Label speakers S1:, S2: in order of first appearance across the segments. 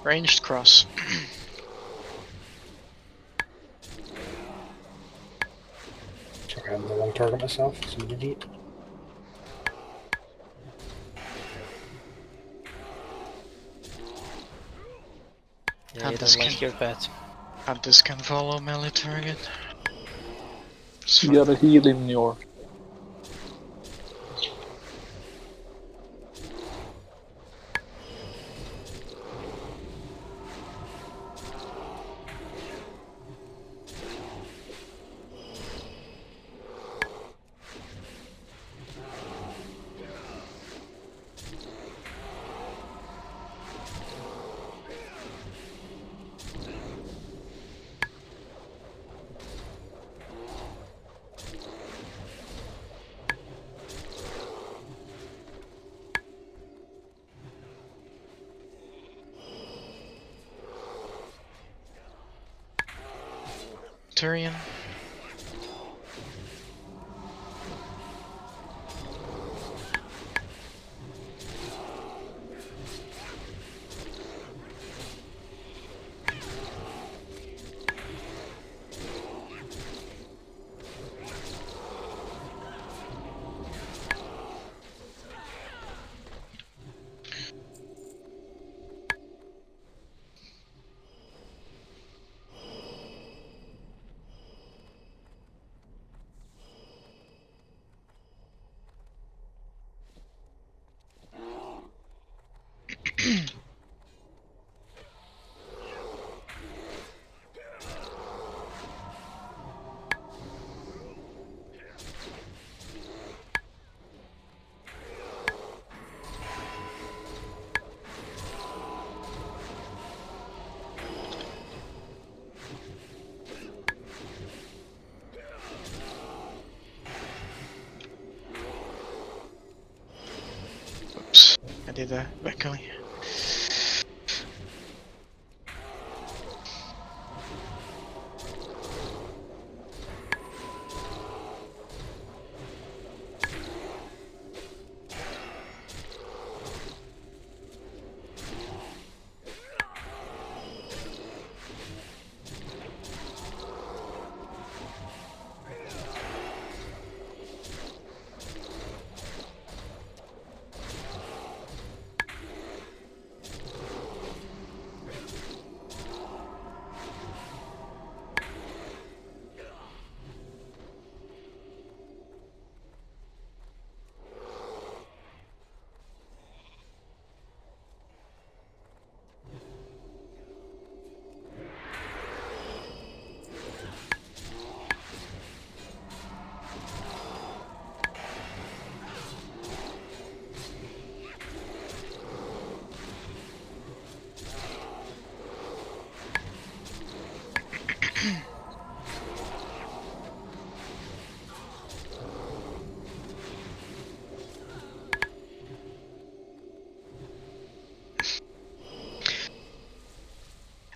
S1: Ranged cross.
S2: Sorry, I'm the wrong target myself, so I'm an idiot.
S3: Yeah, you don't like your pet.
S1: Hunters can follow melee target.
S4: You gotta heal him, Njor.
S1: Turian. Oops, I did that luckily.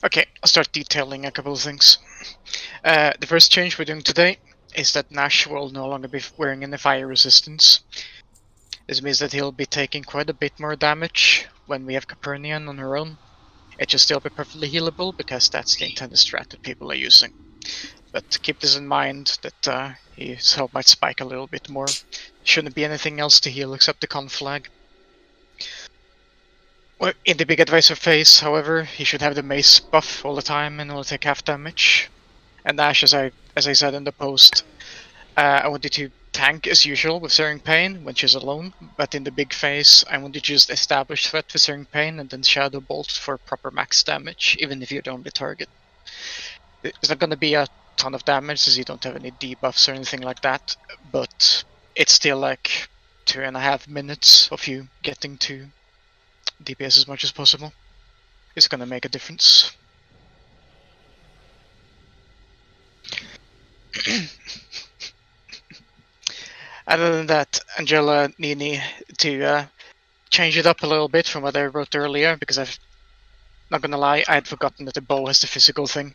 S1: Okay, I'll start detailing a couple of things. The first change we're doing today is that Nash will no longer be wearing any fire resistance. This means that he'll be taking quite a bit more damage when we have Capernian on her own. It should still be perfectly healable because that's the intended strat that people are using. But keep this in mind that his health might spike a little bit more. Shouldn't be anything else to heal except the con flag. Well, in the big advisor phase, however, he should have the mace buff all the time and only take half damage. And Ash, as I said in the post, I wanted to tank as usual with Searing Pain when she's alone, but in the big phase, I wanted to just establish threat with Searing Pain and then Shadow Bolt for proper max damage, even if you're the only target. It's not going to be a ton of damage as you don't have any debuffs or anything like that, but it's still like 2.5 minutes of you getting to DPS as much as possible. It's going to make a difference. Other than that, Angela Nini to change it up a little bit from what I wrote earlier, because I've not gonna lie, I had forgotten that the bow has the physical thing.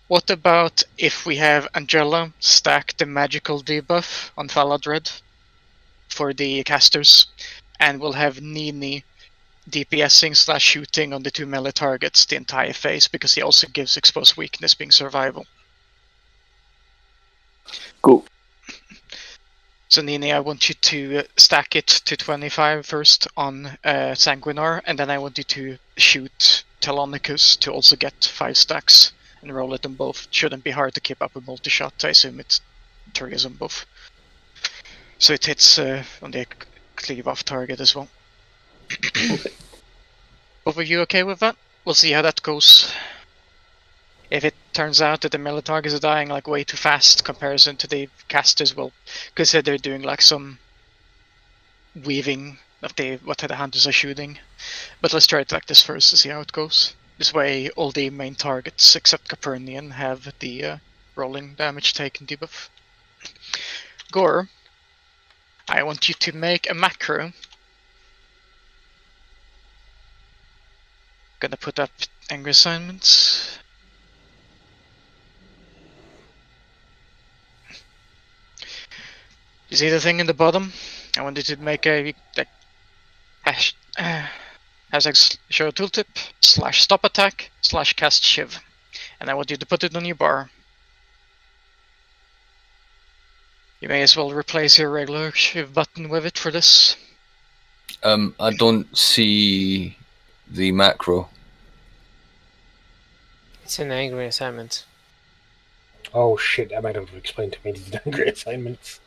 S1: What about if we have Angela stack the magical debuff on Faladred for the casters, and we'll have Nini DPSing / shooting on the 2 melee targets the entire phase, because he also gives exposed weakness being survival.
S4: Cool.
S1: So Nini, I want you to stack it to 25 first on Sanguinar, and then I want you to shoot Telonicus to also get 5 stacks, and roll it on both. Shouldn't be hard to keep up with multi-shot, I assume it triggers on both. So it hits on the cleave off target as well. Both of you okay with that? We'll see how that goes. If it turns out that the melee targets are dying like way too fast comparison to the casters, we'll consider doing like some weaving of what the hunters are shooting. But let's try it like this first to see how it goes. This way all the main targets except Capernian have the rolling damage taken debuff. Gore, I want you to make a macro. Gonna put up angry assignments. You see the thing in the bottom? I wanted to make a hashtag show tooltip / stop attack / cast shiv, and I want you to put it on your bar. You may as well replace your regular shiv button with it for this.
S5: I don't see the macro.
S3: It's an angry assignment.
S2: Oh shit, I might have explained to me these angry assignments.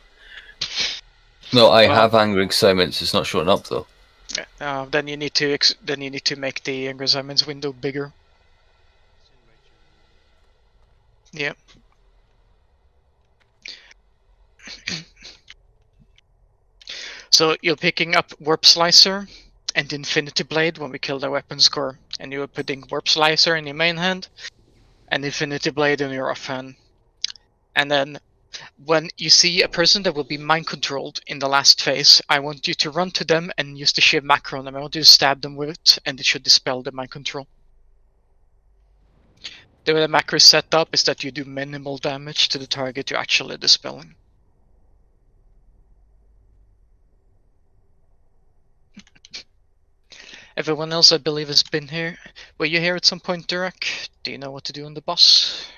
S5: No, I have angry assignments. It's not showing up though.
S1: Then you need to make the angry assignments window bigger. Yeah. So you're picking up Warp Slicer and Infinity Blade when we kill the weapons core, and you're putting Warp Slicer in your main hand and Infinity Blade in your offhand. And then when you see a person that will be mind controlled in the last phase, I want you to run to them and use the shiv macro on them. I want you to stab them with it, and it should dispel the mind control. The way the macro is set up is that you do minimal damage to the target you're actually dispelling. Everyone else, I believe, has been here. Were you here at some point, Durak? Do you know what to do on the boss?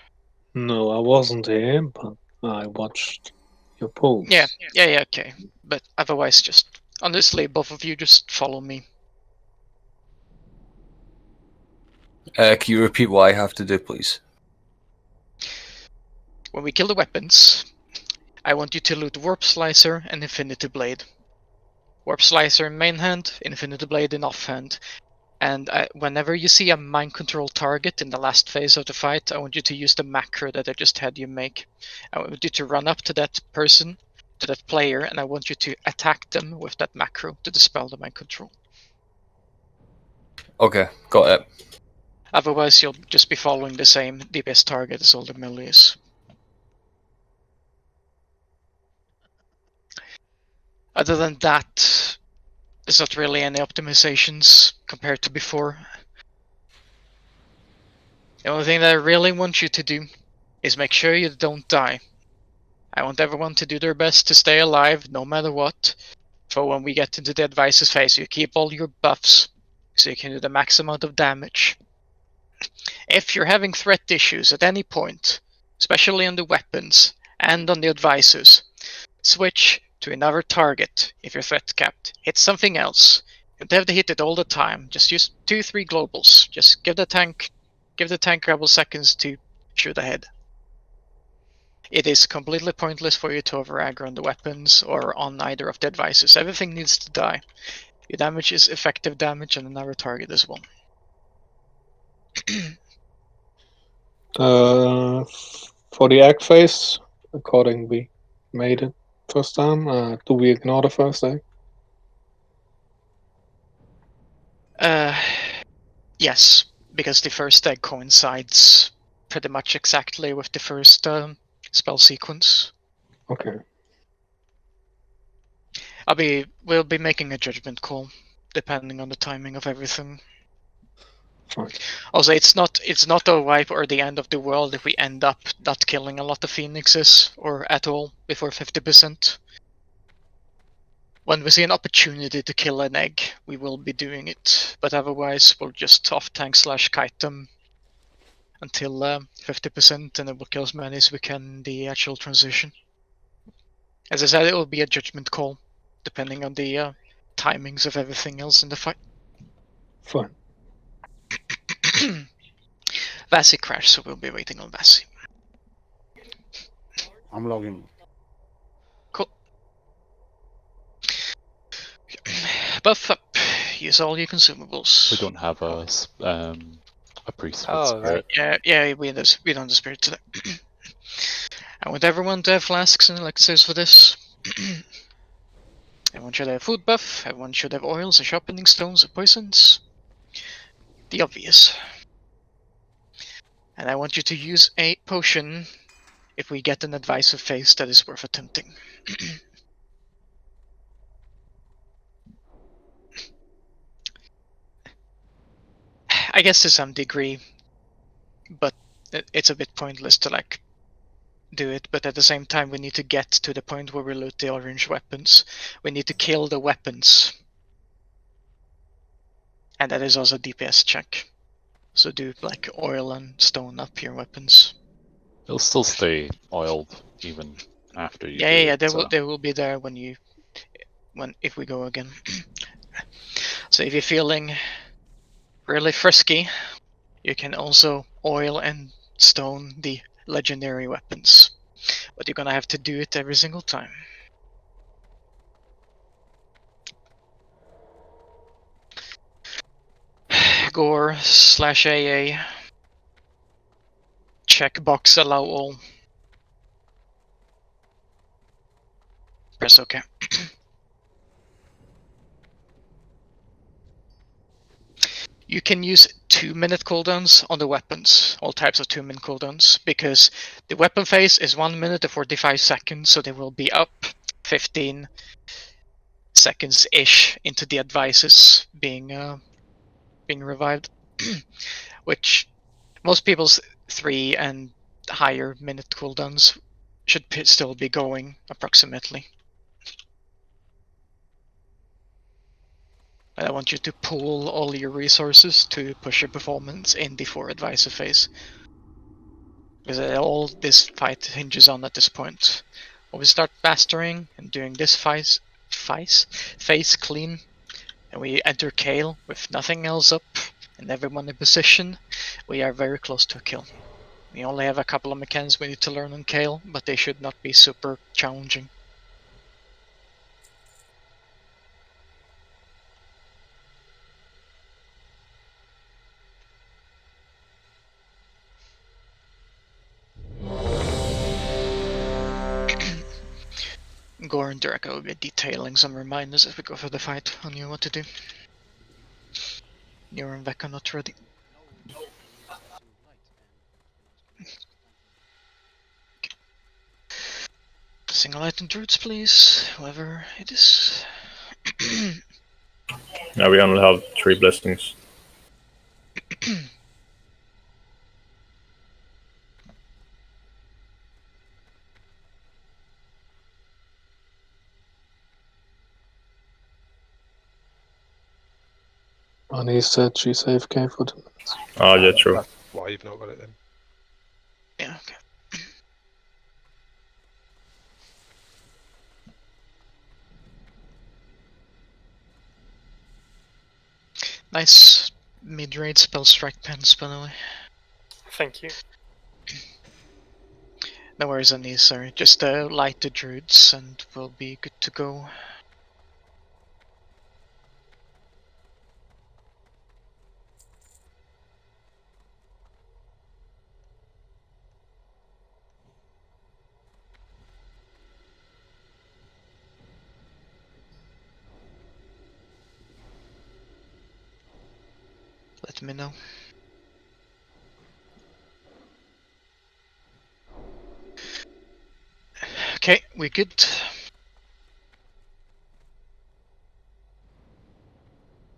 S4: No, I wasn't here, but I watched your post.
S1: Yeah, okay. But otherwise, just honestly, both of you just follow me.
S5: Can you repeat what I have to do, please?
S1: When we kill the weapons, I want you to loot Warp Slicer and Infinity Blade. Warp Slicer in main hand, Infinity Blade in offhand. And whenever you see a mind control target in the last phase of the fight, I want you to use the macro that I just had you make. I want you to run up to that person, to that player, and I want you to attack them with that macro to dispel the mind control.
S5: Okay, got it.
S1: Otherwise, you'll just be following the same DPS target as all the melees. Other than that, there's not really any optimizations compared to before. The only thing that I really want you to do is make sure you don't die. I want everyone to do their best to stay alive, no matter what. For when we get into the advices phase, you keep all your buffs, so you can do the max amount of damage. If you're having threat issues at any point, especially on the weapons and on the advices, switch to another target if you're threat capped. Hit something else. You don't have to hit it all the time. Just use 2-3 globals. Just give the tank a couple seconds to shoot ahead. It is completely pointless for you to over aggro on the weapons or on either of the advices. Everything needs to die. Your damage is effective damage on another target as well.
S4: For the egg phase, according we made it first time, do we ignore the first egg?
S1: Yes, because the first egg coincides pretty much exactly with the first spell sequence.
S4: Okay.
S1: We'll be making a judgment call depending on the timing of everything.
S4: Fine.
S1: Also, it's not a wipe or the end of the world if we end up not killing a lot of phoenixes or at all before 50%. when we see an opportunity to kill an egg, we will be doing it. But otherwise, we'll just off-tank / kite them until 50%, and then we'll kill as many as we can in the actual transition. As I said, it will be a judgment call, depending on the timings of everything else in the fight.
S4: Fine.
S1: Vasi crashed, so we'll be waiting on Vasi.
S6: I'm logging.
S1: Cool. Buff up. Use all your consumables.
S7: We don't have a priest with
S3: Oh,
S7: spirit.
S1: Yeah, we don't have the spirit today. I want everyone to have flasks and elixirs for this. Everyone should have food buff, everyone should have oils or sharpening stones or poisons. The obvious. And I want you to use a potion if we get an advisor phase that is worth attempting. I guess to some degree, but it's a bit pointless to like do it, but at the same time we need to get to the point where we loot the orange weapons. We need to kill the weapons. And that is also a DPS check. So do like oil and stone up your weapons.
S7: It'll still stay oiled even after you.
S1: Yeah,
S7: do it,
S1: they will be there if we go again. So if you're feeling really frisky, you can also oil and stone the legendary weapons, but you're gonna have to do it every single time. Gore / AA. Checkbox allow all. Press OK. You can use 2-minute cooldowns on the weapons, all types of 2-minute cooldowns, because the weapon phase is 1 minute to 45 seconds, so they will be up 15 seconds-ish into the advices being revived, which most people's 3 and higher minute cooldowns should still be going approximately. And I want you to pool all your resources to push your performance in the 4 advisor phase. Because all this fight hinges on at this point. When we start mastering and doing this phase clean, and we enter Kale with nothing else up and everyone in position, we are very close to a kill. We only have a couple of mechanics we need to learn on Kale, but they should not be super challenging. Gore and Duraka will be detailing some reminders as we go through the fight on you what to do. Njor and Vec are not ready. Single item druids, please, whoever it is.
S8: Now we only have 3 blessings.
S4: Annie said she's AFK for 2 minutes.
S8: Oh, yeah, true.
S9: That's why you've not got it then.
S1: Yeah, okay. Nice mid-range spell strike pens, by the way.
S3: Thank you.
S1: No worries on these, sorry. Just light the druids and we'll be good to go. Let me know. Okay, we good.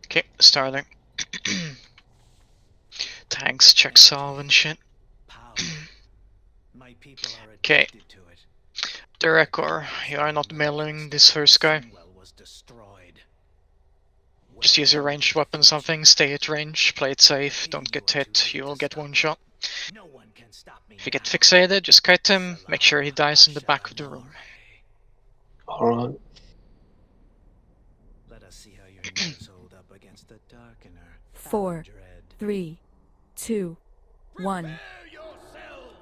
S1: Okay, starting. Tanks, check solve and shit. Okay. Derekor, you are not mailing this first guy.
S6: destroyed.
S1: Just use your ranged weapon something, stay at range, play it safe, don't get hit, you will get one shot.
S6: No one can stop me
S1: If you get
S6: now.
S1: fixated, just kite him, make sure he dies in the back of the room.
S4: Alright.
S6: Let us see how your nerves hold up against the darkener.
S9: 4,
S6: Dread.
S9: 3, 2, 1.
S6: Prepare yourselves!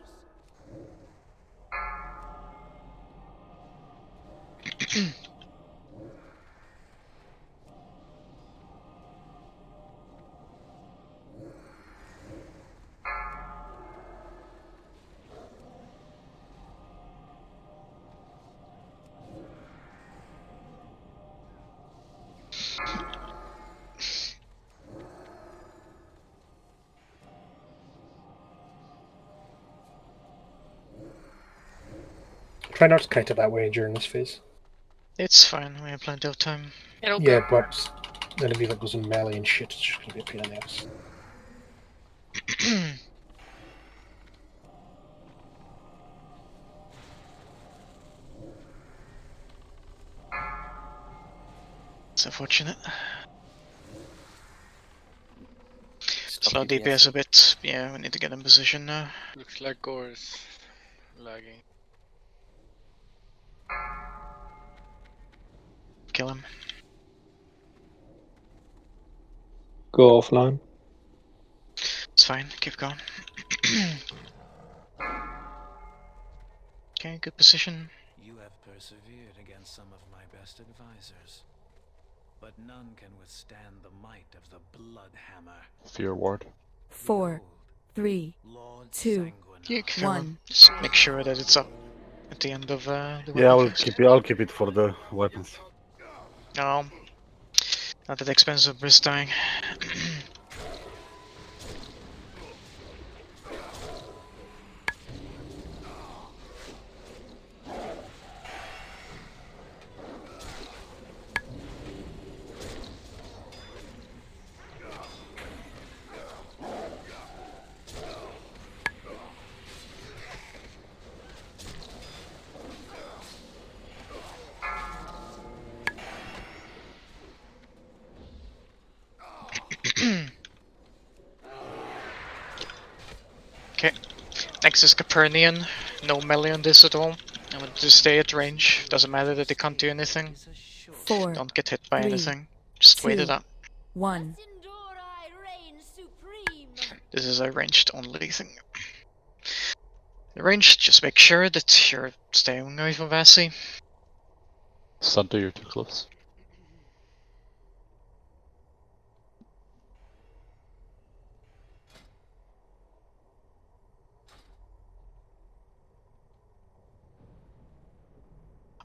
S2: Try not to kite it that way during this phase.
S1: It's fine, we have plenty of time.
S3: It'll
S2: Yeah,
S3: go.
S2: but then if he goes in melee and shit, it's just gonna be a pain in the ass.
S1: It's unfortunate. Slow DPS a bit. Yeah, we need to get in position now.
S10: Looks like Gore's lagging.
S1: Kill him.
S4: Go offline.
S1: It's fine, keep going. Okay, good position.
S6: You have persevered against some of my best advisors. But none can withstand the might of the Bloodhammer.
S7: Fear ward.
S9: 4, 3,
S6: Lord
S9: 2,
S6: Sanguinar.
S1: You kill him.
S9: 1.
S1: Just make sure that it's up at the end of the
S11: Yeah,
S1: weapon phase.
S11: I'll keep it for the weapons.
S1: No, not that expensive, but it's dying. Okay, next is Capernian. No melee on this at all. I want to stay at range. Doesn't matter that they can't do anything.
S9: 4,
S1: Don't get hit by
S9: 3,
S1: anything. Just wait it
S9: 2,
S1: out.
S9: 1.
S1: This is a ranged only thing. The ranged, just make sure that you're staying away from Vasi.
S7: Santa, you're too close.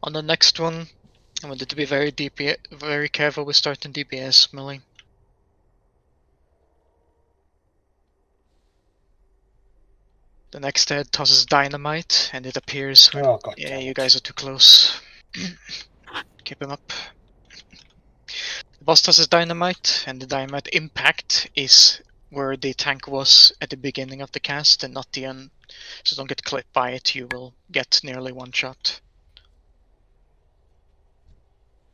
S1: On the next one, I wanted to be very very careful with starting DPS melee. The next head tosses dynamite, and it appears when
S2: Oh god.
S1: yeah,
S2: damn
S1: you
S2: it.
S1: guys are too close. Keep him up. The boss tosses dynamite, and the dynamite impact is where the tank was at the beginning of the cast and not the end. So don't get clipped by it, you will get nearly one shot.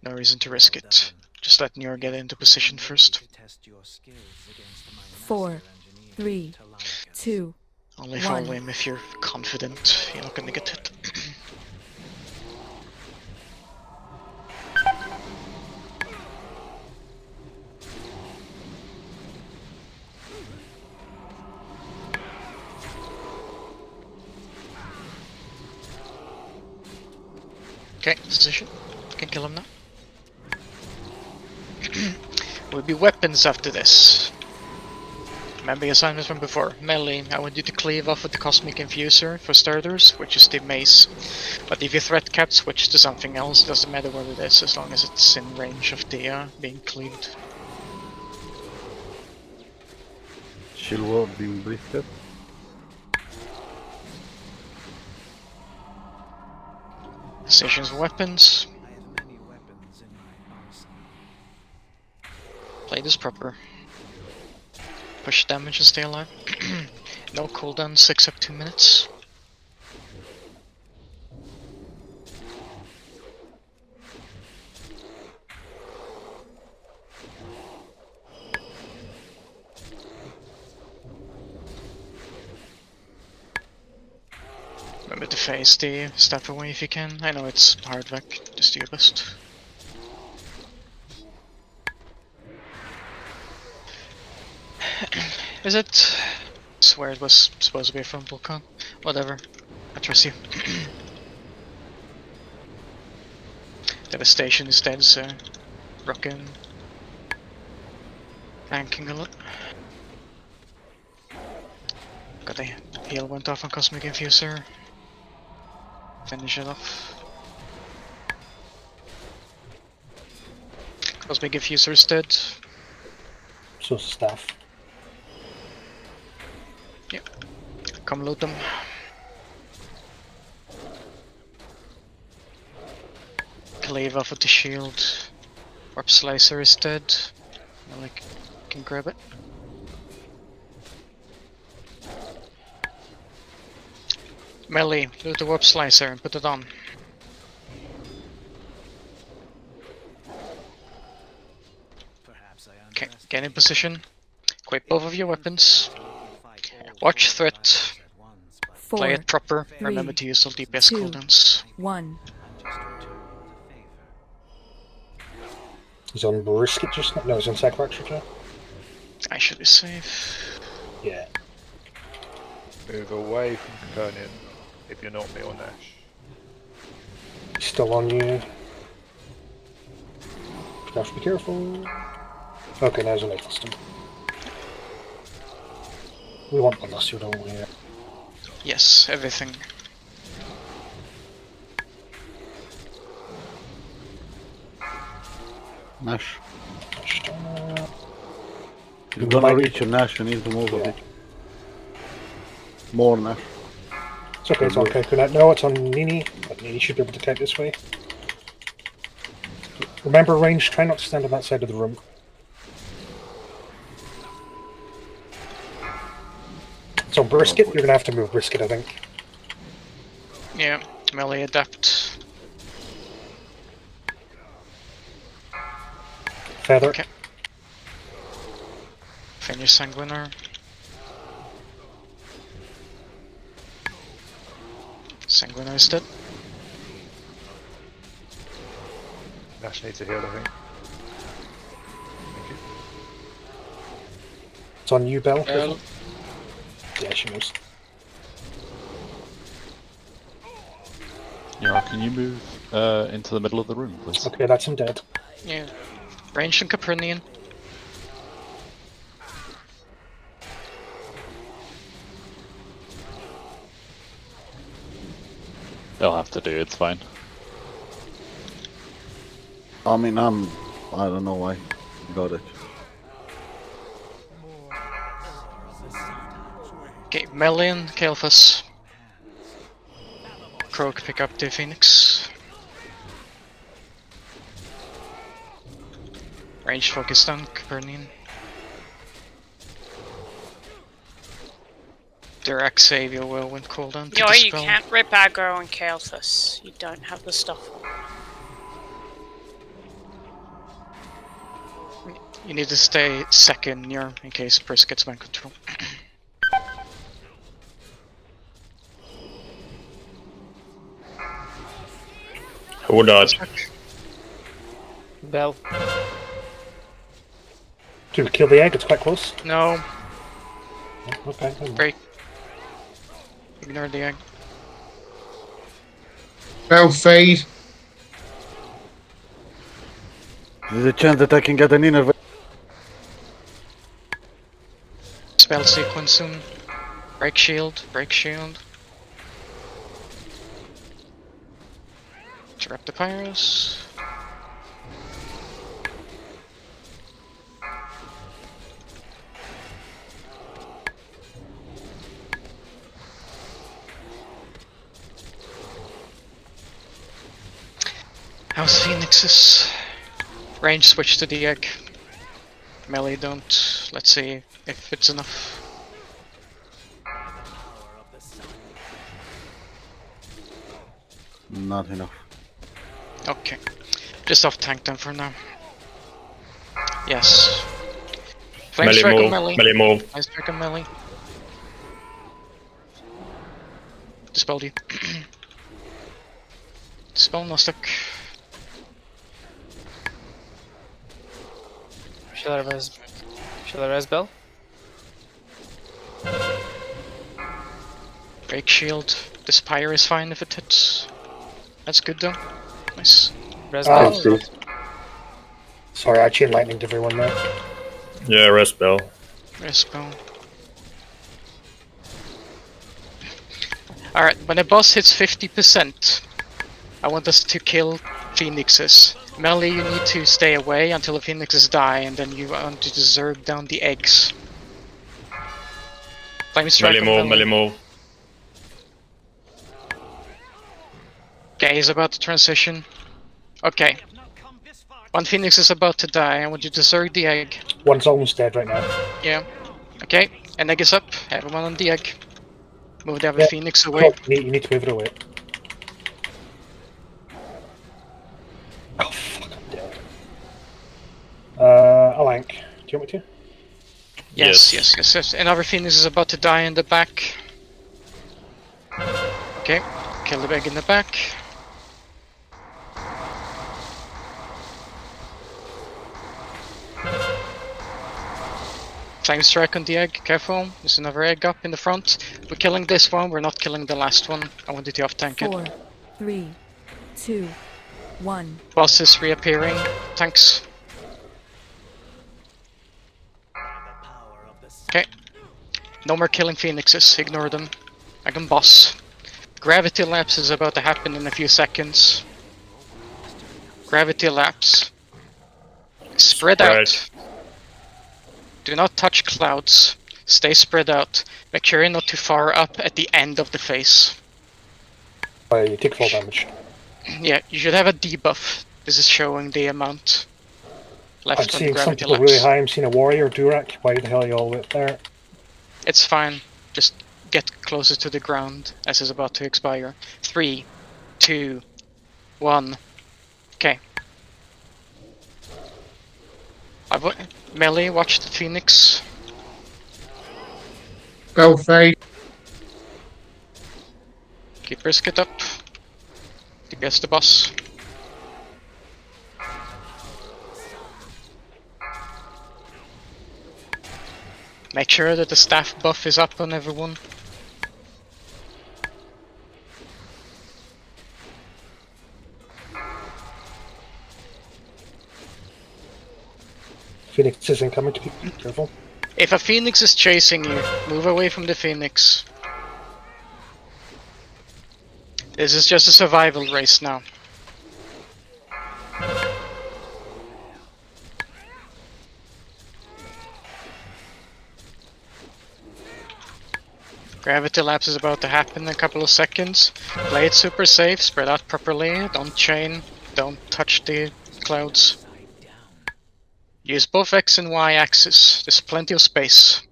S1: No reason to risk it. Just let Njor get into position first.
S9: 4, 3, 2,
S1: Only
S9: 1.
S1: follow him if you're confident you're not gonna get hit. Okay, position. Can kill him now. Will be weapons after this. Remember your assignments from before. Melee, I want you to cleave off with the Cosmic Infuser for starters, which is the mace. But if you threat cap, switch to something else, doesn't matter what it is, as long as it's in range of the being cleaved.
S11: Shield wall being briefed.
S1: Decisions weapons.
S6: I have many weapons in my arsenal.
S1: Play this proper. Push damage and stay alive. No cooldowns, 6 up 2 minutes. Remember to face the step away if you can. I know it's hard, Vec. Just do your best. Is it? I swear it was supposed to be from Vulcan. Whatever. I trust you. Devastation is dead, so rockin'. Tanking a lot. Got a heal went off on Cosmic Infuser. Finish it off. Cosmic Infuser is dead.
S2: So's the staff.
S1: Yep. Come loot them. Cleave off of the shield. Warp Slicer is dead. Like, can grab it. Melee, loot the Warp Slicer and put it on. Okay, get in position. Equip both of your weapons. Watch threat.
S9: 4,
S1: Play it proper.
S9: 3,
S1: Remember to use all DPS
S9: 2,
S1: cooldowns.
S9: 1.
S2: He's on brisket just now. No, he's on Sacrox right now.
S1: I should be safe.
S2: Yeah.
S12: Move away from Capernian if you're not me or Nash.
S2: He's still on you. You have to be careful. Okay, now he's on Eggleston. We want the Luster, don't we?
S1: Yes, everything.
S11: Nash.
S2: Nash,
S11: You're gonna reach your Nash, you need to move a bit. More Nash.
S2: It's okay, it's on Coconut. No, it's on Nini, but Nini should be able to take this way. Remember range, try not to stand on that side of the room. It's on Brisket, you're gonna have to move Brisket, I think.
S1: Yeah, melee adapt.
S2: Feather.
S1: Okay. Finish Sanguinar. Sanguinar is dead.
S12: Nash needs a heal, I think.
S2: It's on you, Bell.
S10: Bell.
S2: Yeah, she knows.
S7: Yeah, can you move into the middle of the room, please?
S2: Okay, that's him dead.
S1: Yeah. Range and Capernian.
S7: They'll have to do it, it's fine.
S11: I mean, I don't know why. Got it.
S1: Okay, Melian, Kael'thas. Croak pick up the Phoenix. Range focused on Capernian. Direct save your whirlwind cooldown.
S13: No, you can't rip aggro on Kael'thas. You don't have the stuff.
S1: You need to stay second Njor in case Pris gets mind control.
S8: Who died?
S3: Bell.
S2: Do we kill the egg? It's quite close.
S1: No,
S2: Okay.
S1: break. Ignore the egg.
S14: Bell fade.
S11: There's a chance that I can get an inner.
S1: Spell sequence soon. Break shield, break shield. Interrupt the Pyros. How's Phoenix's? Range switch to the egg. Melee don't. Let's see if it's enough.
S11: Not enough.
S1: Okay. Just off tank them for now. Yes. Flame
S8: Melee
S1: strike on
S8: move.
S1: melee.
S8: Melee move.
S1: Flame strike on melee. Dispelled you. Dispel no stuck.
S3: Shall I res? Shall I res Bell?
S1: Break shield. The Spire is fine if it hits. That's good though. Nice.
S3: Res
S2: Oh.
S3: Bell?
S2: Sorry, I chain lightninged everyone there.
S8: Yeah, rest bell.
S1: Respawn. Alright, when a boss hits 50%, I want us to kill phoenixes. Melee, you need to stay away until the phoenixes die, and then you want to zerg down the eggs. Flame strike
S8: Melee
S1: on
S8: move, melee move.
S1: Okay, he's about to transition. Okay. One phoenix is about to die, I want you to zerg the egg.
S2: One's almost dead right now.
S1: Yeah. Okay, an egg is up, everyone on the egg. Move the other
S2: Yeah.
S1: phoenix away.
S2: Oh, you need to move it away. Oh fuck, I'm dead. Alank. Do you want me to?
S1: Yes. Another phoenix is about to die in the back. Okay, kill the egg in the back. Flame strike on the egg, careful. There's another egg up in the front. We're killing this one, we're not killing the last one. I want you to off-tank it.
S9: 4, 3, 2, 1.
S1: Boss is reappearing. Tanks. Okay. No more killing phoenixes, ignore them. I can boss. Gravity lapse is about to happen in a few seconds. Gravity lapse. Spread out. Do not touch clouds. Stay spread out. Make sure you're not too far up at the end of the phase.
S2: You take fall damage.
S1: Yeah, you should have a debuff. This is showing the amount left
S2: I'm
S1: on
S2: seeing some
S1: gravity
S2: people
S1: lapse.
S2: really high. I'm seeing a warrior, Durak. Why the hell are you all up there?
S1: It's fine. Just get closer to the ground as it's about to expire. 3, 2, 1. Okay. Melee, watch the phoenix.
S4: Go fade.
S1: Keep brisket up. DPS the boss. Make sure that the staff buff is up on everyone.
S2: Phoenix isn't coming to be careful.
S1: If a phoenix is chasing you, move away from the phoenix. This is just a survival race now. Gravity lapse is about to happen in a couple of seconds. Play it super safe, spread out properly, don't chain, don't touch the clouds. Use both X and Y axis, there's plenty of space.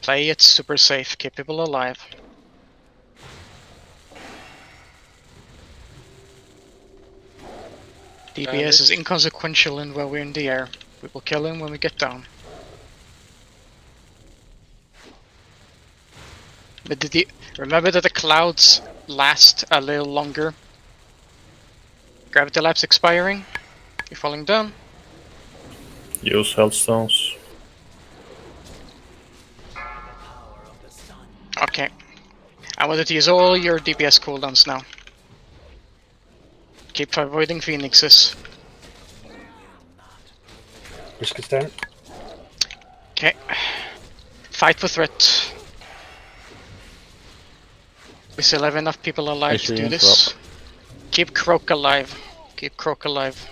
S1: Play it super safe, keep people alive. DPS is inconsequential in while we're in the air. We will kill him when we get down. But remember that the clouds last a little longer. Gravity lapse expiring. You're falling down.
S8: Use health stones.
S1: Okay. I wanted to use all your DPS cooldowns now. Keep avoiding phoenixes.
S2: Brisket's down.
S1: Okay. Fight for threat. We still have enough people alive to do this. Keep Croak alive. Keep Croak alive.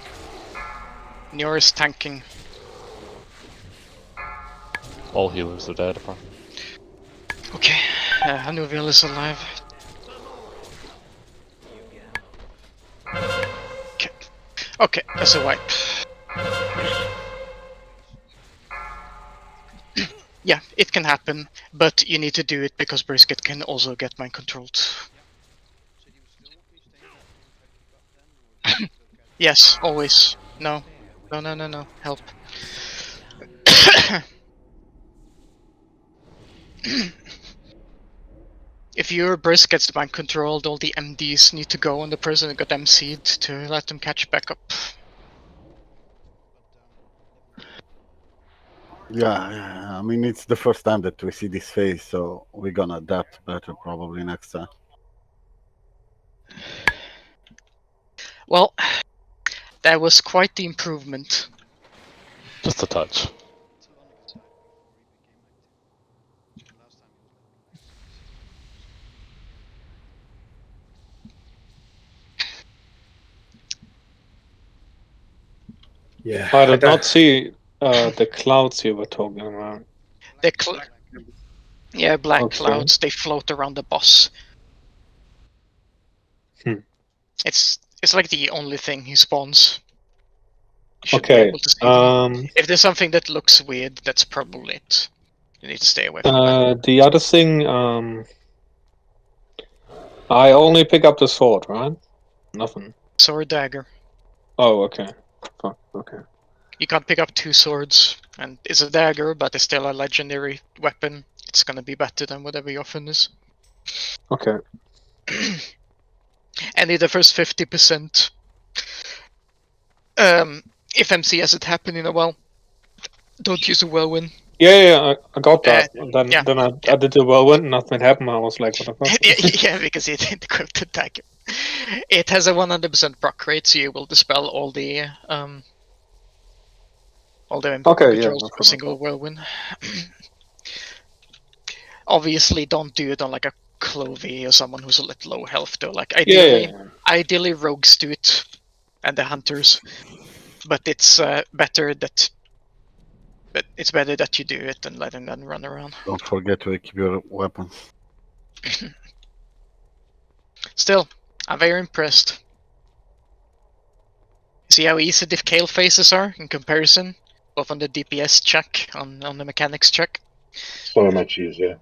S1: Njor is tanking.
S7: All healers are dead apart.
S1: Okay. Hanuviel is alive. Okay. Okay, that's a wipe. Yeah, it can happen, but you need to do it because Brisket can also get mind controlled. Yes, always. No. No. Help. If your Brisk gets mind controlled, all the MDs need to go on the person that got MC'd to let them catch back up.
S11: Yeah, I mean, it's the first time that we see this phase, so we're gonna adapt better probably next time.
S1: Well, that was quite the improvement.
S7: Just a touch.
S2: Yeah.
S4: I did not see the clouds you were talking about.
S1: Yeah, black
S4: Okay.
S1: clouds, they float around the boss.
S4: Hmm.
S1: It's like the only thing he spawns. You should be
S4: Okay.
S1: able to see them. If there's something that looks weird, that's probably it. You need to stay away from that.
S4: The other thing, I only pick up the sword, right? Nothing.
S1: Sword dagger.
S4: Oh, okay. Fuck, okay.
S1: You can't pick up two swords, and it's a dagger, but it's still a legendary weapon. It's gonna be better than whatever your offering is.
S4: Okay.
S1: And in the first 50%, if MC hasn't happened in a while, don't use a whirlwind.
S4: Yeah, I got that. Then I did the whirlwind, nothing happened. I was like, what the fuck?
S1: Yeah, because it equipped the dagger. It has a 100% proc rate, so you will dispel all the controls for a single whirlwind. Obviously, don't do it on like a Clovey or someone who's a little low health though. Like ideally rogues do it, and the hunters. But it's better that. But it's better that you do it than letting them run around.
S11: Don't forget to equip your weapons.
S1: Still, I'm very impressed. See how easy the Kale faces are in comparison, both on the DPS check, on the mechanics check.
S2: So much easier.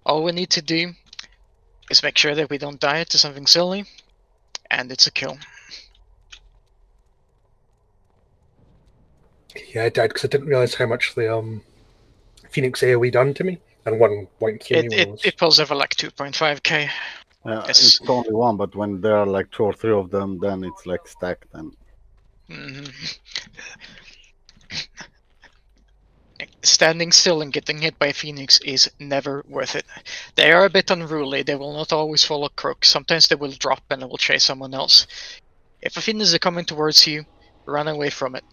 S1: All we need to do is make sure that we don't die to something silly, and it's a kill.
S2: Yeah, I died because I didn't realize how much the Phoenix AoE done to me, and 1.3 was.
S1: It pulls over like 2.5k.
S11: It's only one, but when there are like 2 or 3 of them, then it's like stacked. And
S1: standing still and getting hit by a Phoenix is never worth it. They are a bit unruly. They will not always follow crook. Sometimes they will drop and they will chase someone else. If a Phoenix is coming towards you, run away from it.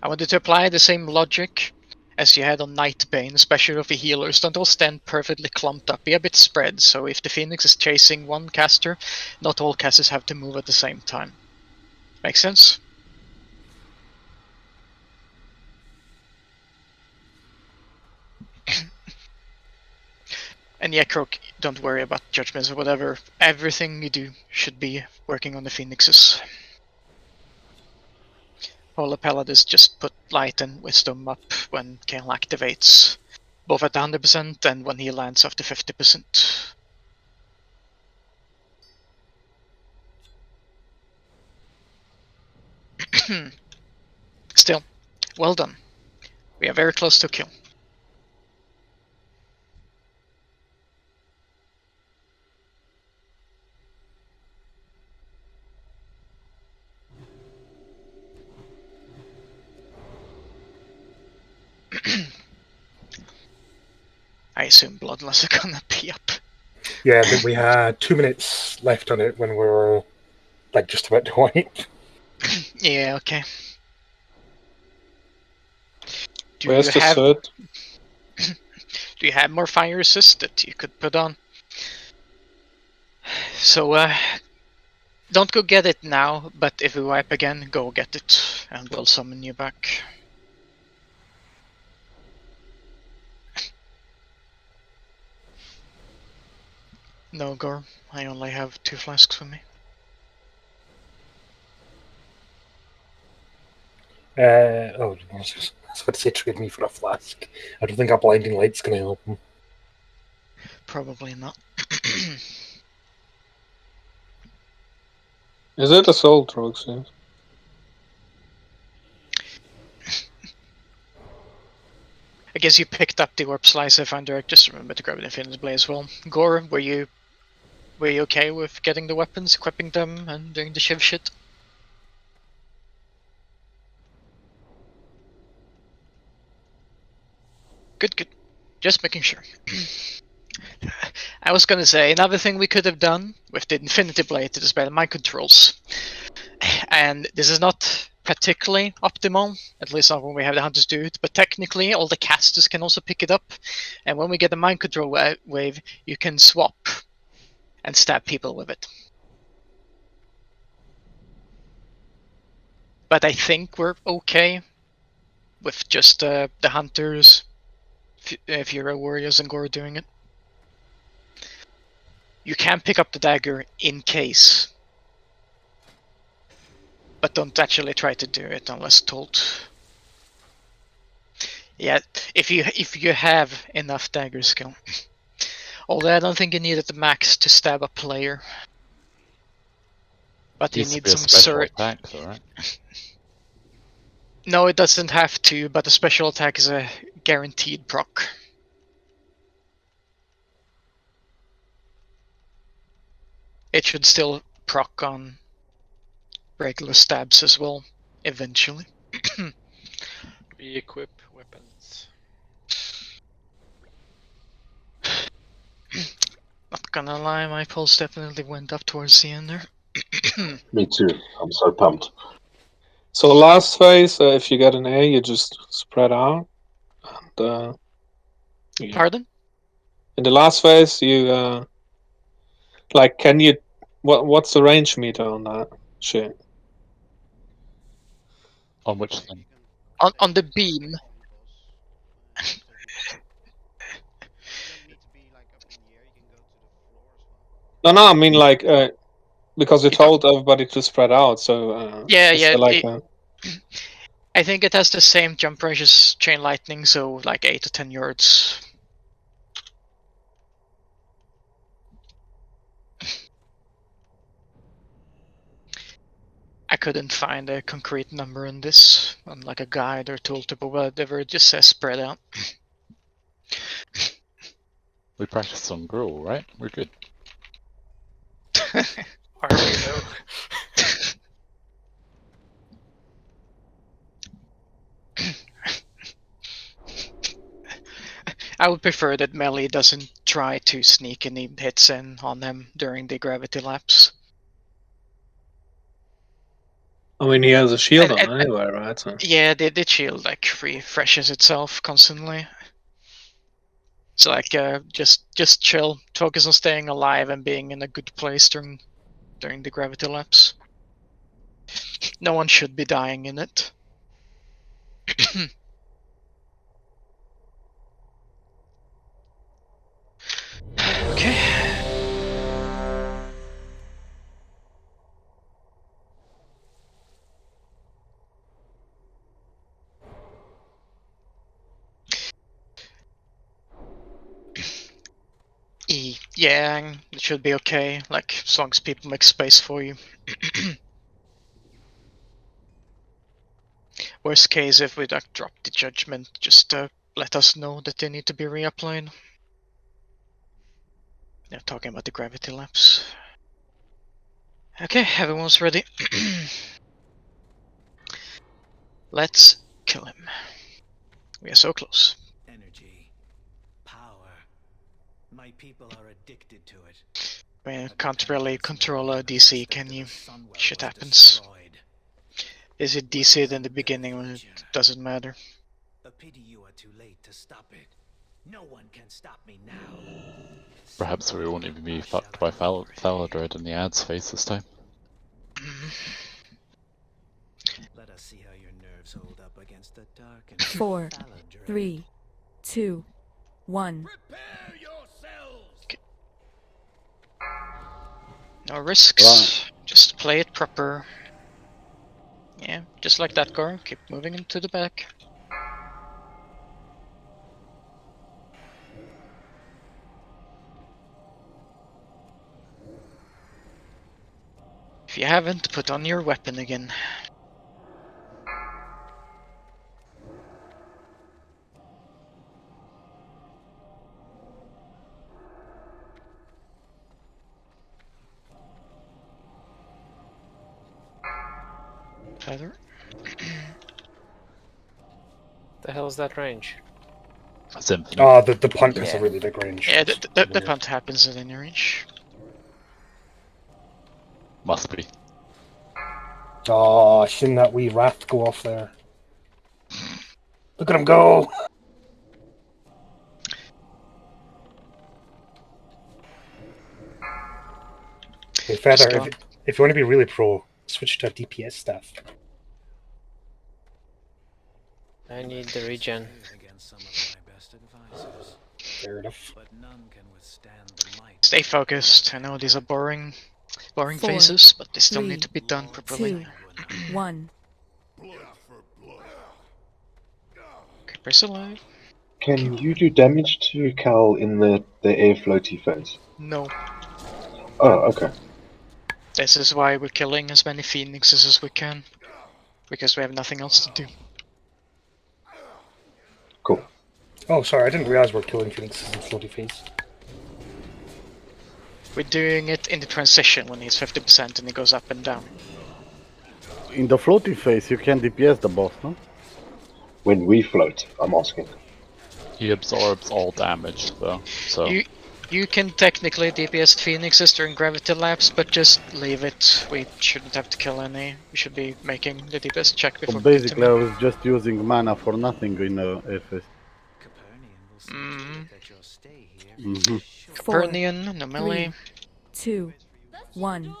S1: I wanted to apply the same logic as you had on Nightbane, especially with the healers. Don't all stand perfectly clumped up. Be a bit spread, so if the Phoenix is chasing one caster, not all casters have to move at the same time. Make sense? And yeah, Croak, don't worry about judgments or whatever. Everything you do should be working on the Phoenixes. Polar Paladins just put Light and Wisdom up when Kale activates, both at 100% and when he lands after 50%. Still, well done. We are very close to a kill. I assume Bloodlust are gonna be up.
S2: Yeah, but we had 2 minutes left on it when we were like just about to wipe.
S1: Yeah, okay.
S4: Where's the third?
S1: Do you have more fire resist that you could put on? So, don't go get it now, but if we wipe again, go get it, and we'll summon you back. No, Gore. I only have 2 flasks with me.
S2: I was about to say trade me for a flask. I don't think a blinding light's going to help him.
S1: Probably not.
S4: Is it a soul drugs? Yes.
S1: I guess you picked up the Warp Slicer Finder. Just remember to grab an Infinity Blade as well. Gore, were you okay with getting the weapons, equipping them, and doing the shiv shit? Good. Just making sure. I was gonna say, another thing we could have done with the Infinity Blade to dispel mind controls. And this is not particularly optimal, at least not when we have the Hunters do it, but technically all the casters can also pick it up. And when we get the mind control wave, you can swap and stab people with it. But I think we're okay with just the Hunters, Fury Warriors, and Gore doing it. You can pick up the dagger in case, but don't actually try to do it unless told. Yeah, if you have enough dagger skill. Although I don't think you needed the max to stab a player. But you need some surge.
S7: Attack, though, right?
S1: No, it doesn't have to, but the special attack is a guaranteed proc. It should still proc on regular stabs as well, eventually.
S10: Re-equip weapons.
S1: Not gonna lie, my pulse definitely went up towards the end there.
S14: Me too. I'm so pumped.
S4: So last phase, if you get an A, you just spread out. And, yeah.
S1: Pardon?
S4: In the last phase, you like, can you? What's the range meter on that shit?
S7: On which thing?
S1: On the beam.
S4: No, I mean like because you told everybody to spread out. So
S1: yeah.
S4: Like
S1: I think it has the same jump range as Chain Lightning, so like 8 to 10 yards. I couldn't find a concrete number in this, on like a guide or tooltip or whatever. It just says spread out.
S7: We practiced on Gruel, right? We're good.
S10: Are we though?
S1: I would prefer that melee doesn't try to sneak any hits in on them during the gravity lapse.
S4: I mean, he has a shield on anyway, right? So.
S1: Yeah, the shield like refreshes itself constantly. So like, just chill, focus on staying alive and being in a good place during the gravity lapse. No one should be dying in it. Okay. Yeah, it should be okay, like, as long as people make space for you. Worst case, if we like, drop the judgment, just let us know that they need to be reapplied. Yeah, talking about the gravity lapse. Okay, everyone's ready. Let's kill him. We are so close.
S6: Energy, power. My people are addicted to it.
S1: I mean, can't really control a DC, can you? Shit happens. Is it DC'd in the beginning when it doesn't matter?
S6: A pity you are too late to stop it. No one can stop me now.
S7: Perhaps we won't even be fucked by Faladroid in the ads phase this time.
S6: Let us see how your nerves hold up against the dark and
S9: 4, 3, 2, 1.
S6: Prepare yourselves.
S1: Okay. No risks. Just play it proper. Yeah, just like that, Goro. Keep moving into the back. If you haven't, put on your weapon again. Feather.
S3: The hell is that range?
S7: That's infinite.
S2: The punt is
S3: Yeah.
S2: a really big range.
S1: Yeah,
S2: It's
S1: the
S2: weird.
S1: punt happens at any range.
S7: Must be.
S2: Oh, seen that wee wrath go off there. Look at him go! Hey, Feather,
S1: Just
S2: if you want to be really pro, switch to a DPS staff.
S3: I need the regen.
S6: Against some of my best advisors,
S2: Fair enough.
S6: but none can withstand the might.
S1: stay focused. I know these are boring
S9: 4,
S1: phases, but they still
S9: 3,
S1: need to be done properly.
S9: 2, 1.
S1: Okay, press alive.
S14: Can you do damage to Cal in the air floaty phase?
S1: No.
S14: Oh, okay.
S1: This is why we're killing as many phoenixes as we can. Because we have nothing else to do.
S14: Cool.
S2: Oh, sorry, I didn't realize we're killing Phoenixes in floaty phase.
S1: We're doing it in the transition when he's 50% and he goes up and down.
S11: In the floating phase, you can DPS the boss, no?
S14: When we float, I'm asking.
S7: He absorbs all damage though, so
S1: You can technically DPS phoenixes during gravity lapse, but just leave it. We shouldn't have to kill any. We should be making the DPS check
S11: So
S1: before
S11: basically, I
S1: continuing.
S11: was just using mana for nothing in air phase.
S1: Copernican, no melee.
S9: 2, 1.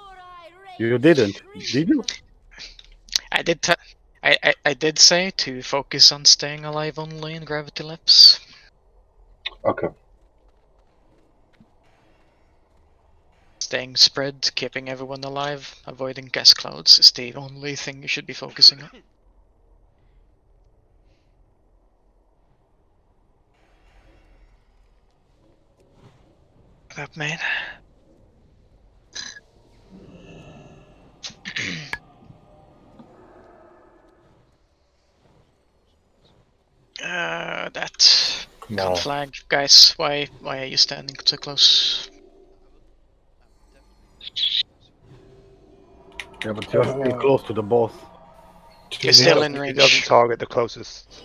S11: You didn't, did you?
S1: I did say to focus on staying alive only in gravity lapse.
S14: Okay.
S1: Staying spread, keeping everyone alive, avoiding gas clouds is the only thing you should be focusing on. What up, man? That can't flag, guys. Why are you standing so close?
S11: Yeah, but you're still close to the boss.
S1: You're still in
S12: It
S1: range.
S12: doesn't target the closest.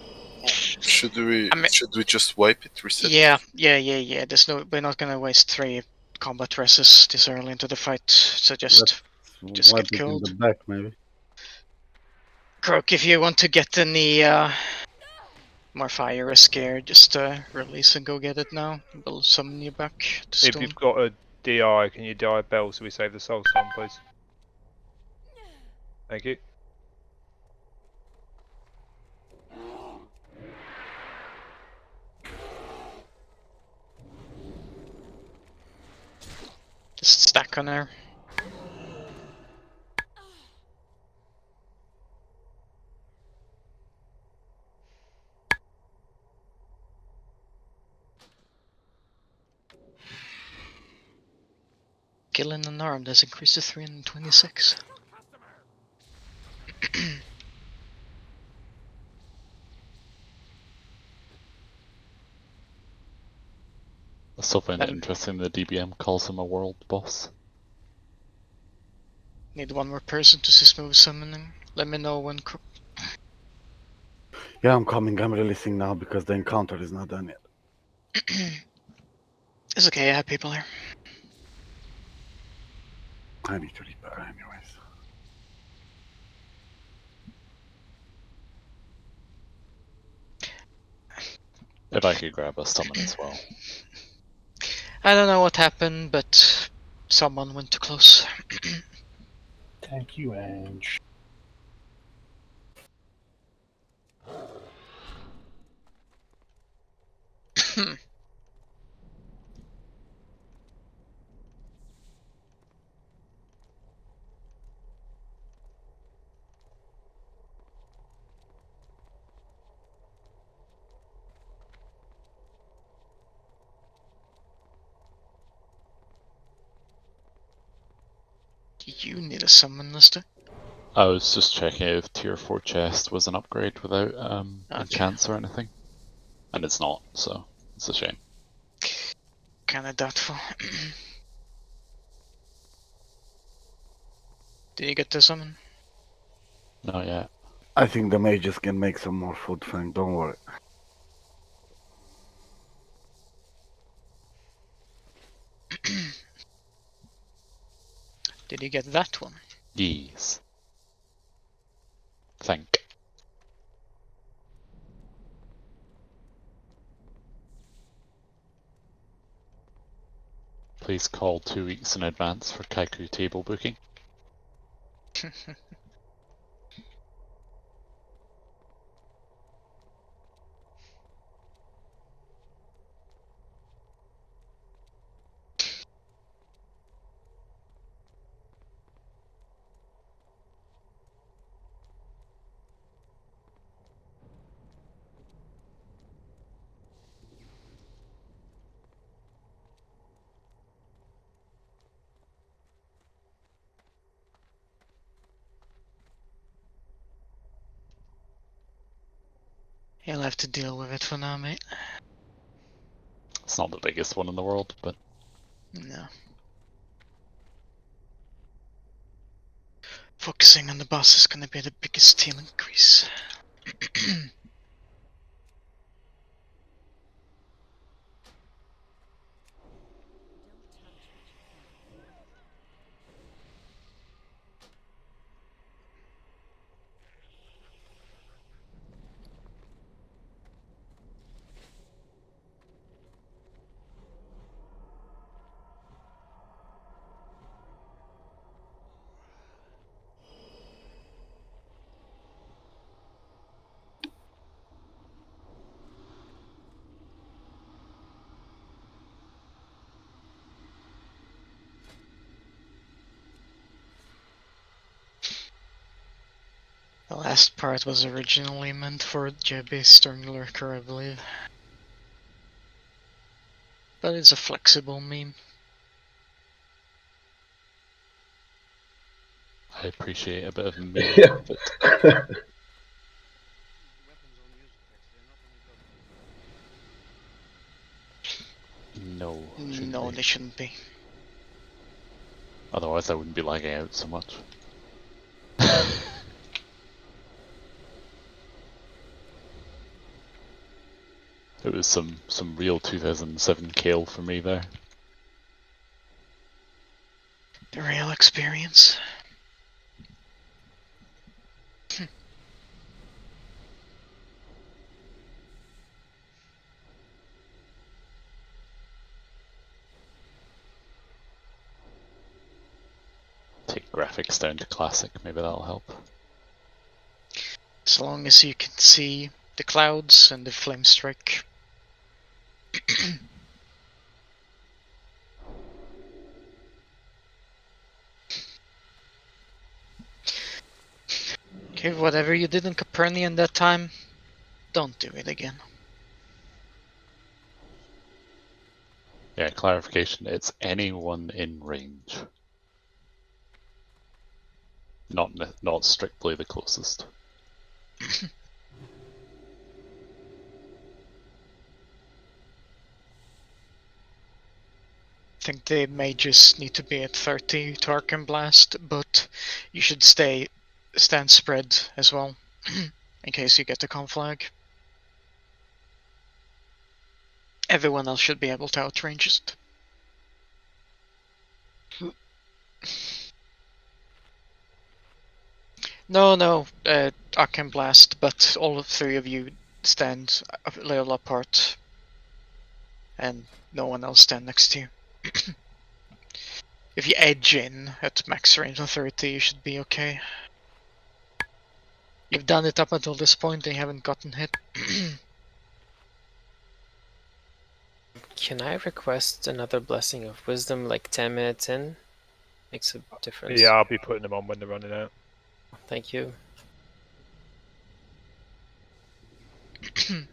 S15: Should we just wipe it, reset?
S1: Yeah. There's no. We're not gonna waste 3 combat reses this early into the fight. So just
S11: Wipe
S1: get
S11: it in
S1: killed.
S11: the back, maybe.
S1: Croak, if you want to get any more fire or scare, just release and go get it now. We'll summon you back to
S12: If
S1: stone.
S12: you've got a DI, can you DI Bell so we save the soul stone, please? Thank you.
S1: Just stack on there. Killing unarmed has increased to 326.
S7: I still find it interesting the DBM calls him a world boss.
S1: Need one more person to see smooth summoning. Let me know when.
S11: Yeah, I'm coming. I'm releasing now because the encounter is not done yet.
S1: It's okay, I have people here.
S11: I need to repair anyways.
S7: If I could grab a summon as well.
S1: I don't know what happened, but someone went too close.
S2: Thank you, Ange.
S1: You need a summon, Lister.
S7: I was just checking if tier 4 chest was an upgrade without enchants or anything. And it's not, so it's a shame.
S1: Kinda doubtful. Did you get the summon?
S7: Not yet.
S11: I think the mages can make some more food, Frank. Don't worry.
S1: Did you get that one?
S7: Yes. Thank. Please call 2 weeks in advance for Kaiku table booking.
S1: You'll have to deal with it for now, mate.
S7: It's not the biggest one in the world, but...
S1: No. Focusing on the boss is gonna be the biggest heal increase. The last part was originally meant for JB Stormlurker, I believe. But it's a flexible meme.
S7: I appreciate a bit of me.
S14: Yeah.
S7: No.
S1: No, they shouldn't be.
S7: Otherwise I wouldn't be lagging out so much. It was some real 2007 kale for me there.
S1: The real experience.
S7: Take graphics down to classic, maybe that'll help.
S1: As long as you can see the clouds and the flame strike. Okay, whatever you did in Capernian that time, don't do it again.
S7: Yeah, clarification, it's anyone in range. Not strictly the closest.
S1: I think the mages need to be at 30 to Arcane Blast, but you should stand spread as well, in case you get the conflag. Everyone else should be able to outrange it. No, Arcane Blast, but all three of you stand a little apart, and no one else stand next to you. If you edge in at max range on 30, you should be okay. You've done it up until this point and you haven't gotten hit.
S3: Can I request another blessing of wisdom like 10 minutes in? Makes a difference.
S12: Yeah, I'll be putting them on when they're running out.
S3: Thank you.
S1: Okay.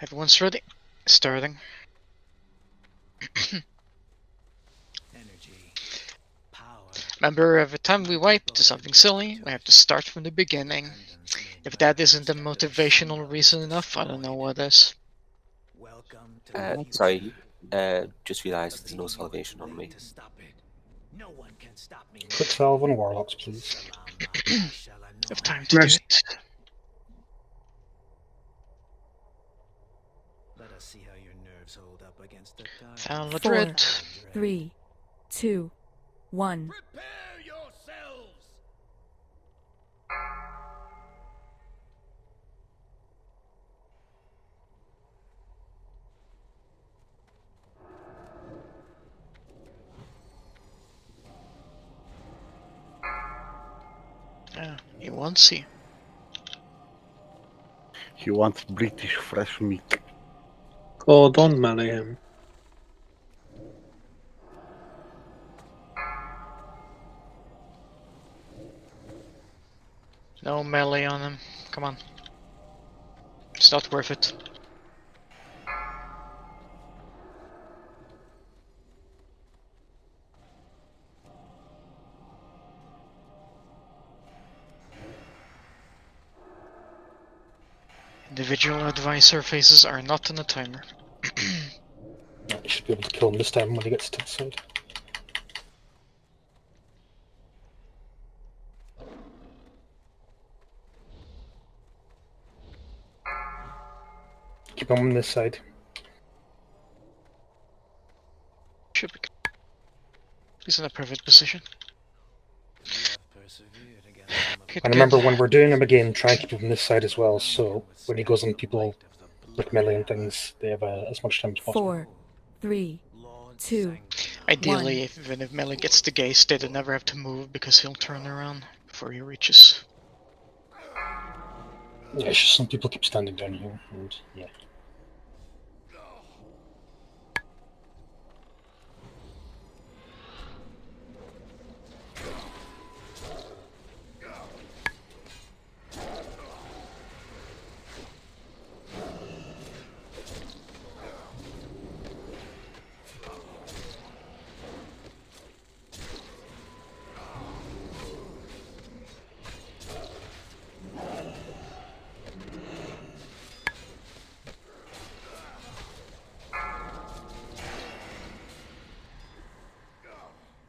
S1: Everyone's ready. Starting. Remember, every time we wipe to something silly, we have to start from the beginning. If that isn't a motivational reason enough, I don't know what is.
S16: Sorry, just realised there's no salvation on me.
S2: Quick salve on warlocks, please.
S1: Have time to do it.
S6: Let us see how your nerves hold up against the dark.
S1: Found
S9: 4,
S1: Madrid.
S9: 3, 2, 1.
S1: Yeah, he wants you.
S11: He wants British fresh meat.
S4: Oh, don't melee him.
S1: No melee on him. Come on. It's not worth it. Individual advisor faces are not on the timer.
S2: You should be able to kill him this time when he gets to the side. Keep him on this side.
S1: Should be. He's in a perfect position.
S2: And remember, when we're doing him again, try and keep him on this side as well, so when he goes on people with melee and things, they have as much time as possible.
S9: 4, 3, 2.
S1: Ideally,
S9: 1.
S1: even if melee gets the gaze, they never have to move because he'll turn around before he reaches.
S2: Yeah, it's just some people keep standing down here, and yeah.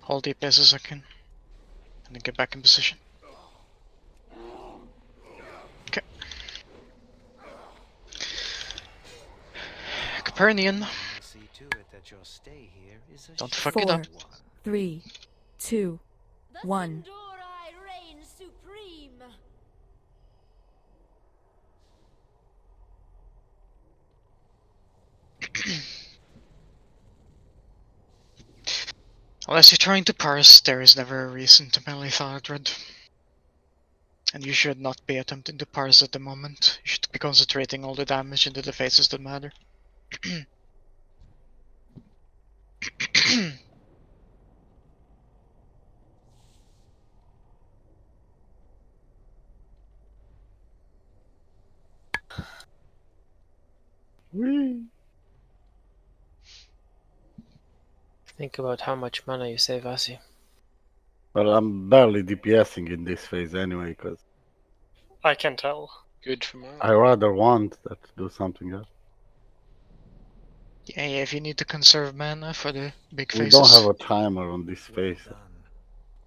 S1: Hold DPS a second. And then get back in position. Okay. Copernican. Don't fuck it
S9: 4,
S1: up.
S9: 3, 2, 1.
S1: Unless you're trying to parse, there is never a reason to melee Thundered. And you should not be attempting to parse at the moment. You should be concentrating all the damage into the phases that matter.
S3: Think about how much mana you save, Asi.
S11: Well, I'm barely DPSing in this phase anyway, because
S10: I can tell.
S3: Good for me.
S11: I rather want that to do something else.
S1: Yeah, if you need to conserve mana for the big
S11: We
S1: phases.
S11: don't have a timer on this phase.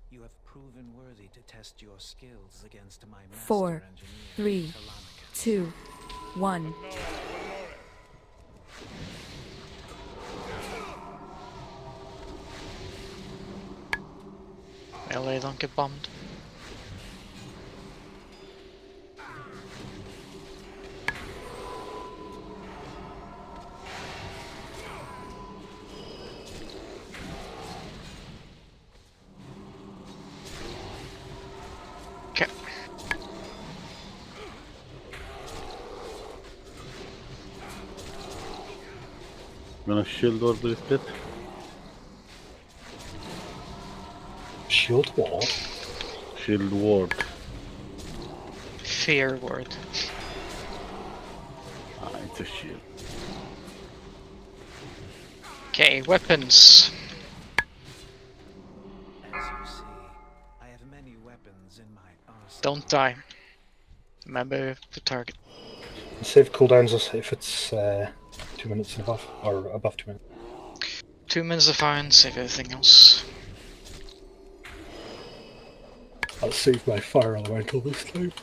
S6: You have proven worthy to test your skills against my master
S9: 4,
S6: engineer,
S9: 3, 2, 1.
S1: Melee, don't get bombed. Okay.
S11: Gonna shield ward this bit.
S2: Shield wall?
S11: Shield ward.
S1: Fear word.
S11: Ah, it's a shield.
S1: Okay, weapons.
S6: As you see,
S1: Don't die. Remember the target.
S2: Save cooldowns if it's 2 minutes and above, or above 2 minutes.
S1: 2 minutes are fine, save everything else.
S2: I'll save my fire elemental this time.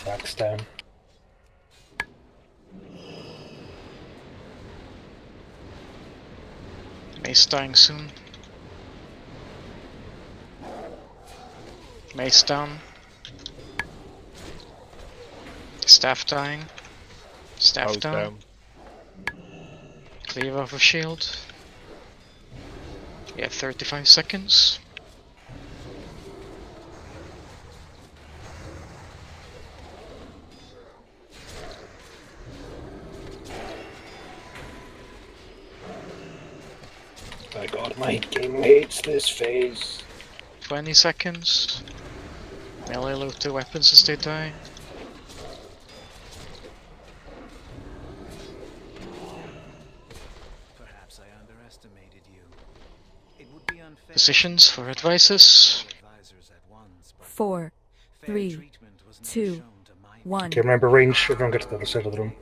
S2: Axe down.
S1: Mace dying soon. Mace down. Staff dying. Staff down. Cleave off of shield. We have 35 seconds.
S2: My god, my game hates this phase.
S1: 20 seconds. Melee load the weapons as they die.
S6: Perhaps I underestimated you. It would be unfair.
S1: Positions for advices.
S9: 4, 3, 2, 1.
S2: Okay, remember range, everyone get to the other side of the room.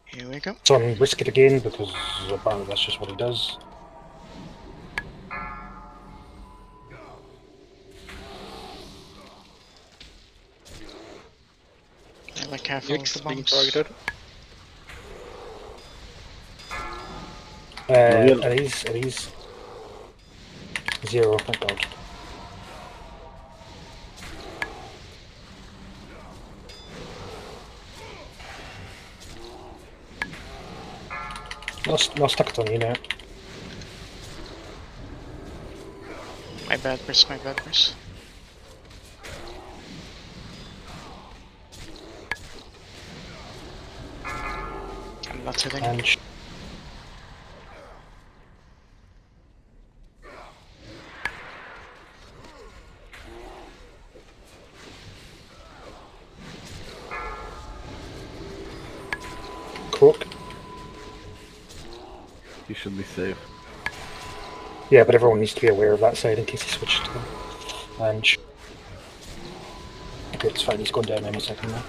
S1: Here we go.
S2: So risk it again, because apparently that's just what he does.
S1: Like careful with the bombs.
S12: Targeted.
S2: At ease. 0, thank god. No stuck it on you now.
S1: My bad, Chris, my bad, Chris. I'm not hitting.
S2: And Crook.
S11: He should be safe.
S2: Yeah, but everyone needs to be aware of that side in case he switches to them. And okay, it's fine, he's going down any second now.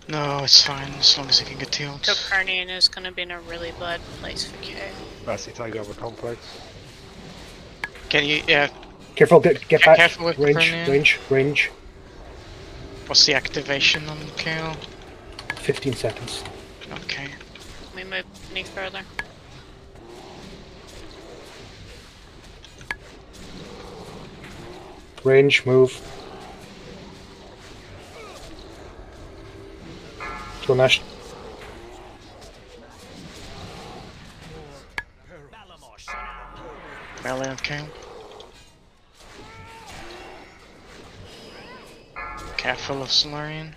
S1: No, it's fine, as long as he can get healed.
S13: Copernican is gonna be in a really bad place for K.
S12: Massey take over complex.
S1: Can you, yeah.
S2: Careful, get back.
S1: Careful with
S2: range.
S1: What's the activation on KO?
S2: 15 seconds.
S1: Okay.
S13: Can we move any further?
S2: Range, move. Go Nash.
S1: Melee on KO. Careful of Solarian.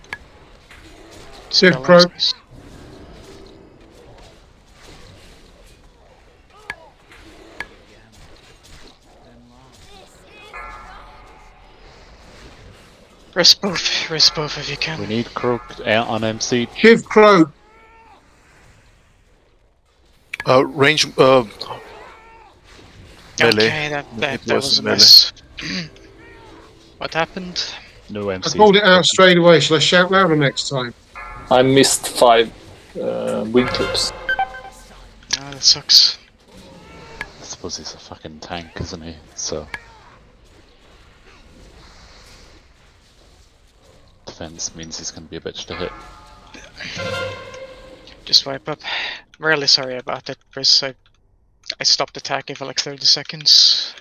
S17: Civ Pro.
S1: Rest both if you can.
S7: We need Croak on MC.
S17: Civ Crow.
S15: Range. Melee.
S1: Okay, that was a mess. What happened?
S7: No MC.
S17: I pulled it out straight away. Shall I shout louder next time?
S4: I missed 5 wing clips.
S1: Oh, that sucks.
S7: I suppose he's a fucking tank, isn't he? So. Defense means he's gonna be a bitch to hit.
S1: Just wipe up. Really sorry about that, Chris. I stopped attacking for like 30 seconds.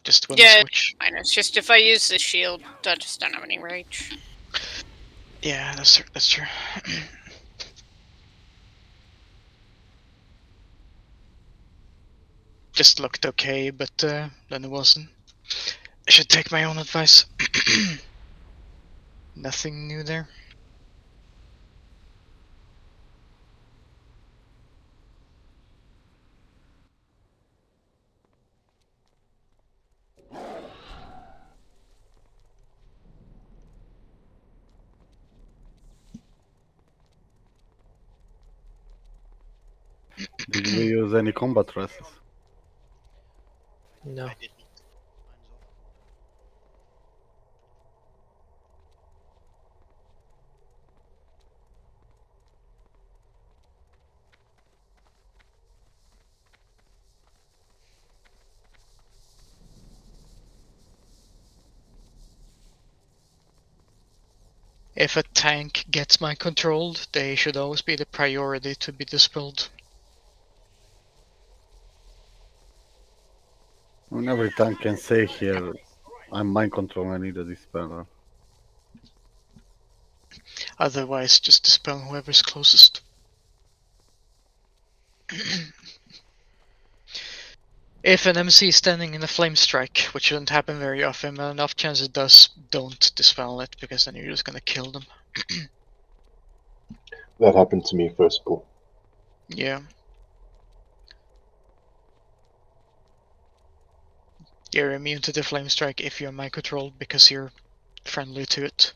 S1: Just when
S13: Yeah,
S1: switch.
S13: fine. It's just if I use the shield, I just don't have any rage.
S1: Yeah, that's true. Just looked okay, but then it wasn't. I should take my own advice. Nothing new there.
S11: Did we use any combat races?
S3: No.
S1: If a tank gets mind controlled, they should always be the priority to be dispelled.
S11: When every tank can say here, I'm mind control, I need a dispeller.
S1: Otherwise, just dispel whoever's closest. If an MC is standing in a flame strike, which shouldn't happen very often, but enough chance it does, don't dispel it, because then you're just gonna kill them.
S14: That happened to me first pull.
S1: Yeah. You're immune to the flame strike if you're mind controlled because you're friendly to it.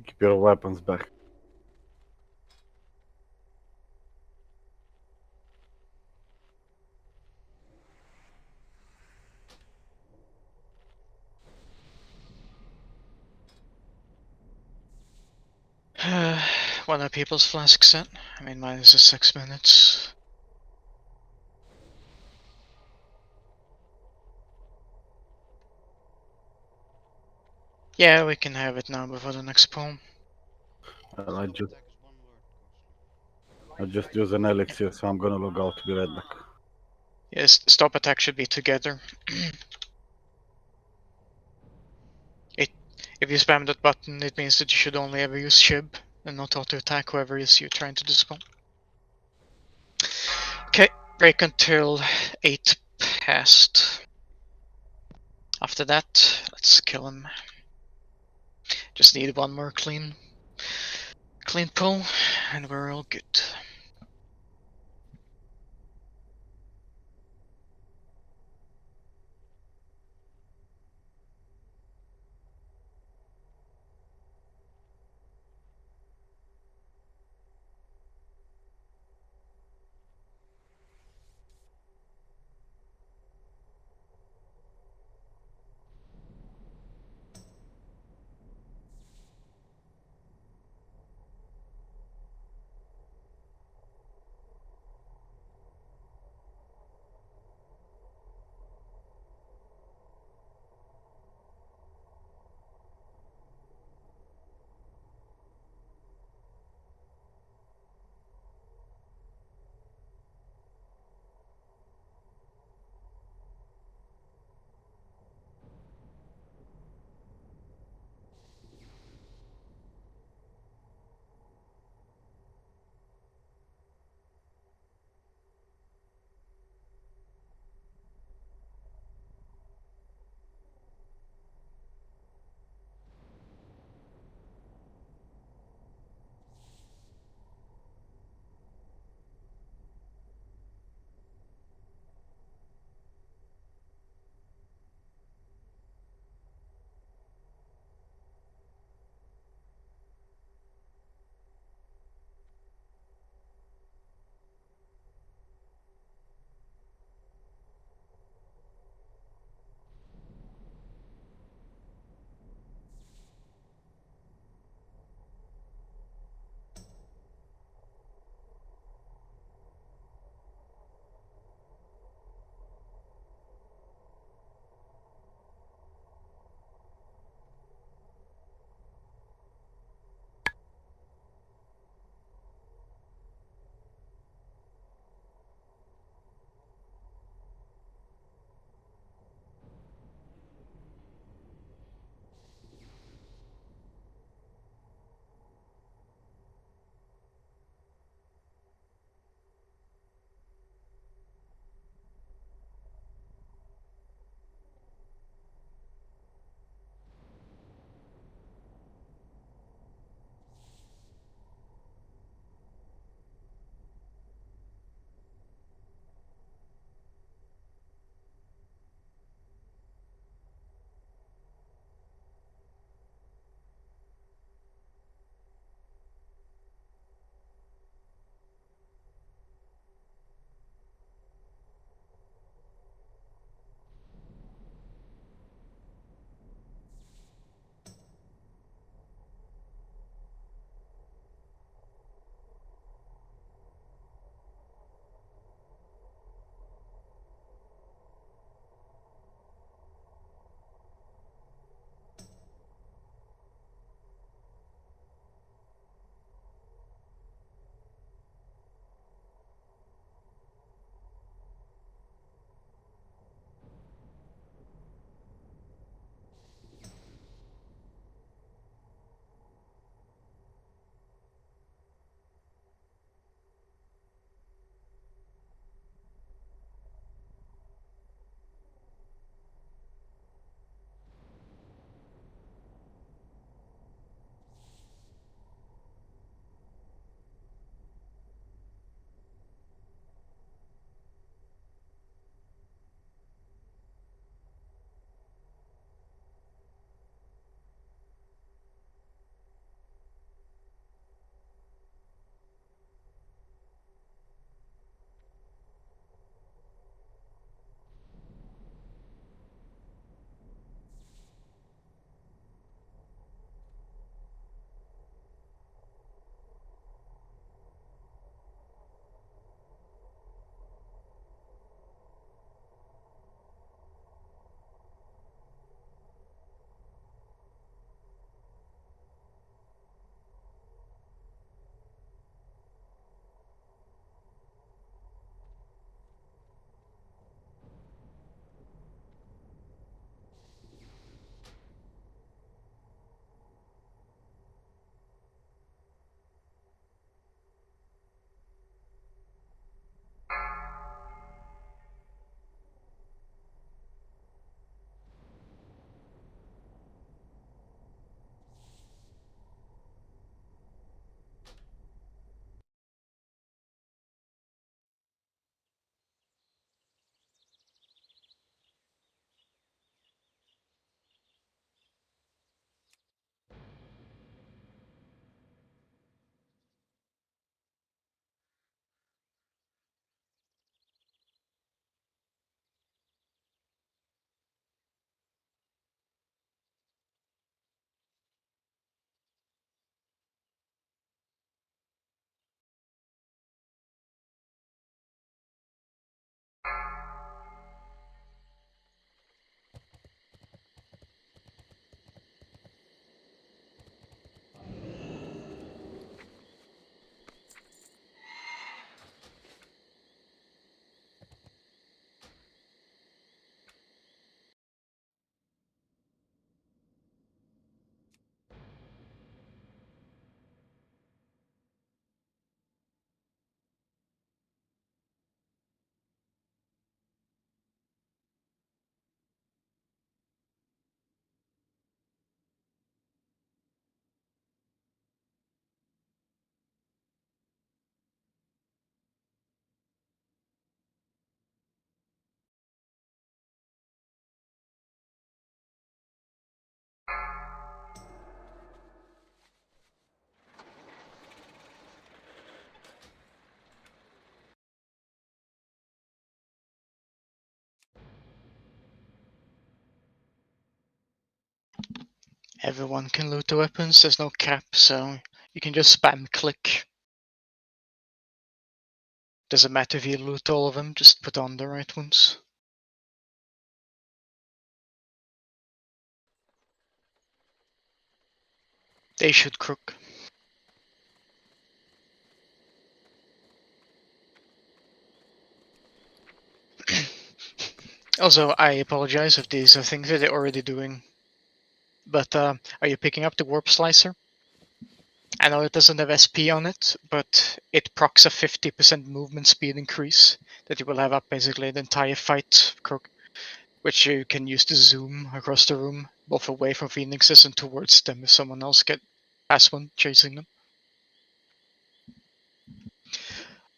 S11: Keep your weapons back.
S1: When are people's flasks set? I mean, mine is 6 minutes. Yeah, we can have it now before the next poem.
S11: I just use an elixir, so I'm gonna log out to be right back.
S1: Yes, stop attack should be together. If you spam that button, it means that you should only ever use Shib and not auto attack whoever is you're trying to dispel. Okay, break until 8 past. After that, let's kill him. Just need one more clean pull, and we're all good. Everyone can loot the weapons, there's no cap, so you can just spam click. Doesn't matter if you loot all of them, just put on the right ones. They should crook. Also, I apologize if these are things that they're already doing. But are you picking up the warp slicer? I know it doesn't have SP on it, but it procs a 50% movement speed increase that you will have up basically the entire fight, crook, which you can use to zoom across the room, both away from phoenixes and towards them if someone else get past one chasing them.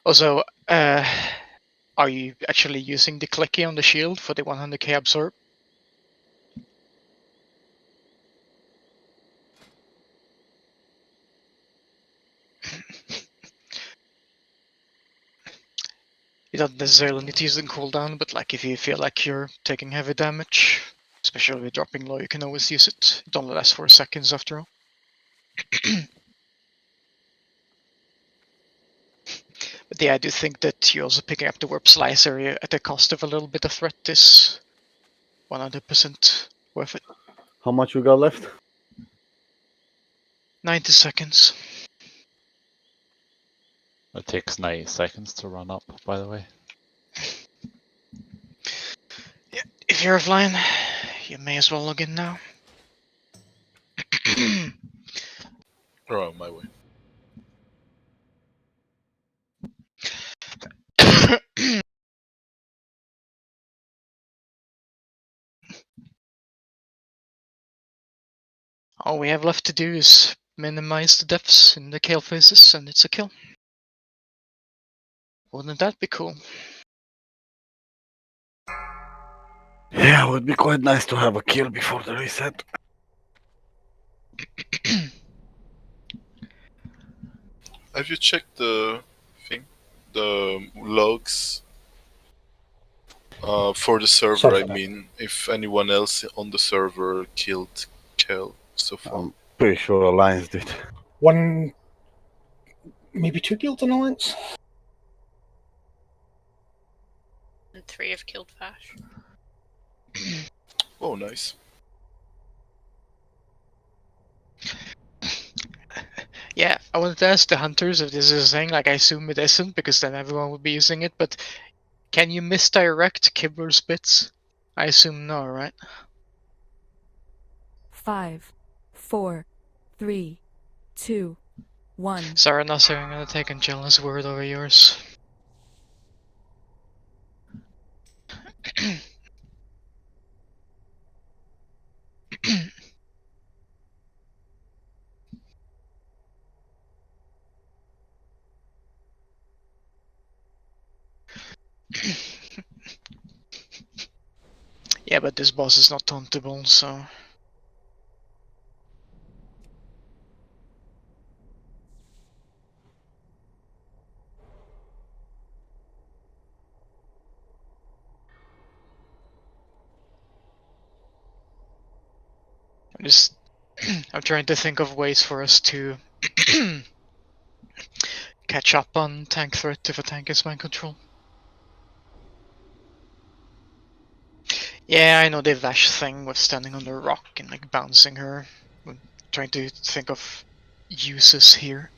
S1: Also, are you actually using the clicky on the shield for the 100k absorb? You don't necessarily need to use the cooldown, but like if you feel like you're taking heavy damage, especially with dropping low, you can always use it. It only lasts 4 seconds after all. But yeah, I do think that you also picking up the warp slicer at the cost of a little bit of threat is 100% worth it.
S11: How much we got left?
S1: 90 seconds.
S7: It takes 90 seconds to run up, by the way.
S1: Yeah, if you're offline, you may as well log in now.
S15: Oh, on my way.
S1: All we have left to do is minimize the deaths in the kill phases, and it's a kill. Wouldn't that be cool?
S11: Yeah, it would be quite nice to have a kill before the reset.
S15: Have you checked the thing? The logs? For the server, I mean, if anyone else on the server killed Kel so far.
S11: I'm pretty sure Alliance did.
S2: One, maybe 2 guilds in Alliance?
S13: And 3 have killed Vash.
S15: Oh, nice.
S1: Yeah, I wanted to ask the hunters if this is a thing. Like, I assume it isn't, because then everyone would be using it, but can you misdirect Kibber's bits? I assume no, right?
S9: 5, 4, 3, 2, 1.
S1: Sorry, Nasser, I'm gonna take Angela's word over yours. Yeah, but this boss is not tauntable, so... I'm trying to think of ways for us to catch up on tank threat if a tank is mind control. Yeah, I know the Vash thing with standing on the rock and like bouncing her. I'm trying to think of uses here.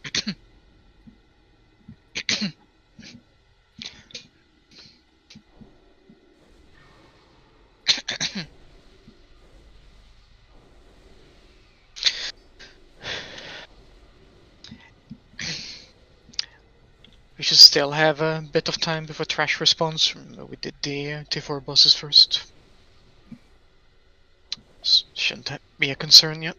S1: We should still have a bit of time before trash response. Remember, we did the T4 bosses first. Shouldn't be a concern yet.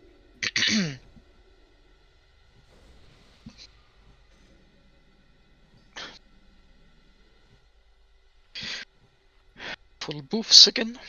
S1: Full boofs again.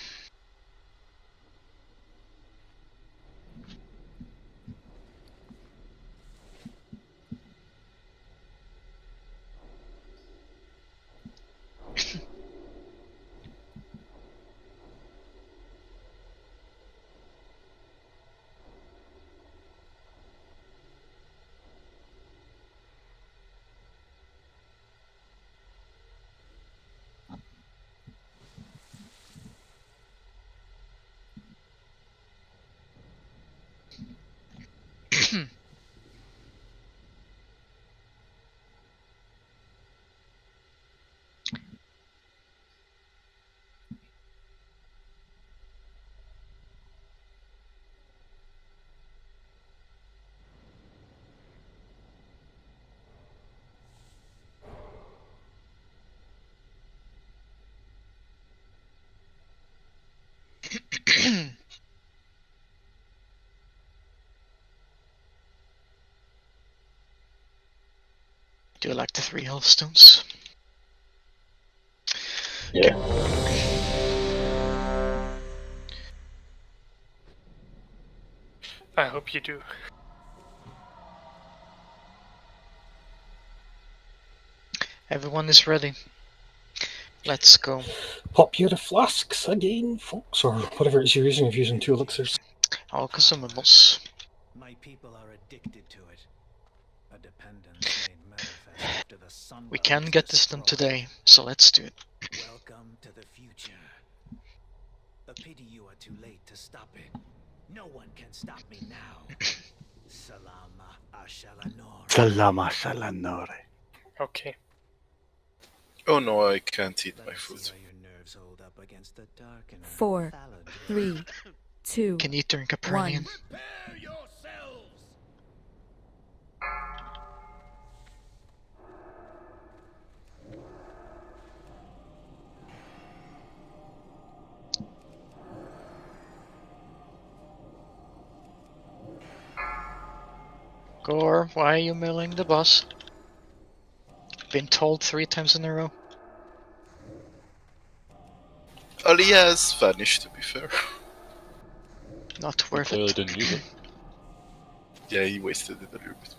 S1: Do like the 3 health stones.
S14: Yeah.
S10: I hope you do.
S1: Everyone is ready. Let's go.
S2: Pop you the flasks again, folks, or whatever it is you're using if you're using 2 elixirs.
S1: All consumables.
S6: My people are addicted to it. A dependence made manifest after the sun.
S1: We can get this done today, so let's do it.
S6: Welcome to the future. A pity you are too late to stop it. No one can stop me now. Salama Ashalanore.
S11: Salama Shalanore.
S10: Okay.
S15: Oh no, I can't eat my food.
S9: 4, 3, 2,
S1: Can you drink a Capernian?
S9: 1.
S1: Gore, why are you milling the boss? Been told 3 times in a row.
S15: Aliyah has vanished, to be fair.
S1: Not worth
S7: Clearly
S1: it.
S7: didn't use it.
S15: Yeah, he wasted it a little bit.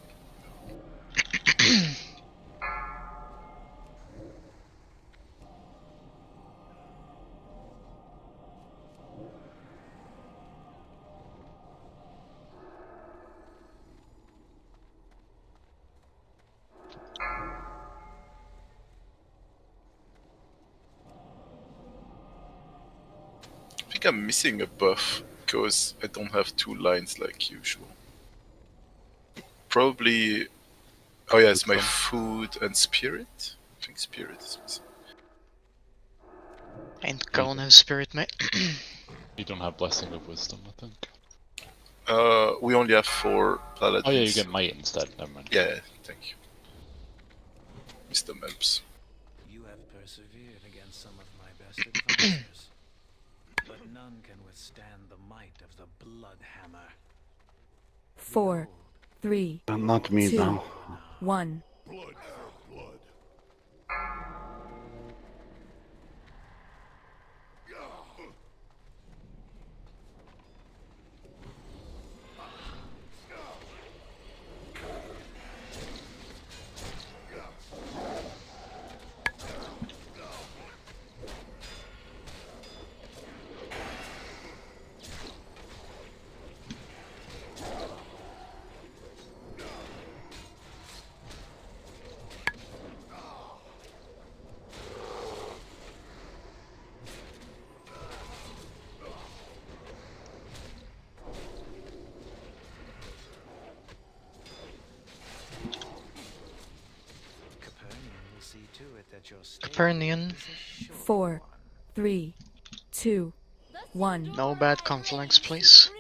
S15: I think I'm missing a buff because I don't have 2 lines like usual. Probably. Oh yeah, it's my food and spirit. I think spirit is missing.
S1: Ain't gonna have spirit, mate.
S7: You don't have Blessing of Wisdom, I think.
S15: We only have 4 paladins.
S7: Oh yeah, you get Might instead, never mind.
S15: Yeah, thank you. Mr. Mems.
S6: You have persevered against some of my best advisors, but none can withstand the might of the blood hammer.
S9: 4, 3,
S11: Not me
S9: 2,
S11: now.
S9: 1.
S1: Capernian.
S9: 4, 3, 2, 1.
S1: No bad conflicts, please.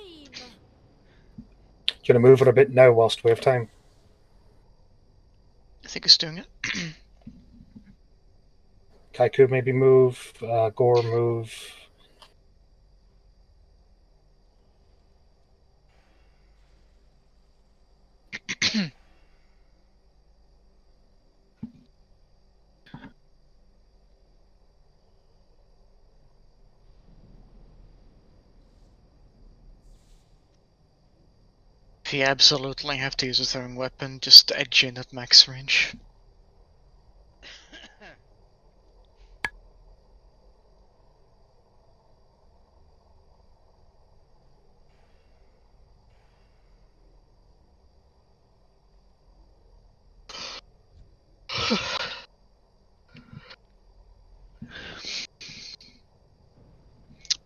S2: Gonna move it a bit now whilst we have time.
S1: I think he's doing it.
S2: Kaiku maybe move, Gore move.
S1: If you absolutely have to use a throwing weapon, just edge in at max range.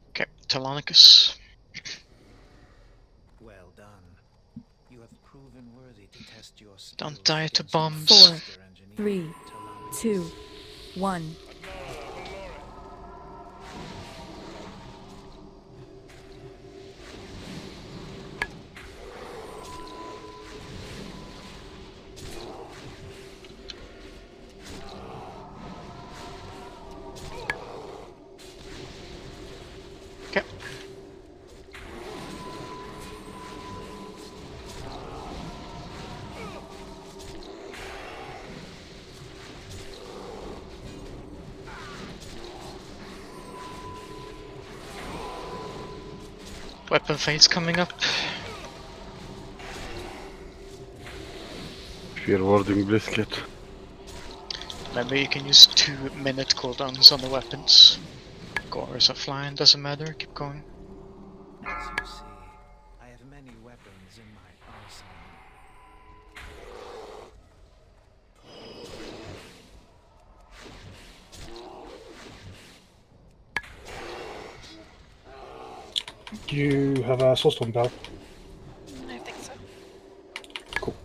S1: Okay, Telonicus.
S6: Well done. You have proven worthy to test your skills.
S1: Don't die to bombs.
S9: 4, 3, 2, 1.
S1: Okay. Weapon phase coming up.
S11: Fear warding brisket.
S1: Remember, you can use 2-minute cooldowns on the weapons. Gore is offline, doesn't matter, keep going.
S6: As you see, I have many weapons in my arsenal.
S2: Do you have a soulstone bell?
S13: I think so.
S2: Cool.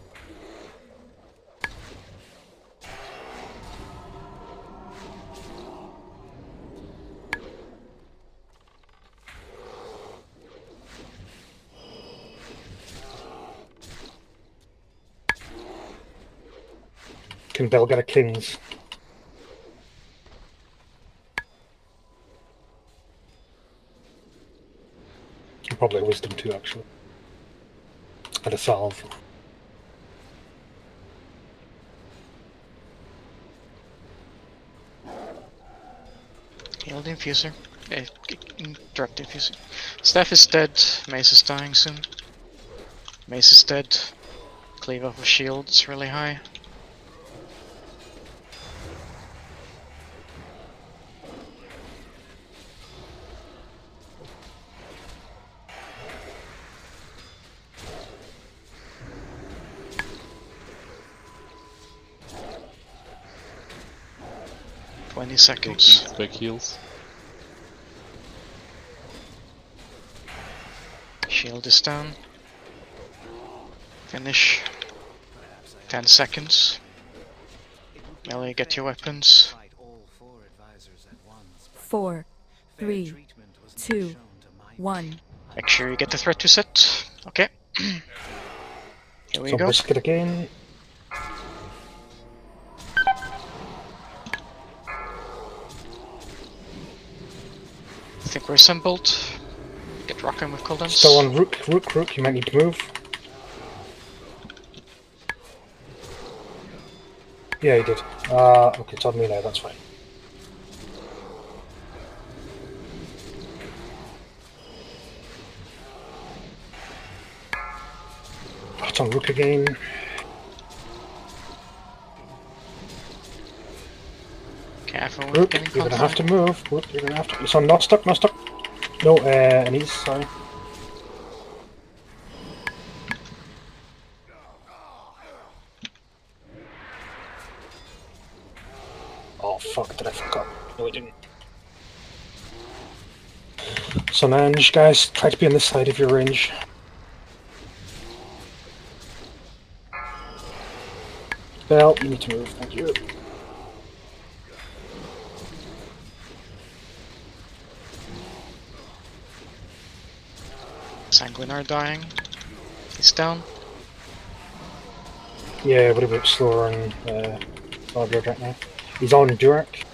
S2: Can Bell get a King's? And probably a Wisdom too, actually. And a Salve.
S1: Heal the infuser. Direct the infuser. Staff is dead. Mace is dying soon. Mace is dead. Cleave off of shield is really high. Seconds.
S7: Big heals.
S1: Shield is down. Finish. 10 seconds. Melee, get your weapons.
S9: 4, 3, 2, 1.
S1: Make sure you get the threat to set. Okay. Here we
S2: So
S1: go.
S2: brisket again.
S1: I think we're assembled. Get rocking with cooldowns.
S2: Still on Rook, you might need to move. Yeah, he did. Okay, it's on me now, that's fine. It's on Rook again.
S1: Careful,
S2: Rook, you're gonna have to move. Rook, you're gonna have to. It's on not stuck. No, Anise, sorry. Oh fuck, did I fuck up? No, I didn't. So Nanj, guys, try to be on this side of your range. Bell, you need to move, thank you.
S1: Sanguinar dying. He's down.
S2: Yeah, but a bit slower on Warlord right now. He's on Durak.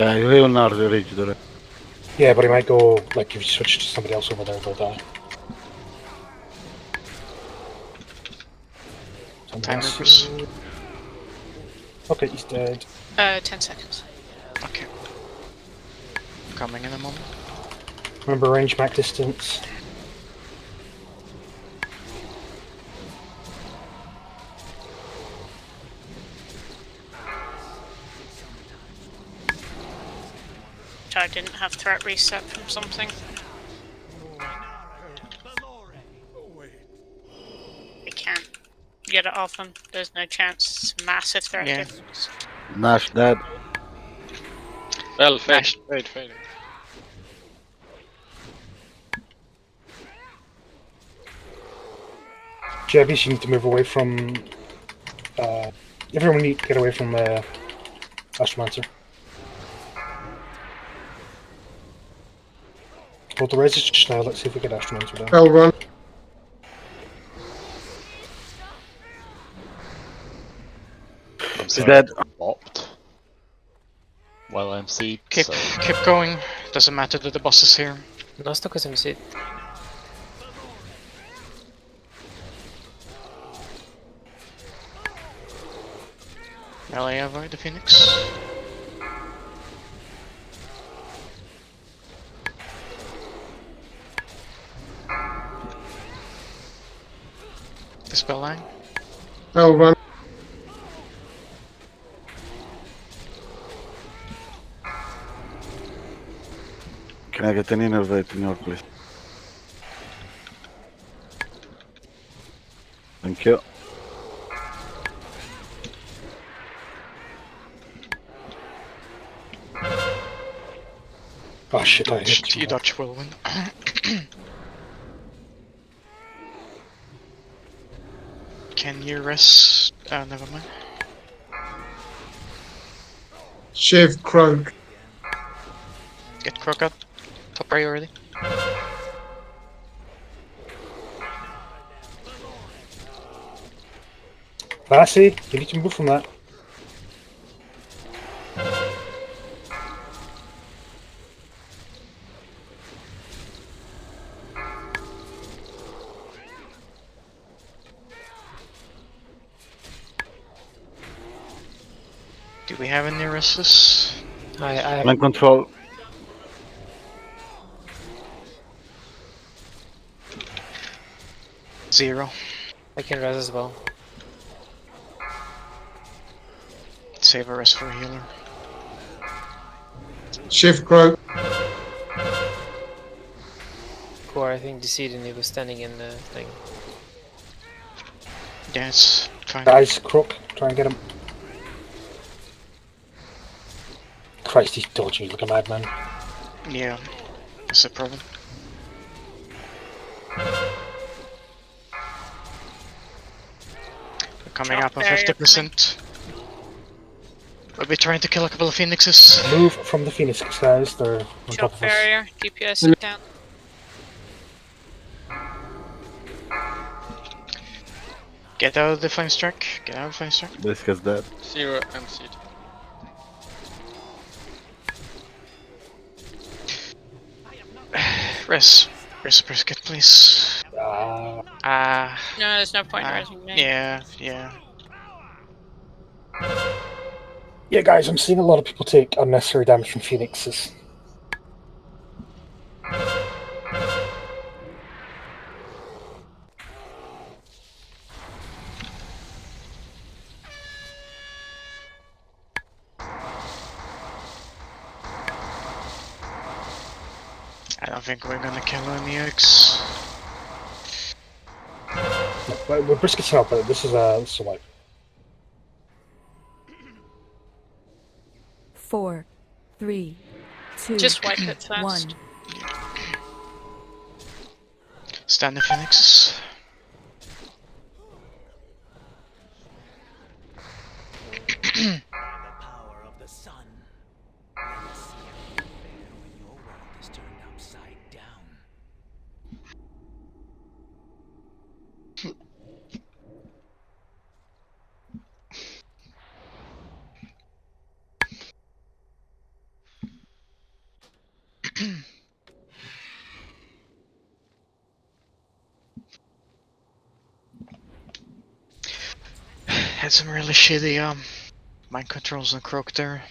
S11: Yeah, he will not reach the.
S2: Yeah, but he might go, like, if you switch to somebody else over there, they'll die.
S1: Time reapers.
S2: Okay, he's dead.
S13: 10 seconds.
S1: Okay. Coming in a moment.
S2: Remember range, back distance.
S13: I didn't have threat reset from something. We can't get it off him. There's no chance. It's massive threat difference.
S11: Nash dead.
S3: Well, fade.
S2: Javis, you need to move away from. Everyone need to get away from Astromancer. Hold the resist now, let's see if we get Astromancer down.
S17: Bell run.
S11: He's dead.
S7: Bopped. Well MC.
S1: Keep going. Doesn't matter that the boss is here.
S3: Nosto cosa mi si...
S1: Melee avoid the Phoenix. spelling.
S17: I'll run.
S11: Can I get an innervate in your place? Thank you.
S2: Oh shit, I hit
S1: Dodged,
S2: you.
S1: you dodge whirlwind. Can you rest? Never mind.
S17: Shiv, Croak.
S1: Get Croak up. Top priority.
S2: Vassy, you need to move from that.
S1: Do we have any restless?
S3: I
S11: I'm in control.
S1: Zero.
S3: I can res as well.
S1: Save a rest for a healer.
S17: Shiv, Croak.
S3: Core, I think DC'd and he was standing in the thing.
S1: Yeah, it's fine.
S2: Guys, Crook, try and get him. Christ, he's dodging like a madman.
S1: Yeah, that's the problem. We're coming up on 50%. We'll be trying to kill a couple of phoenixes.
S2: Move from the phoenixes, guys. They're on top
S13: Drop
S2: of us.
S13: barrier, DPS down.
S1: Get out of the flame strike. Get out of the flame strike.
S11: This guy's dead.
S18: 0 MC'd.
S1: Rest brisket, please.
S13: No, there's no point in resing me.
S1: Yeah.
S2: Yeah, guys, I'm seeing a lot of people take unnecessary damage from phoenixes.
S1: I don't think we're gonna kill any X.
S2: No, we're briskets out, but this is a wipe.
S9: 4, 3, 2,
S13: Just wipe it first.
S9: 1.
S1: Stand the phoenixes.
S6: The power of the sun. Never see a fair when your world is turned upside down.
S1: Had some really shitty mind controls on Croak there.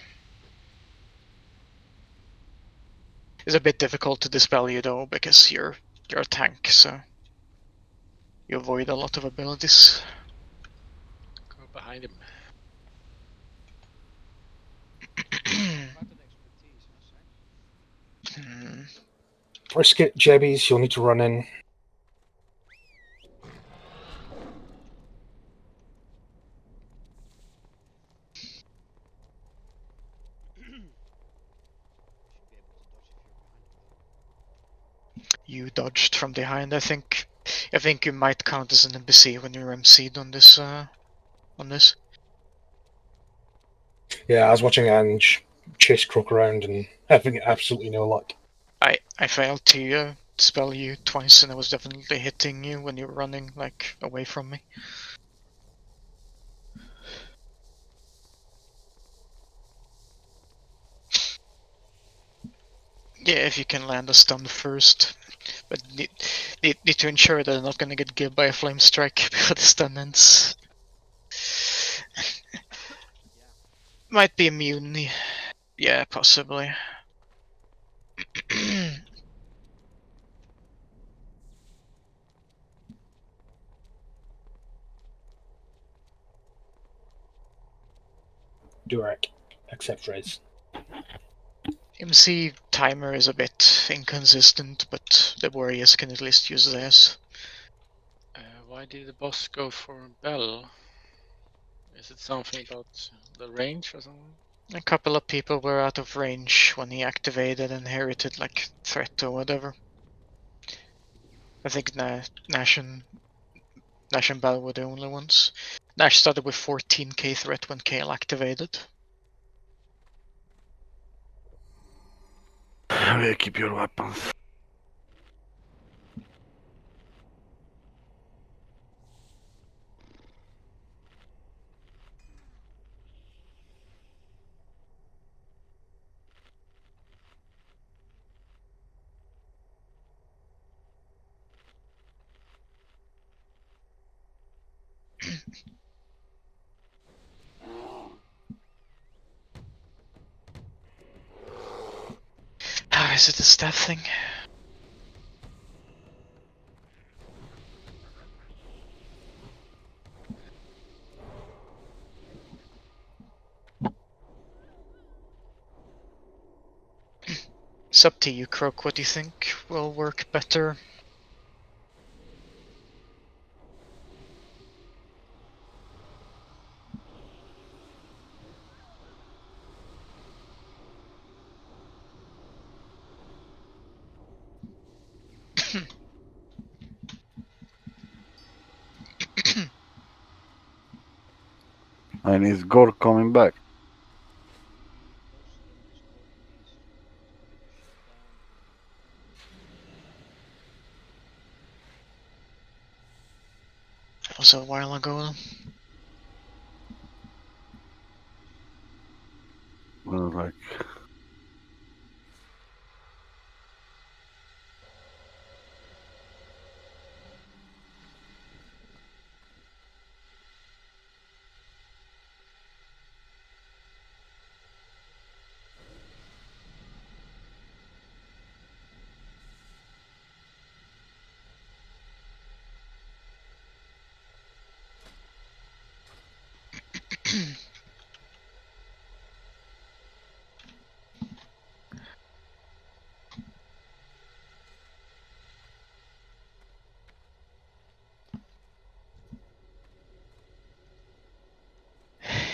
S1: It's a bit difficult to dispel you though, because you're a tank, so you avoid a lot of abilities.
S18: Go behind him.
S2: Brisket, Jebbies, you'll need to run in.
S1: You dodged from behind, I think. I think you might count as an NPC when you're MC'd on this.
S2: Yeah, I was watching Ange chase Crook around and having absolutely no luck.
S1: I failed to spell you twice, and I was definitely hitting you when you were running like away from me. Yeah, if you can land a stun first, but need to ensure that they're not gonna get killed by a flame strike before the stun ends. Might be immune. Yeah, possibly.
S2: Durak, except Raze.
S1: MC timer is a bit inconsistent, but the warriors can at least use theirs.
S18: Why did the boss go for Bell? Is it something about the range or something?
S1: A couple of people were out of range when he activated and inherited like threat or whatever. I think Nash and Bell were the only ones. Nash started with 14k threat when Kale activated.
S11: Keep your weapons.
S1: Is it a stat thing? It's up to you, Croak. What do you think will work better?
S11: And is Gore coming back?
S1: That was a while ago.
S11: Well, like...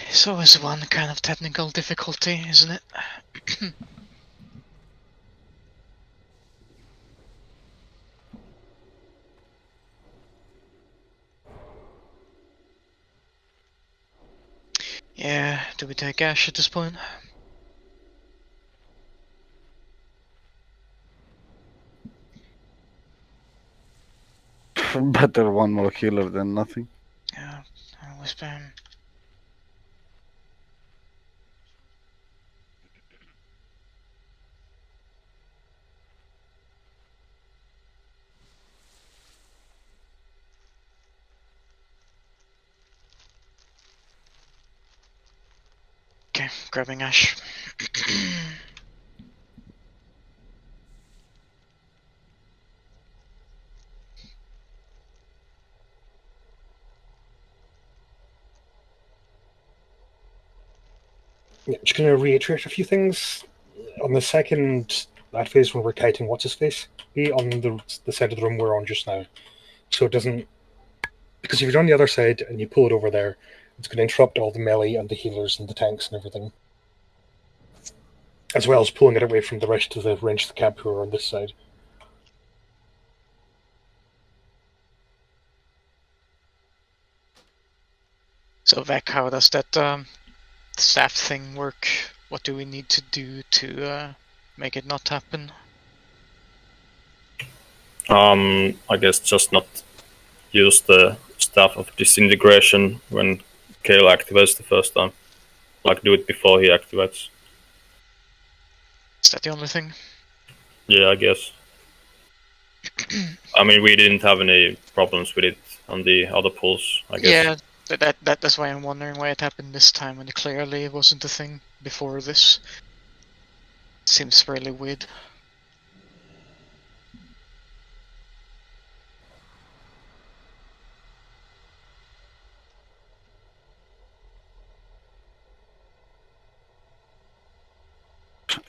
S11: It's always one kind of technical difficulty, isn't it? Yeah, do we take Ash at this point? Better one more healer than nothing.
S1: Yeah, I always spam. Okay, grabbing Ash.
S2: Yeah, just going to reiterate a few things. On the second, that phase when we're kiting what's-his-face, be on the side of the room we're on just now. So it doesn't... Because if you're on the other side and you pull it over there, it's going to interrupt all the melee and the healers and the tanks and everything. As well as pulling it away from the rest of the range of the camp who are on this side.
S1: So Vec, how does that staff thing work? What do we need to do to make it not happen?
S8: I guess just not use the staff of disintegration when Kale activates the first time. Like do it before he activates.
S1: Is that the only thing?
S8: Yeah, I guess. I mean, we didn't have any problems with it on the other pulls, I guess.
S1: Yeah, that's why I'm wondering why it happened this time when clearly it wasn't a thing before this. Seems fairly weird.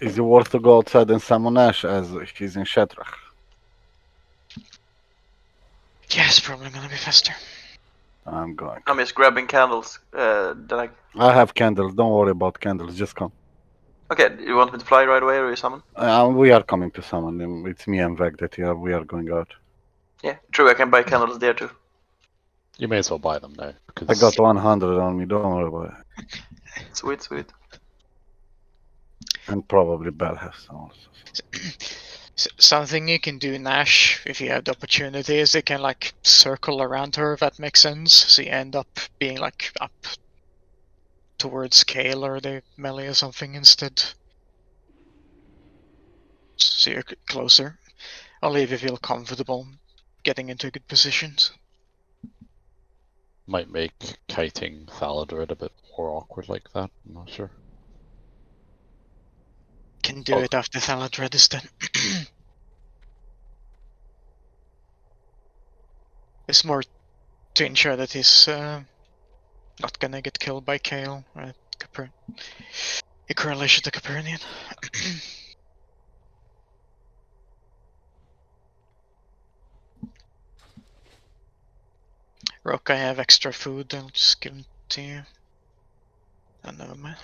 S11: Is it worth to go outside and summon Ash as he's in Shadrach?
S1: Yeah, it's probably gonna be faster.
S11: I'm going.
S19: I'm just grabbing candles.
S11: I have candles. Don't worry about candles. Just come.
S19: Okay, you want me to fly right away or you summon?
S11: We are coming to summon them. It's me and Veg that we are going out.
S19: Yeah, true. I can buy candles there too.
S7: You may as well buy them now. Because
S11: I got 100 on me. Don't worry about it.
S19: Sweet, sweet.
S11: And probably Bell has some also.
S1: Something you can do, Nash, if you have the opportunity, is you can like circle around her, if that makes sense. So you end up being like up towards Kale or the melee or something instead. So you're closer. Only if you feel comfortable getting into good positions.
S7: might make kiting Thaladred a bit more awkward like that. I'm not sure.
S1: Can do it after Thaladred is done. It's more to ensure that he's not gonna get killed by Kale or a correlation to Capernian. Rook, I have extra food, I'll just give them to you. Oh, never mind.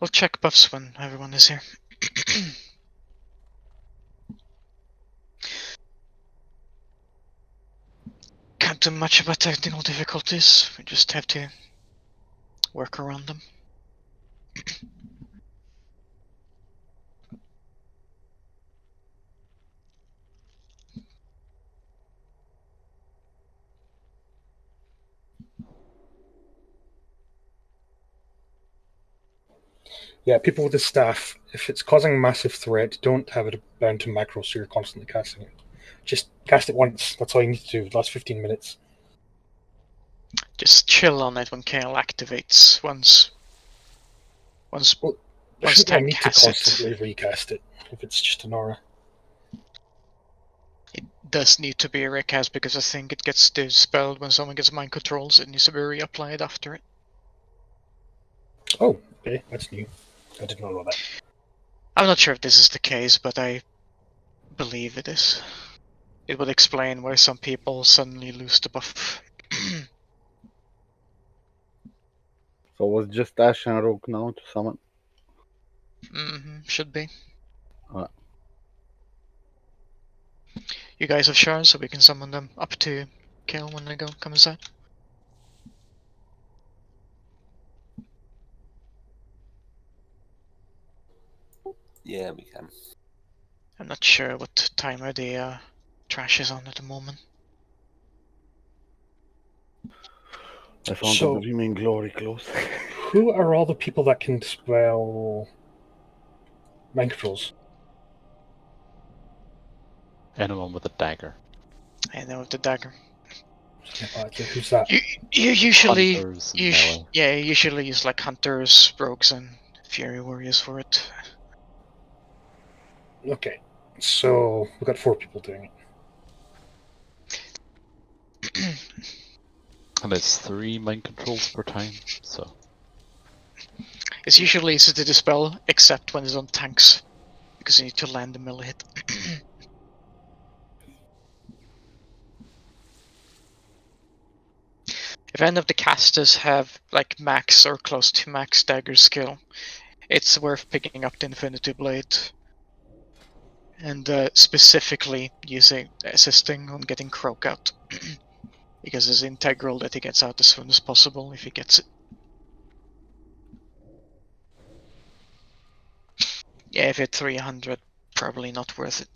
S1: We'll check buffs when everyone is here. Can't do much about technical difficulties, we just have to work around them.
S2: Yeah, people with the staff, if it's causing massive threat, don't have it bound to macro so you're constantly casting it. Just cast it once, that's all you need to do, the last 15 minutes.
S1: Just chill on it when Kale activates once
S2: Tank
S1: Tank
S2: to
S1: has
S2: constantly
S1: it.
S2: recast it, if it's just an aura.
S1: It does need to be a recast because I think it gets dispelled when someone gets mind controls, it needs to be reapplied after it.
S2: Oh, okay, that's new. I did not know that.
S1: I'm not sure if this is the case, but I believe it is. It would explain why some people suddenly lose the buff.
S11: So was just Ash and Rook now to summon?
S1: Should be.
S11: Alright.
S1: You guys have shards, so we can summon them up to Kale when they come inside.
S16: Yeah, we can.
S1: I'm not sure what timer the trash is on at the moment.
S11: I found
S2: So-
S11: the Dreaming Glory close.
S2: Who are all the people that can dispel mind controls?
S7: Anyone with a dagger.
S1: I know with the dagger.
S2: Who's that?
S1: You usually
S7: Hunters and melee.
S1: you usually use like hunters, rogues, and fury warriors for it.
S2: Okay, so we've got 4 people doing it.
S7: And it's 3 mind controls per time, so.
S1: It's usually easy to dispel, except when it's on tanks, because you need to land the melee hit. If any of the casters have like max or close to max dagger skill, it's worth picking up the Infinity Blade. And specifically using assisting on getting Croak out. Because it's integral that he gets out as soon as possible if he gets it. Yeah, if it's 300, probably not worth it.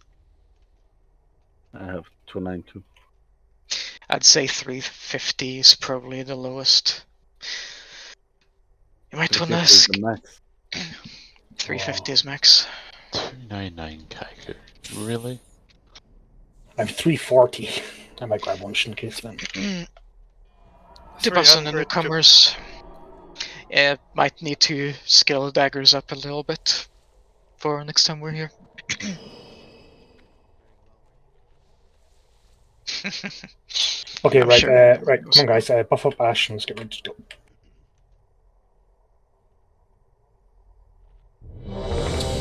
S11: I have 292.
S1: I'd say 350 is probably the lowest. You might want to ask. 350 is max.
S7: 299 Kaiku. Really?
S2: I'm 340. I might grab one just in case then.
S1: To pass on the newcomers. Yeah, might need to scale the daggers up a little bit for next time we're here.
S2: Okay,
S1: I'm
S2: right,
S1: sure
S2: right. Come on, guys. Buff up Ash and let's get ready to go.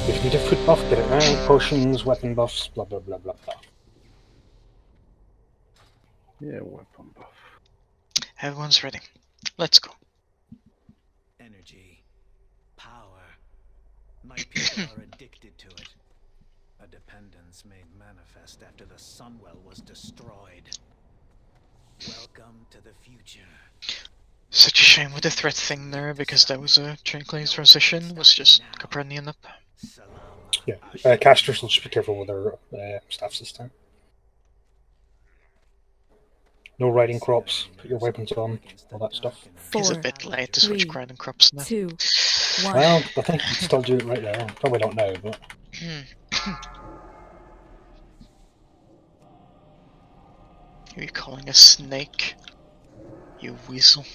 S2: If you need a foot buff, get it now. Potions, weapon buffs, blah blah blah blah blah.
S11: Yeah, weapon buff.
S1: Everyone's ready. Let's go.
S6: Energy, power. My people are addicted to it. A dependence made manifest after the Sunwell was destroyed. Welcome to the future.
S1: Such a shame with the threat thing there, because that was a Trinkling transition, was just Copernican up.
S2: Yeah, casters will just be careful with their staffs this time. No riding crops, put your weapons on, all that stuff.
S1: It's a bit late to switch riding crops now.
S9: 2, 1.
S2: Well, I think you can still do it right now. Probably don't know, but...
S1: Who are you calling a snake? You weasel.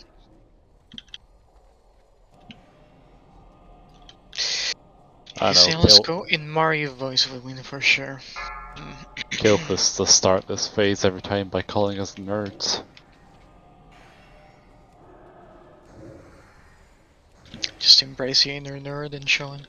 S7: I
S1: You say
S7: know,
S1: let's go in Mario voice we win for sure.
S7: Kilpus to start this phase every time by calling us nerds.
S1: Just embrace your inner nerd and show him.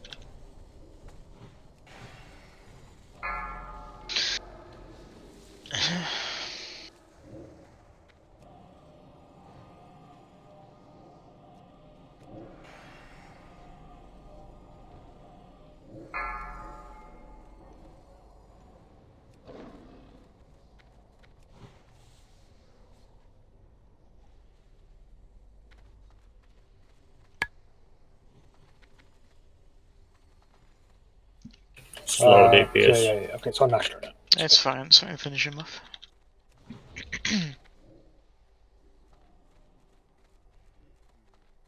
S8: Slow DPS.
S2: Yeah. Okay, so I'm not sure now.
S1: That's fine, so I finish him off.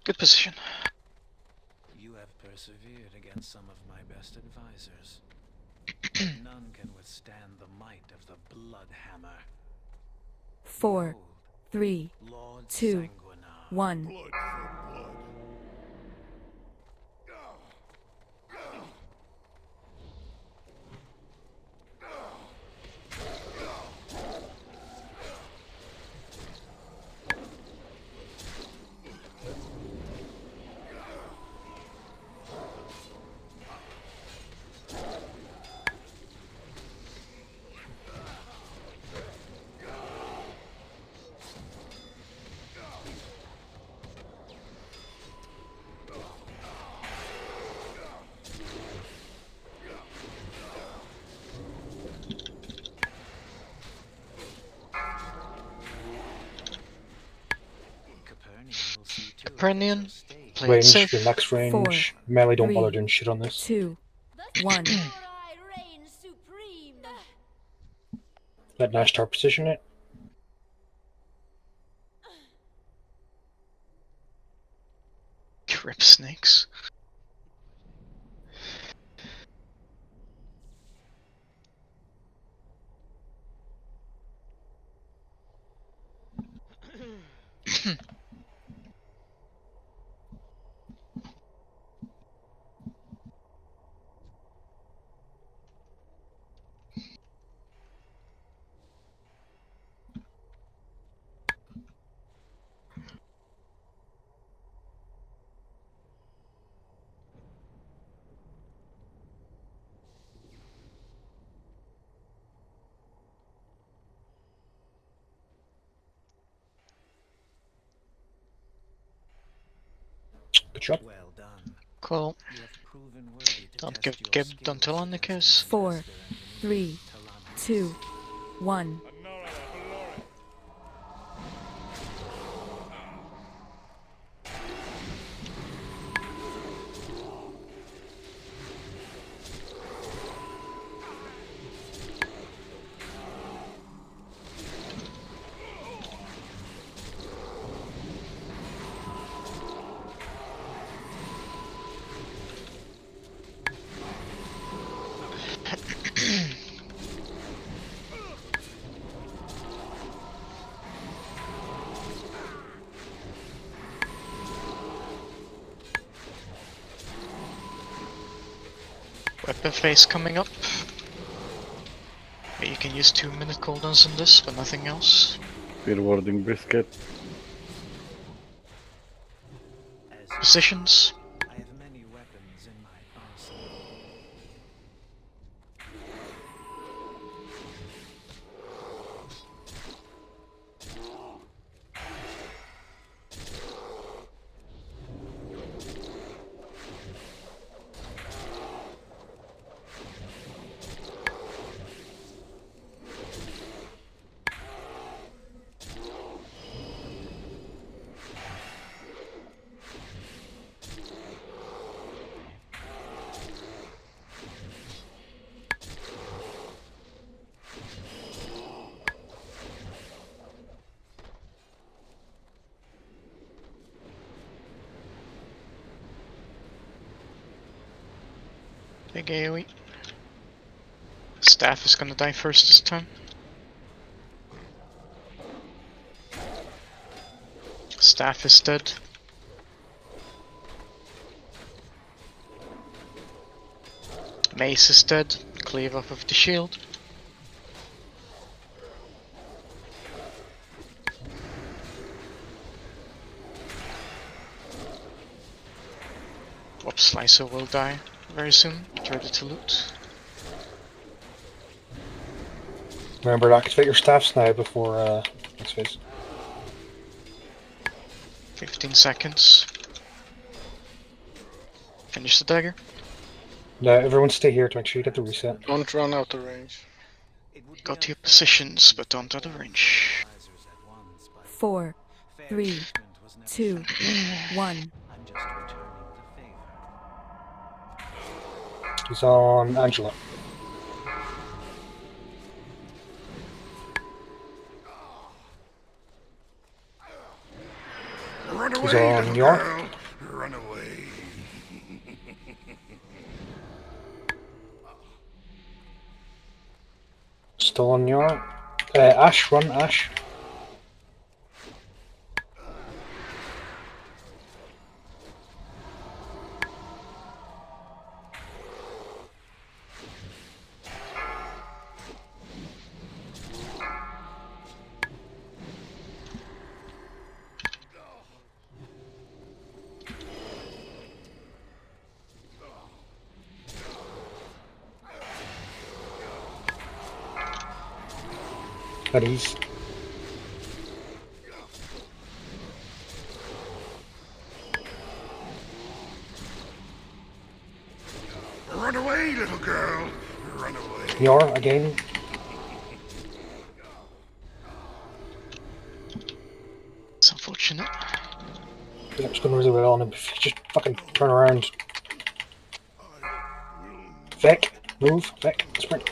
S1: Good position.
S6: You have persevered against some of my best advisors. None can withstand the might of the Blood Hammer.
S9: 4, 3, 2, 1.
S1: Copernican, play it
S2: Range,
S1: safe.
S2: your max range.
S9: 4,
S2: Melee don't
S9: 3,
S2: bother doing shit on this.
S9: 2, 1.
S2: Let Nash start position it.
S1: Crip snakes.
S2: Good job.
S1: Cool. Don't give Gib until on the kiss.
S9: 4, 3, 2, 1.
S1: Weapon phase coming up. You can use 2-minute cooldowns on this, but nothing else.
S11: Spear warding brisket.
S1: Positions.
S6: I have many weapons in my arsenal.
S1: Big AoE. Staff is gonna die first this time. Staff is dead. Mace is dead. Cleave off of the shield. Whoops, Slicer will die very soon. Get ready to loot.
S2: Remember to activate your staffs now before next phase.
S1: 15 seconds. Finish the dagger.
S2: No, everyone stay here to make sure you get the reset.
S18: Don't run out of range.
S1: Go to your positions, but don't out of range.
S9: 4, 3, 2, 1.
S2: He's on Angela. He's on Njor.
S15: Run away.
S2: Still on Njor. Ash, run, Ash. At ease.
S15: Run away, little girl. Run away.
S2: Njor again.
S1: It's unfortunate.
S2: It's going really well on him. If you just fucking turn around. Vec, move, Vec, sprint.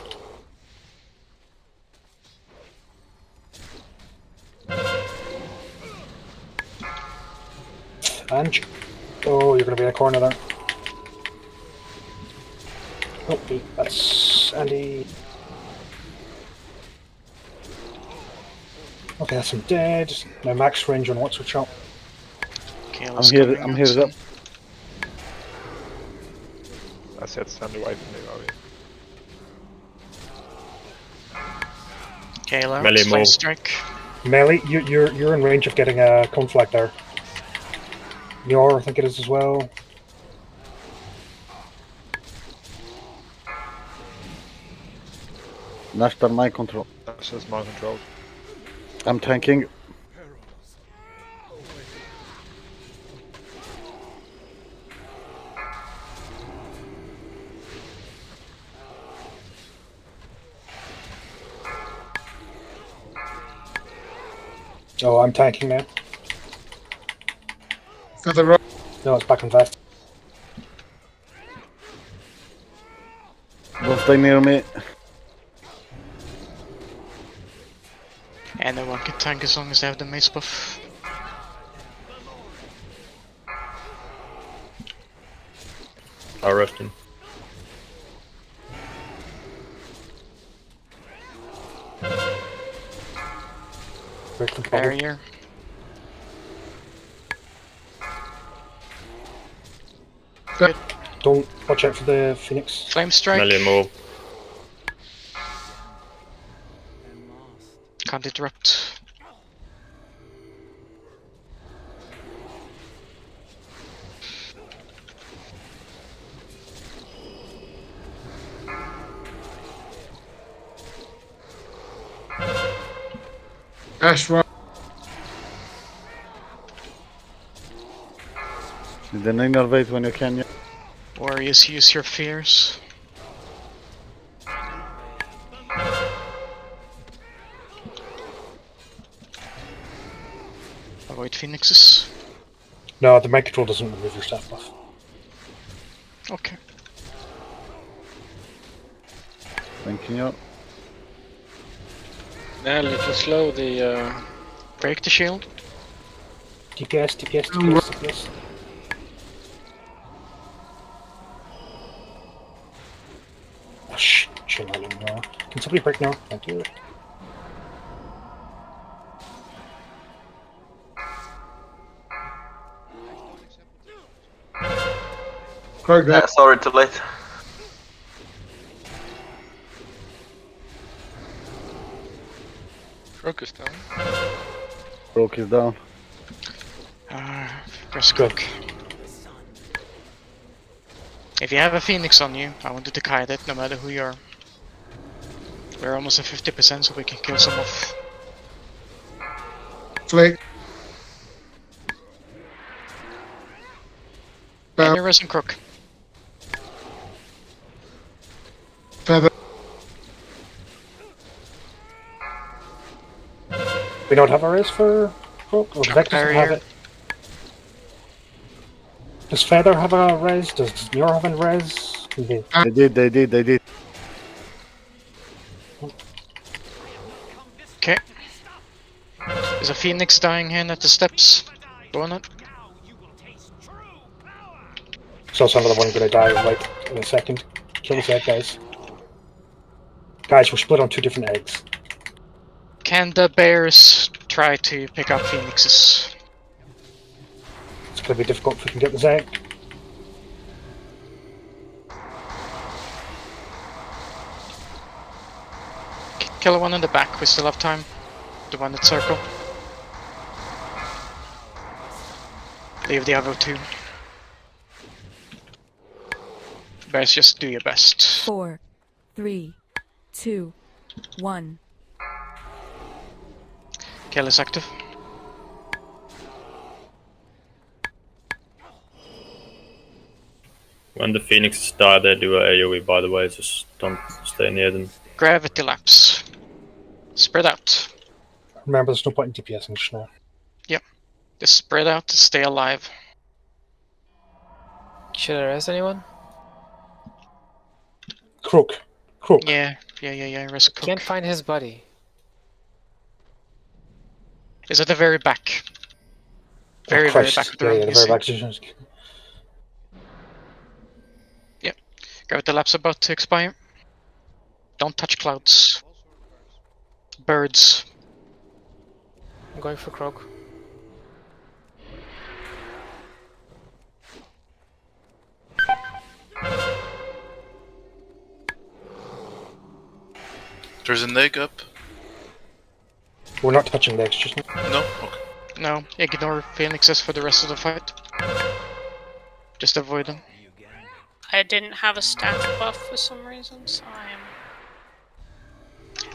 S2: And oh, you're going to be in a corner there. Oh, that's Andy. Okay, that's him dead. Now max range on what's your shot.
S1: Okay,
S11: I'm here up.
S12: I said stand away from me, are you?
S1: Kayla,
S8: Melee
S1: flame
S8: move.
S1: strike.
S2: Melee, you're in range of getting a conflict there. Njor, I think it is as well.
S11: Nashtar mind control.
S12: That's just mind control.
S11: I'm tanking.
S2: Oh, I'm tanking now.
S17: For the right.
S2: No, it's back and fast.
S11: Don't stay near me.
S1: And no one can tank as long as they have the mace buff.
S8: I'll rest him.
S2: Break the bubble.
S1: Barrier.
S2: Good. Don't watch out for the Phoenix.
S1: Flame strike.
S8: Melee move.
S1: Can't interrupt.
S17: Ash right.
S11: Then innervate when you can. Yeah.
S1: Warriors, use your fears. Avoid phoenixes.
S2: No, the mind control doesn't remove your staff buff.
S1: Okay.
S11: Thank you.
S18: Now you can slow the
S1: break the shield.
S2: DPS, DPS, DPS, DPS. Oh, shit, chill out now. Can somebody break now? Thank you.
S17: Croak
S19: Yeah, sorry, too late.
S18: Croak is down.
S11: Croak is down.
S1: Press Croak. If you have a phoenix on you, I want you to kite it, no matter who you are. We're almost at 50%, so we can kill some off.
S17: Flick.
S1: Any resin Crook.
S17: Feather.
S2: We don't have a res for Croak? Or Vec doesn't have it. Does Feather have a res? Does Njor have a res?
S11: They did.
S1: Okay. There's a phoenix dying here at the steps. Go on it.
S2: There's also another one gonna die right in a second. Kill this egg, guys. Guys, we're split on 2 different eggs.
S1: Can the bears try to pick up phoenixes?
S2: It's gonna be difficult if we can get this egg.
S1: Kill the one in the back, we still have time. The one at circle. Leave the other 2. Bears, just do your best.
S9: 4, 3, 2, 1.
S1: Kill is active.
S8: When the phoenixes die, they do a AoE, by the way, just don't stay near them.
S1: Gravity lapse. Spread out.
S2: Remember, there's no point in DPSing just now.
S1: Yep. Just spread out to stay alive.
S3: Should I res anyone?
S2: Croak.
S1: Yeah. Rest Croak.
S3: Can't find his buddy.
S1: Is at the very back. Very back of the room.
S2: The very back.
S1: Yep. Gravity lapse about to expire. Don't touch clouds. Birds.
S3: I'm going for Croak.
S15: There's an egg up.
S2: We're not touching the eggs just now.
S15: No? Okay.
S1: No, ignore phoenixes for the rest of the fight. Just avoid them.
S13: I didn't have a stat buff for some reason, so I am...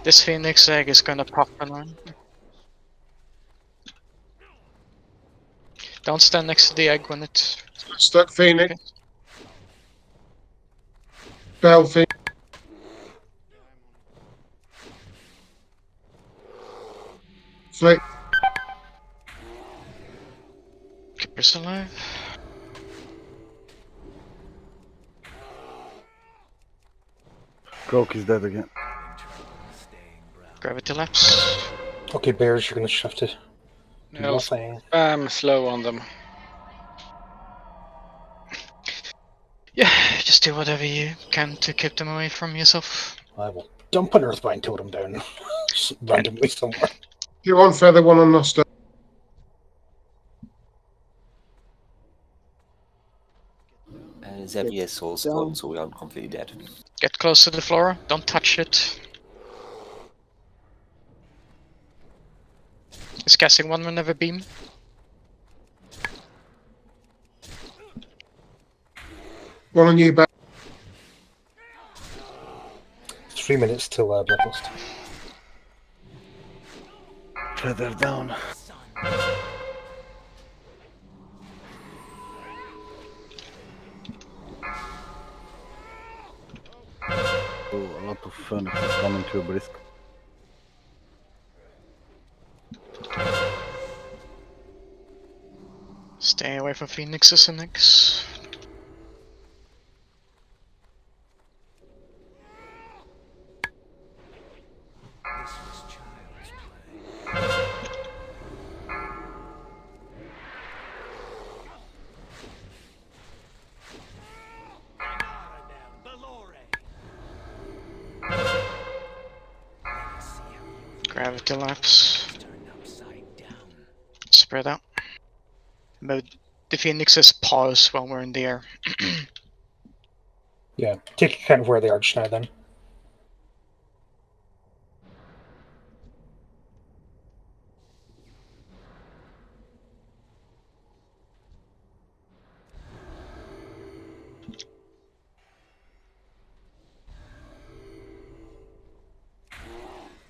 S1: This phoenix egg is gonna pop around. Don't stand next to the egg when it's...
S17: Stuck Phoenix. Okay. Bell Phoenix. Flick.
S1: Keeper's alive.
S11: Croak is dead again.
S1: Gravity lapse.
S2: Okay, bears, you're gonna have to do
S18: No,
S2: your thing.
S18: I'm slow on them.
S1: Yeah, just do whatever you can to keep them away from yourself.
S2: I will dump an Earthbind Totem down randomly somewhere.
S17: You want Feather, one on Noster.
S16: Xavier soul spawn, so we aren't completely dead.
S1: Get close to the flora, don't touch it. Is casting one whenever beam.
S17: One on you back.
S2: 3 minutes till Bloodlust.
S11: Feather down. Oh, a lot of Phoenix is coming to a brisk.
S1: Stay away from Phoenixes and Nix. Gravity lapse. Spread out. But the Phoenixes pause when we're in the air.
S2: Yeah, take account of where they are just now then.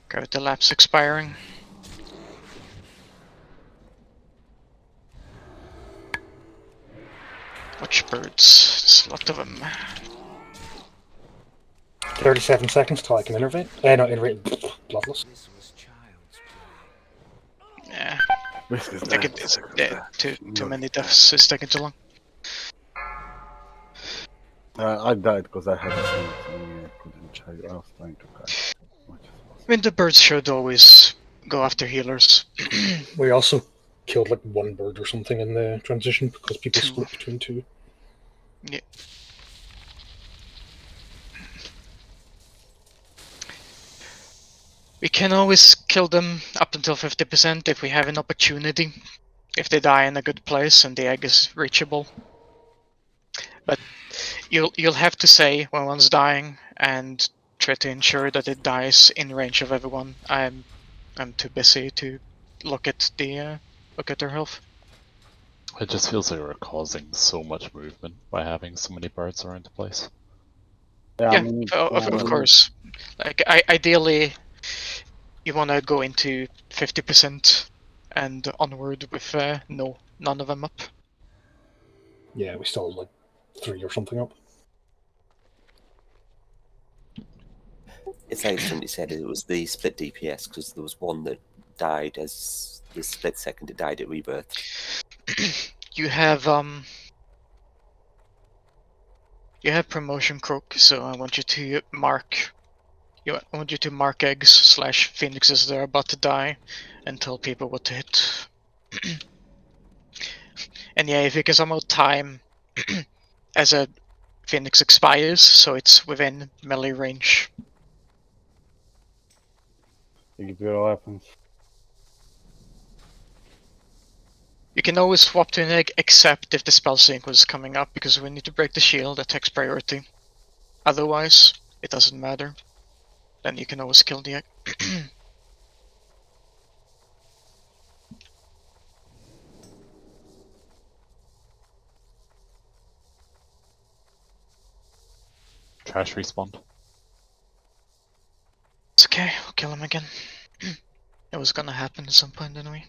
S1: Gravity lapse expiring. Watch birds. There's a lot of them.
S2: 37 seconds till I can innervate. No, innervate. Bloodless.
S1: Yeah.
S11: Risk is
S1: Taking,
S11: dead.
S1: it's, yeah, too many deaths. It's taking too long.
S11: I died because I had a Phoenix and I couldn't try. I was trying to catch.
S1: I mean, the birds should always go after healers.
S2: We also killed like one bird or something in the transition because people split between two.
S1: Yeah. We can always kill them up until 50% if we have an opportunity. If they die in a good place and the egg is reachable. But you'll have to say when one's dying and try to ensure that it dies in range of everyone. I'm too busy to look at their health.
S7: It just feels like we're causing so much movement by having so many birds around the place.
S1: Yeah, of course. Like ideally, you want to go into 50% and onward with none of them up.
S2: Yeah, we still had like 3 or something up.
S16: It's like somebody said, it was the split DPS because there was one that died as the split second it died at rebirth.
S1: You have promotion croak, so I want you to mark. I want you to mark eggs / phoenixes that are about to die, and tell people what to hit. And yeah, if you can somehow time as a phoenix expires, so it's within melee range.
S11: You give your weapons.
S1: You can always swap to an egg, except if the spell sync was coming up, because we need to break the shield, that takes priority. Otherwise, it doesn't matter. Then you can always kill the egg.
S7: Trash respawned.
S1: It's okay, I'll kill him again. It was gonna happen at some point anyway.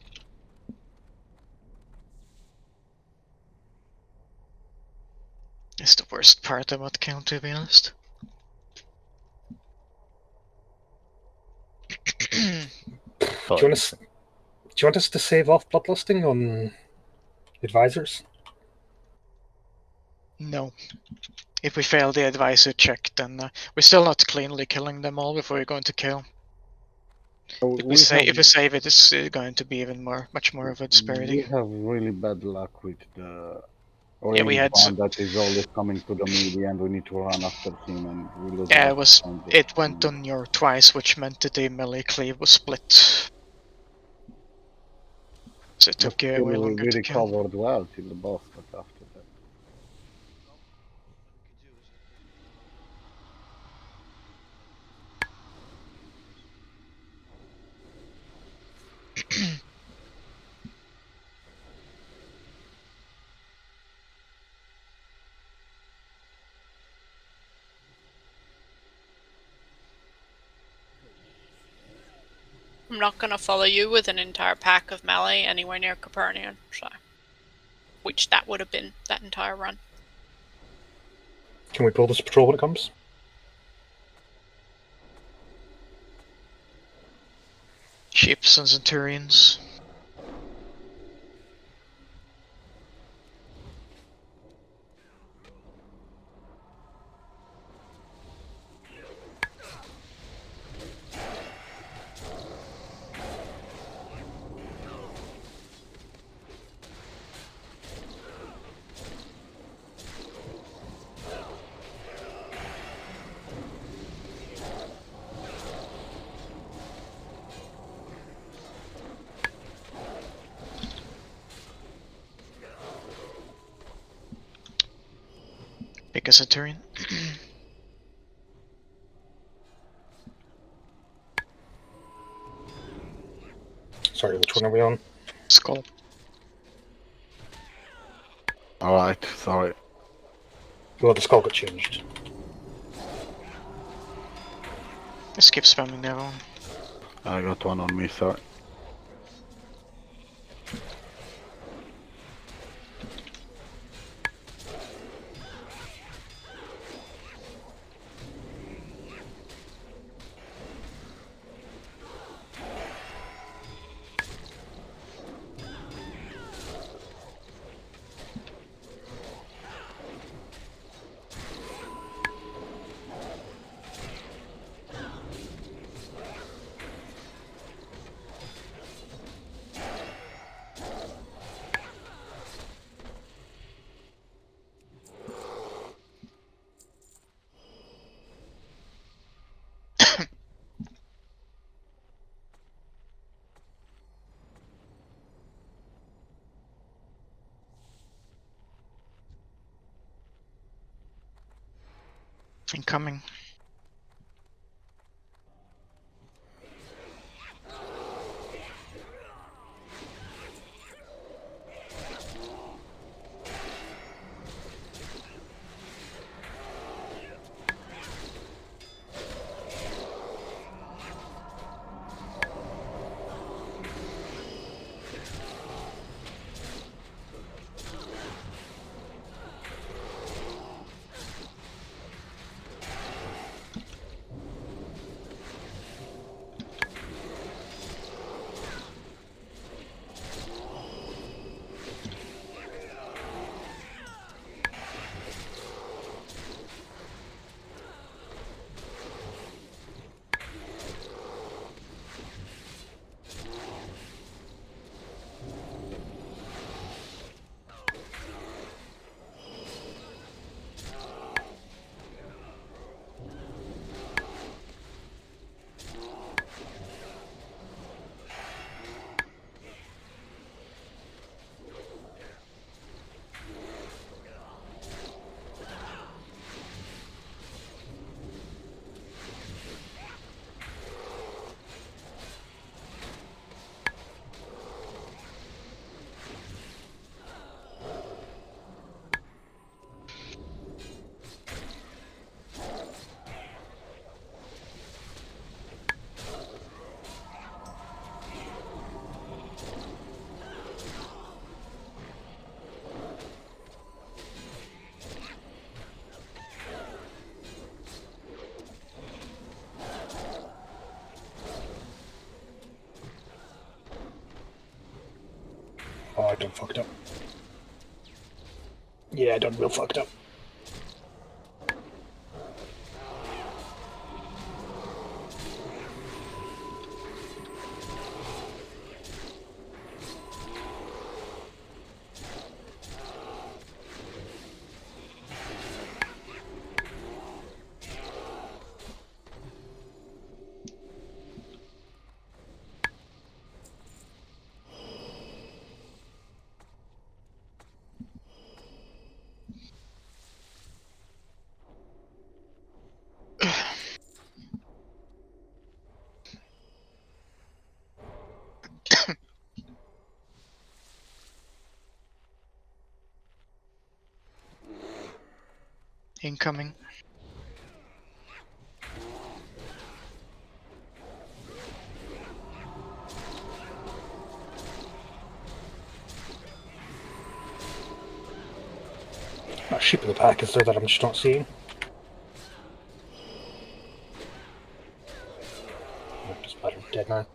S1: It's the worst part about kill, to be honest.
S2: Do you want us to save off bloodlusting on advisors?
S1: No. If we fail the advisor check, then we're still not cleanly killing them all before we're going to kill. If we save it, it's going to be even much more of a disparity.
S11: We have really bad luck with the
S1: Yeah, we had
S11: one that is always coming to the melee, and we need to run after him, and we lose.
S1: Yeah, it went on Njor twice, which meant that the melee cleave was split. So it took way longer to kill.
S11: We recovered well till the boss, but after that.
S13: I'm not going to follow you with an entire pack of melee anywhere near Copernican, so. Which that would have been that entire run.
S2: Can we pull this patrol when it comes?
S1: Ships and Centurions. Pick a Centurion.
S2: Sorry, which one are we on?
S1: Skull.
S11: Alright, sorry.
S2: Well, the skull got changed.
S1: Just keep spamming that one.
S11: I got one on me, sorry.
S1: Incoming.
S2: Oh, I done fucked up. Yeah, I done real fucked up.
S1: Incoming.
S2: A sheep in the pack is there that I'm just not seeing. Just matter dead now.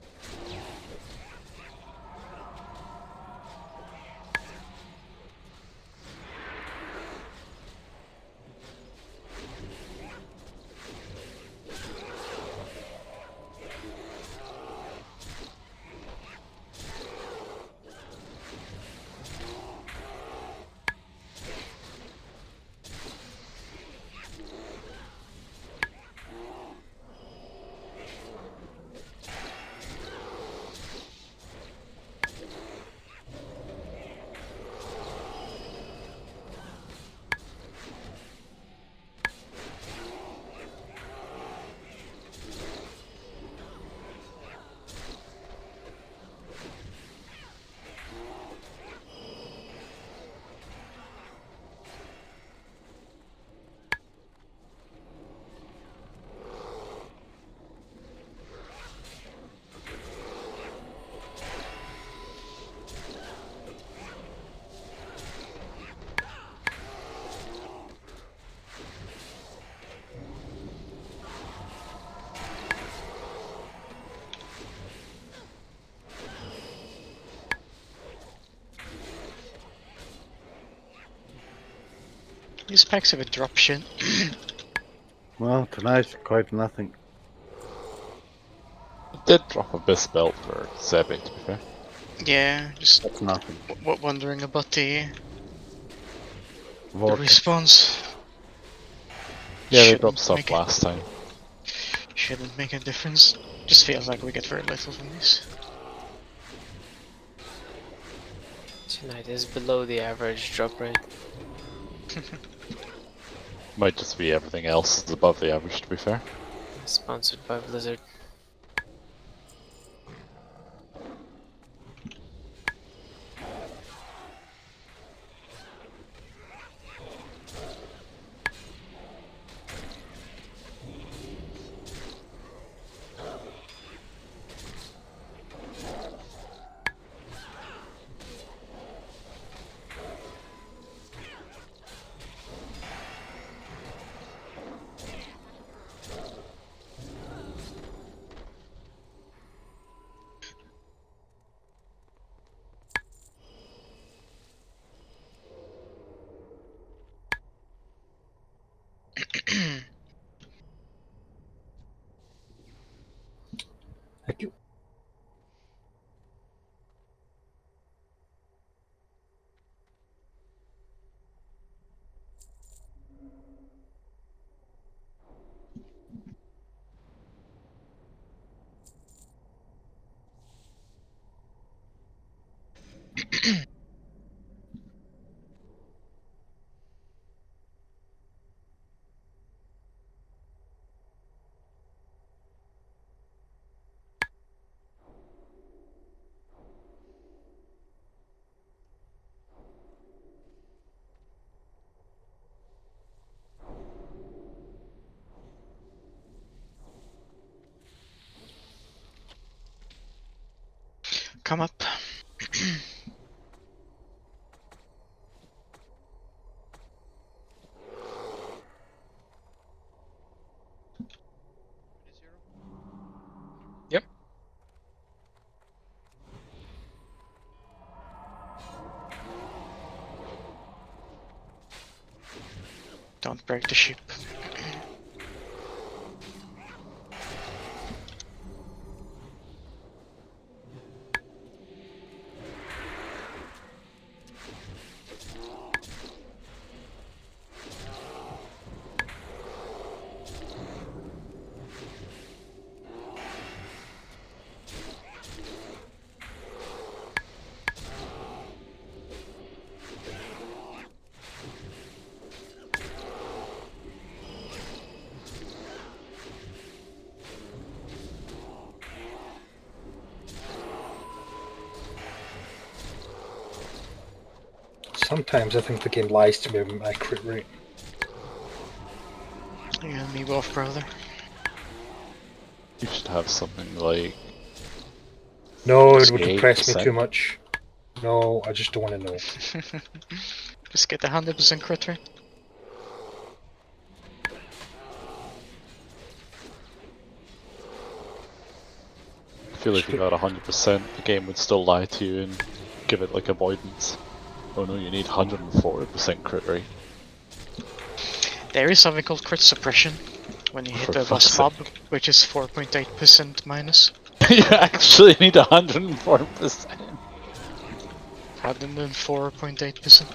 S1: These packs have a drop shit.
S11: Well, tonight, quite nothing.
S7: It did drop a Abyss belt for Zebby, to be fair.
S1: Yeah, just
S11: That's nothing.
S1: Wondering about the
S11: Vortex.
S1: response.
S7: Yeah, they
S1: Shouldn't
S7: dropped stuff
S1: make
S7: last time.
S1: Shouldn't make a difference. Just feels like we get very little from these.
S3: Tonight is below the average drop rate.
S7: Might just be everything else is above the average, to be fair.
S3: Sponsored by Blizzard.
S2: Thank you.
S1: Come up. Yep. Don't break the ship.
S2: Sometimes I think the game lies to me about my crit rate.
S1: You and me both, brother.
S7: You should have something like...
S2: No, it would depress me
S7: 8%.
S2: too much. No, I just don't want to know.
S1: Just get the 100% crit rate.
S7: feel like if you got 100%, the game would still lie to you and give it like avoidance. Oh no, you need 140% crit rate.
S1: There is something called crit suppression when you hit a boss mob, which is 4.8% minus.
S7: You actually need 104%.
S1: 104.8%.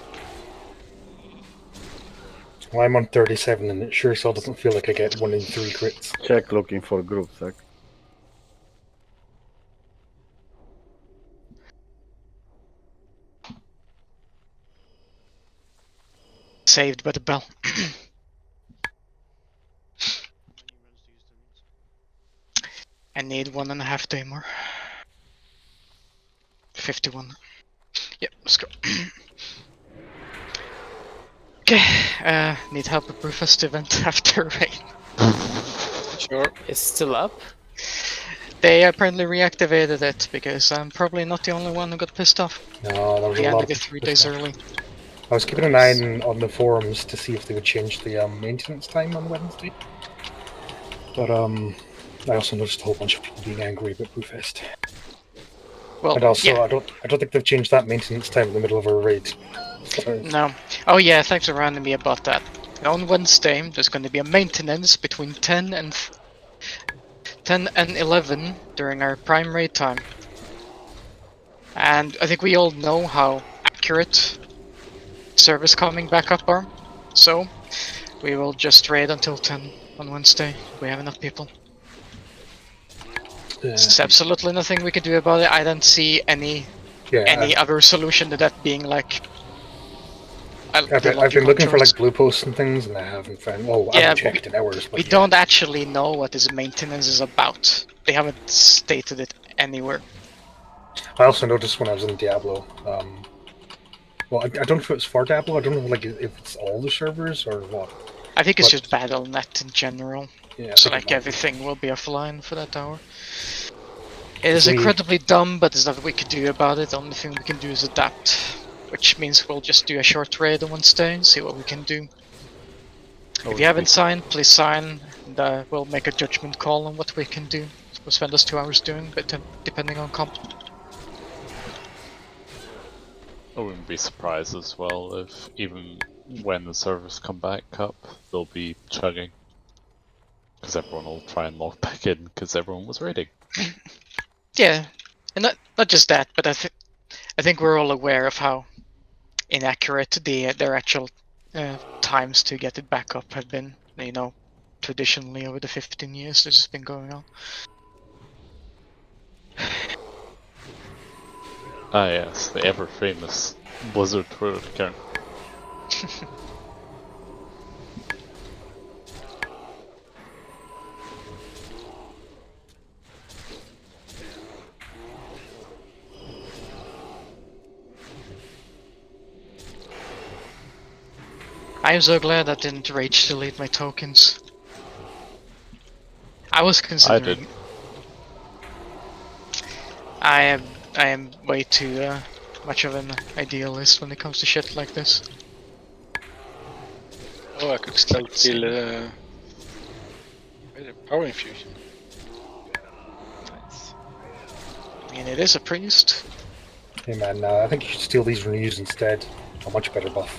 S2: Well, I'm on 37 and it sure still doesn't feel like I get 1 in 3 crits.
S11: Check looking for groups, Zach.
S1: Saved by the bell. I need 1.5 day more. 51. Yep, let's go. Okay, need help with Brewfest event after rain.
S3: Sure. It's still up?
S1: They apparently reactivated it because I'm probably not the only one who got pissed off.
S2: No, there was
S1: They
S2: a lot
S1: ended it 3 days early.
S2: I was keeping an eye on the forums to see if they would change the maintenance time on Wednesday. But I also noticed a whole bunch of people being angry about Brewfest.
S1: Well,
S2: and also,
S1: yeah.
S2: I don't think they've changed that maintenance time in the middle of a raid. So,
S1: No. Oh yeah, thanks for reminding me about that. On Wednesday, there's going to be a maintenance between 10 and 11 during our prime raid time. And I think we all know how accurate service coming back up are. So, we will just raid until 10 on Wednesday. We have enough people. There's absolutely nothing we can do about it. I don't see any other solution to that being like...
S2: I've been looking for like blue posts and things, and I haven't found. Well, I haven't checked in hours. But
S1: we don't actually know what this maintenance is about. They haven't stated it anywhere.
S2: I also noticed when I was in Diablo. Well, I don't know if it's for Diablo. I don't know like if it's all the servers or what.
S1: I think it's just BattleNet in general.
S2: Yeah,
S1: so like everything will be offline for that hour. It is incredibly dumb, but there's nothing we can do about it. The only thing we can do is adapt. Which means we'll just do a short raid on Wednesday and see what we can do. If you haven't signed, please sign, and we'll make a judgment call on what we can do. We'll spend us 2 hours doing, but depending on comp.
S7: I wouldn't be surprised as well if even when the servers come back up, they'll be chugging. Because everyone will try and log back in because everyone was raiding.
S1: Yeah, and not just that, but I think we're all aware of how inaccurate their actual times to get it back up have been, you know, traditionally over the 15 years this has been going on.
S7: Ah yes, the ever famous Blizzard Twitter account.
S1: I am so glad I didn't rage delete my tokens. I was considering. I am way too much of an idealist when it comes to shit like this.
S18: Oh, I could still feel power infusion.
S1: Nice. I mean, it is a priest.
S2: Hey man, I think you should steal these renews instead. A much better buff.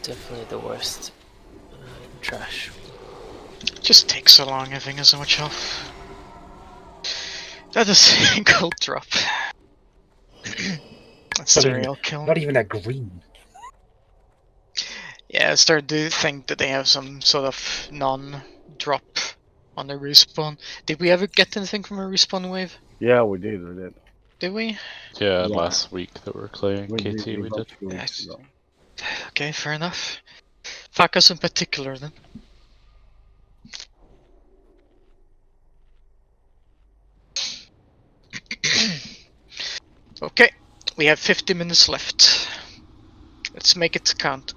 S3: Definitely the worst. Trash.
S1: Just takes so long having so much health. That is a single drop. That's the real kill.
S2: Not even a green.
S1: Yeah, I started to think that they have some sort of non-drop on the respawn. Did we ever get anything from a respawn wave?
S11: Yeah, we did. We did.
S1: Did we?
S7: Yeah,
S11: Yeah.
S7: last week that we're clearing
S11: We
S7: KT,
S11: did.
S7: we did.
S11: A few weeks ago.
S1: Okay, fair enough. Fakas in particular, then. Okay, we have 50 minutes left. Let's make it count.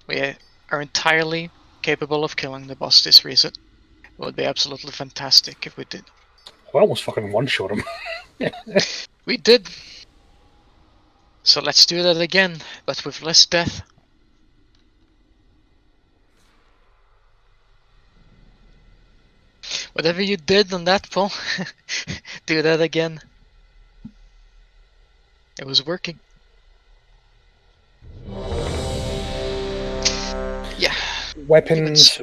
S1: We are entirely capable of killing the boss this reset. It would be absolutely fantastic if we did.
S2: I almost fucking one-shot him.
S1: We did. So let's do that again, but with less death. Whatever you did on that, Paul, do that again. It was working. Yeah.
S2: Weapons,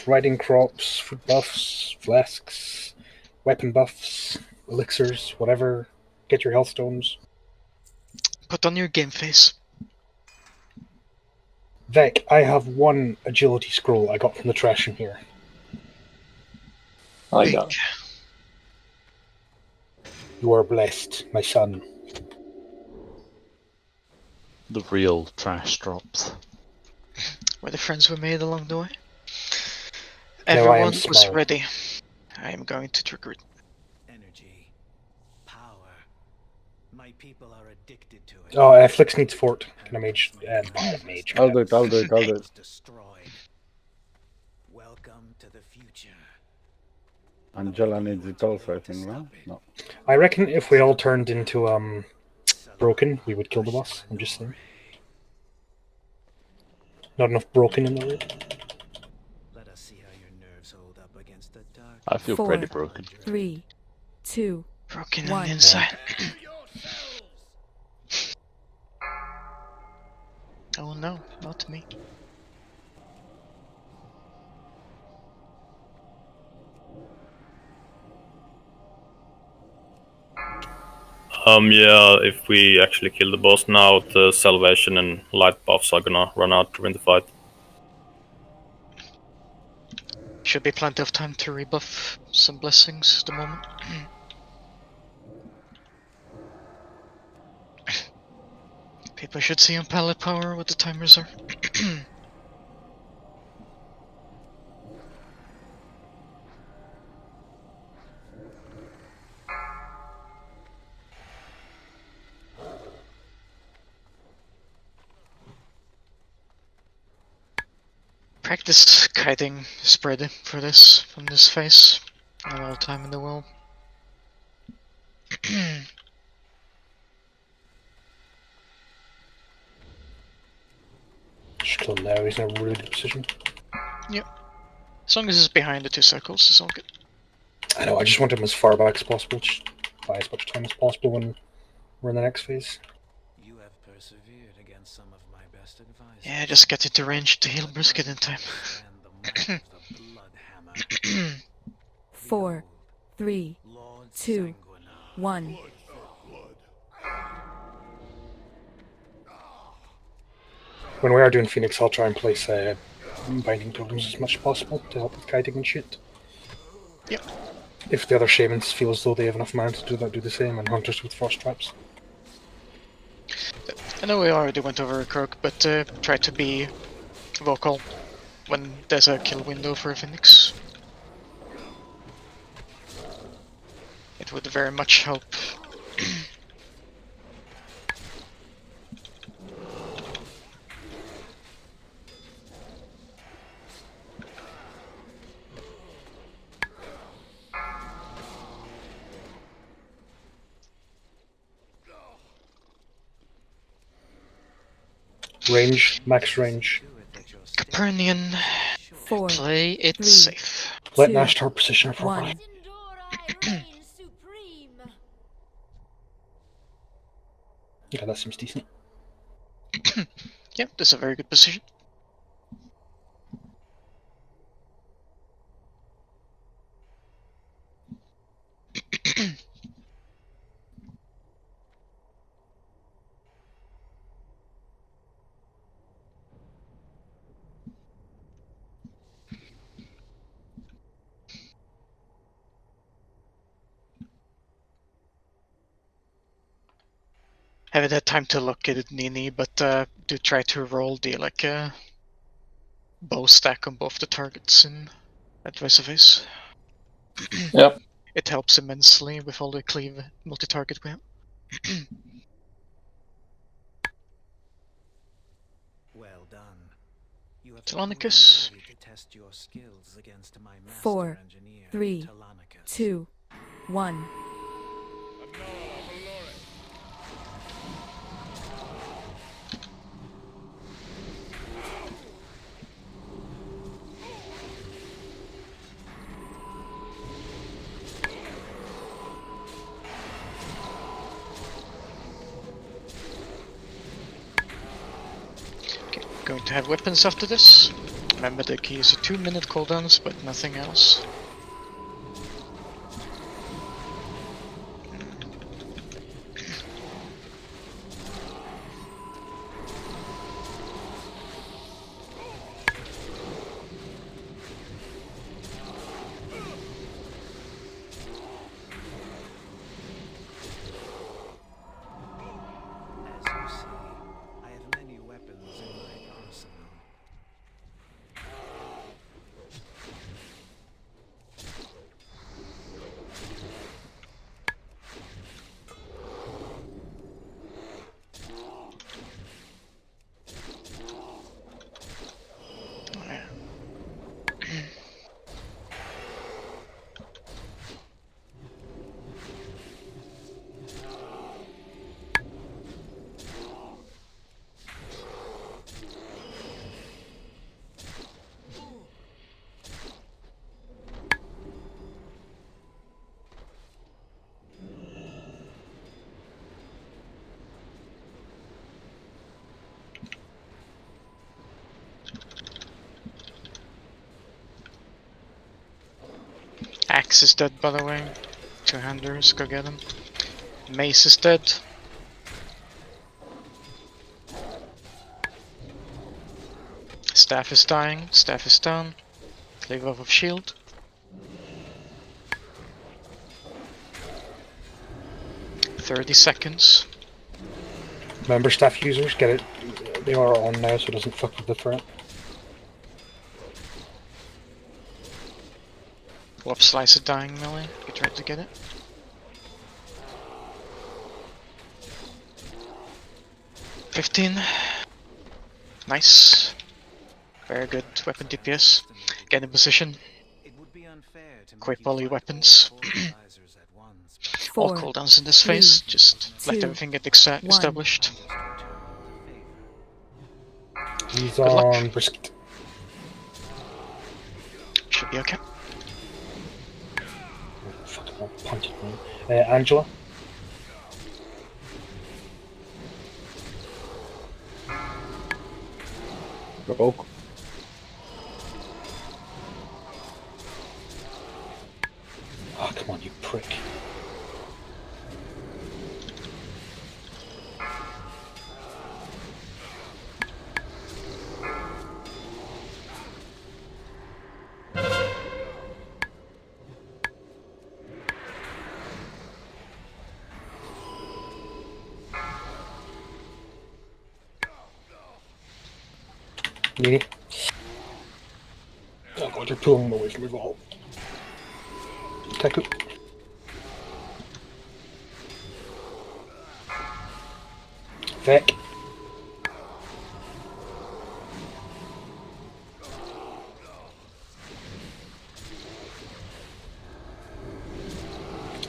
S2: riding crops, food buffs, flasks, weapon buffs, elixirs, whatever. Get your health stones.
S1: Put on your game face.
S2: Vec, I have one agility scroll I got from the trash in here.
S4: I got.
S2: You are blessed, my son.
S7: The real trash drops.
S1: Where the friends were made along the way.
S2: Now I am
S1: Everyone was
S2: small.
S1: ready. I am going to trigger it.
S6: Energy, power. My people are addicted to it.
S2: Oh, Flix needs fort. Can I mage? Mage.
S11: I'll do it. I'll do it. I'll do it.
S6: Destroyed. Welcome to the future.
S11: Angela needs it also, I think, no? No.
S2: I reckon if we all turned into broken, we would kill the boss. I'm just saying. Not enough broken in the room.
S6: Let us see how your nerves hold up against the dark.
S7: I feel
S9: 4,
S7: pretty broken.
S9: 3, 2,
S1: Broken
S9: 1.
S1: on the inside. Oh no, not me.
S8: Yeah, if we actually kill the boss now, the salvation and light buffs are gonna run out during the fight.
S1: Should be plenty of time to rebuff some blessings at the moment. People should see on pallet power what the timers are. Practice kiting spread for this from this face. Not all time in the world.
S2: Just kill him now, he's in a really good position.
S1: Yep. As long as it's behind the 2 circles, it's all good.
S2: I know, I just want him as far back as possible. Just buy as much time as possible when we're in the next phase.
S6: You have persevered against some of my best advice.
S1: Yeah, just get into range to heal Brisket in time.
S9: 4, 3, 2, 1.
S2: When we are doing Phoenix, I'll try and place binding totems as much as possible to help with kiting and shit.
S1: Yep.
S2: If the other shamans feel as though they have enough mana to do that, do the same, and hunters with frost traps.
S1: I know we already went over a croak, but try to be vocal when there's a kill window for a Phoenix. It would very much help.
S2: Range, max range.
S1: Copernican,
S9: 4,
S1: play it
S9: 3,
S1: safe.
S2: Let
S9: 2,
S2: Nash start position for
S9: 1.
S2: Yeah, that seems decent.
S1: Yep, that's a very good position. Haven't had time to look at it, Nini, but do try to roll the like bow stack on both the targets in Advice.
S4: Yep.
S1: It helps immensely with all the cleave multi-target we have.
S6: Well done. You have
S1: Telonicus.
S6: proven ready to test your skills against my master
S9: 4,
S6: engineer,
S9: 3,
S6: Telonicus.
S9: 2, 1.
S1: Okay, going to have weapons after this. Remember the key is a 2-minute cooldowns, but nothing else.
S6: As you see, I have many weapons in my arsenal.
S1: Axe is dead, by the way. 2-handers, go get him. Mace is dead. Staff is dying, staff is down. Cleave off of shield. $30.
S2: Remember, staff users, get it. They are on now, so it doesn't fuck with the threat.
S1: Warp Slice is dying, melee. You tried to get it. $15. Nice. Very good weapon DPS. Get in position. Equip all your weapons. All
S9: 4,
S1: cooldowns in this
S9: 3,
S1: phase. Just let
S9: 2,
S1: everything get
S9: 1.
S1: established.
S2: He's
S1: Good luck.
S2: on brisket.
S1: Should be okay.
S2: Fucking hell, punted me. Angela.
S11: Go.
S2: Oh, come on, you prick. Nini. Oh god, you're pulling him away from your ball. Taku. Vec.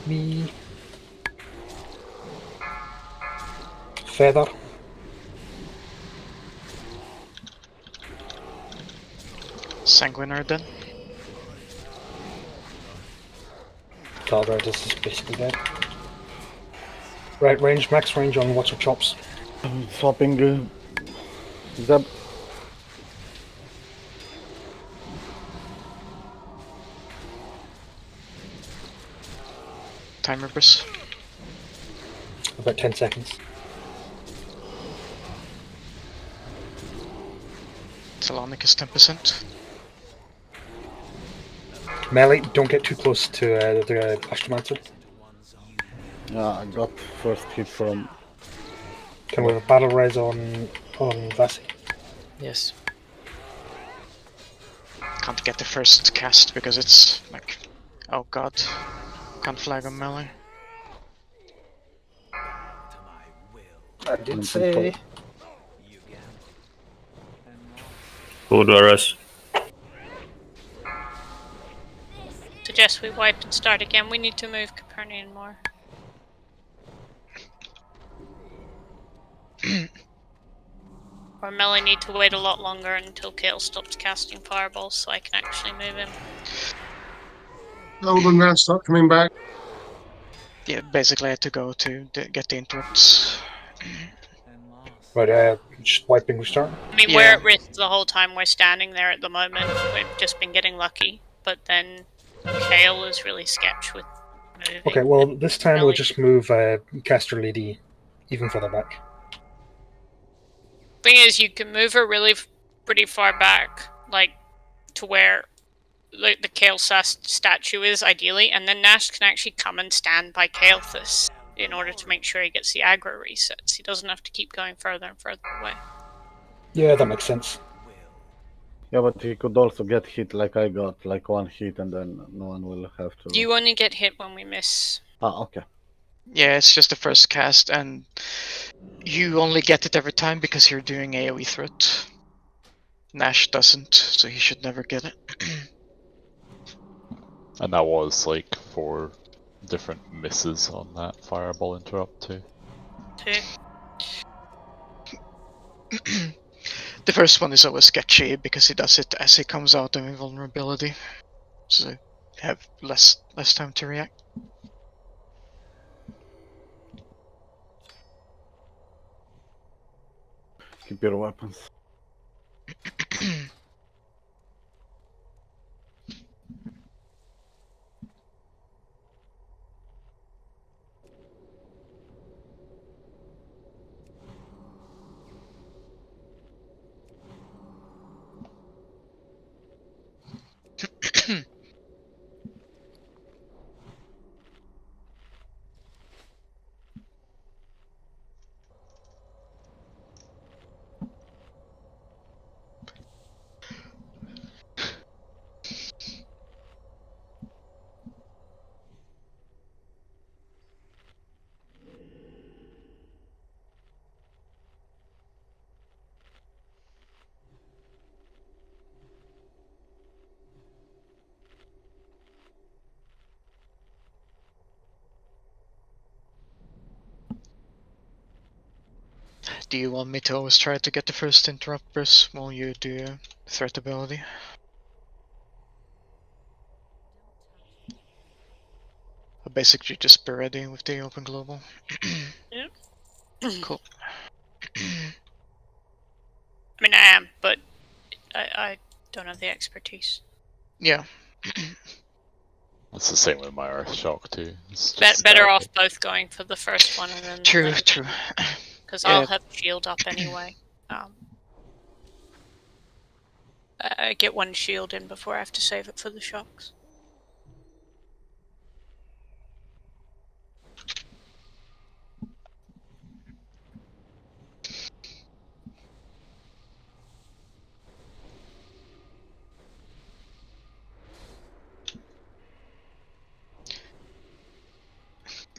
S2: Me. Feather.
S1: Sanguinary then.
S2: Calder, this is basically dead. Right, range, max range on what's your chops.
S11: I'm swapping Zeb.
S1: Timer press.
S2: About 10 seconds.
S1: Telonicus 10%.
S2: Melee, don't get too close to the Ashtomancer.
S11: Yeah, I got first hit from
S2: Can we have a battle res on Vasi?
S3: Yes.
S1: Can't get the first cast because it's like, oh god, can't flag on melee.
S2: I did say.
S8: Who do I res?
S13: Suggest we wipe and start again. We need to move Capernian more. Or Melly need to wait a lot longer until Kale stops casting fireballs so I can actually move him.
S17: Hold on now, start coming back.
S1: Yeah, basically I had to go to get the interrupts.
S2: Right, just wiping restart.
S13: I mean, we're at risk the whole time we're standing there at the moment. We've just been getting lucky. But then Kale is really sketch with moving.
S2: Okay, well, this time we'll
S13: Melly.
S2: just move Caster Lady even further back.
S13: Thing is, you can move her really pretty far back, like to where the Kale statue is, ideally, and then Nash can actually come and stand by Kael'thas in order to make sure he gets the aggro resets. He doesn't have to keep going further and further away.
S2: Yeah, that makes sense.
S11: Yeah, but he could also get hit like I got, like one hit, and then no one will have to.
S13: You only get hit when we miss.
S11: Ah, okay.
S1: Yeah, it's just the first cast, and you only get it every time because you're doing AoE threat. Nash doesn't, so he should never get it.
S7: And that was like 4 different misses on that fireball interrupt too.
S1: The first one is always sketchy because he does it as he comes out of invulnerability, so you have less time to react.
S11: Keep your weapons.
S1: Do you want me to always try to get the first interrupt, Bruce, while you do threat ability? Or basically just be ready with the open global.
S13: Yep.
S1: Cool.
S13: I mean, I am, but I don't have the expertise.
S1: Yeah.
S7: It's the same with my Earth Shock too.
S13: Better off both going for the first one and then...
S1: True.
S13: Because
S1: Yeah.
S13: I'll have shield up anyway. I get one shield in before I have to save it for the shocks.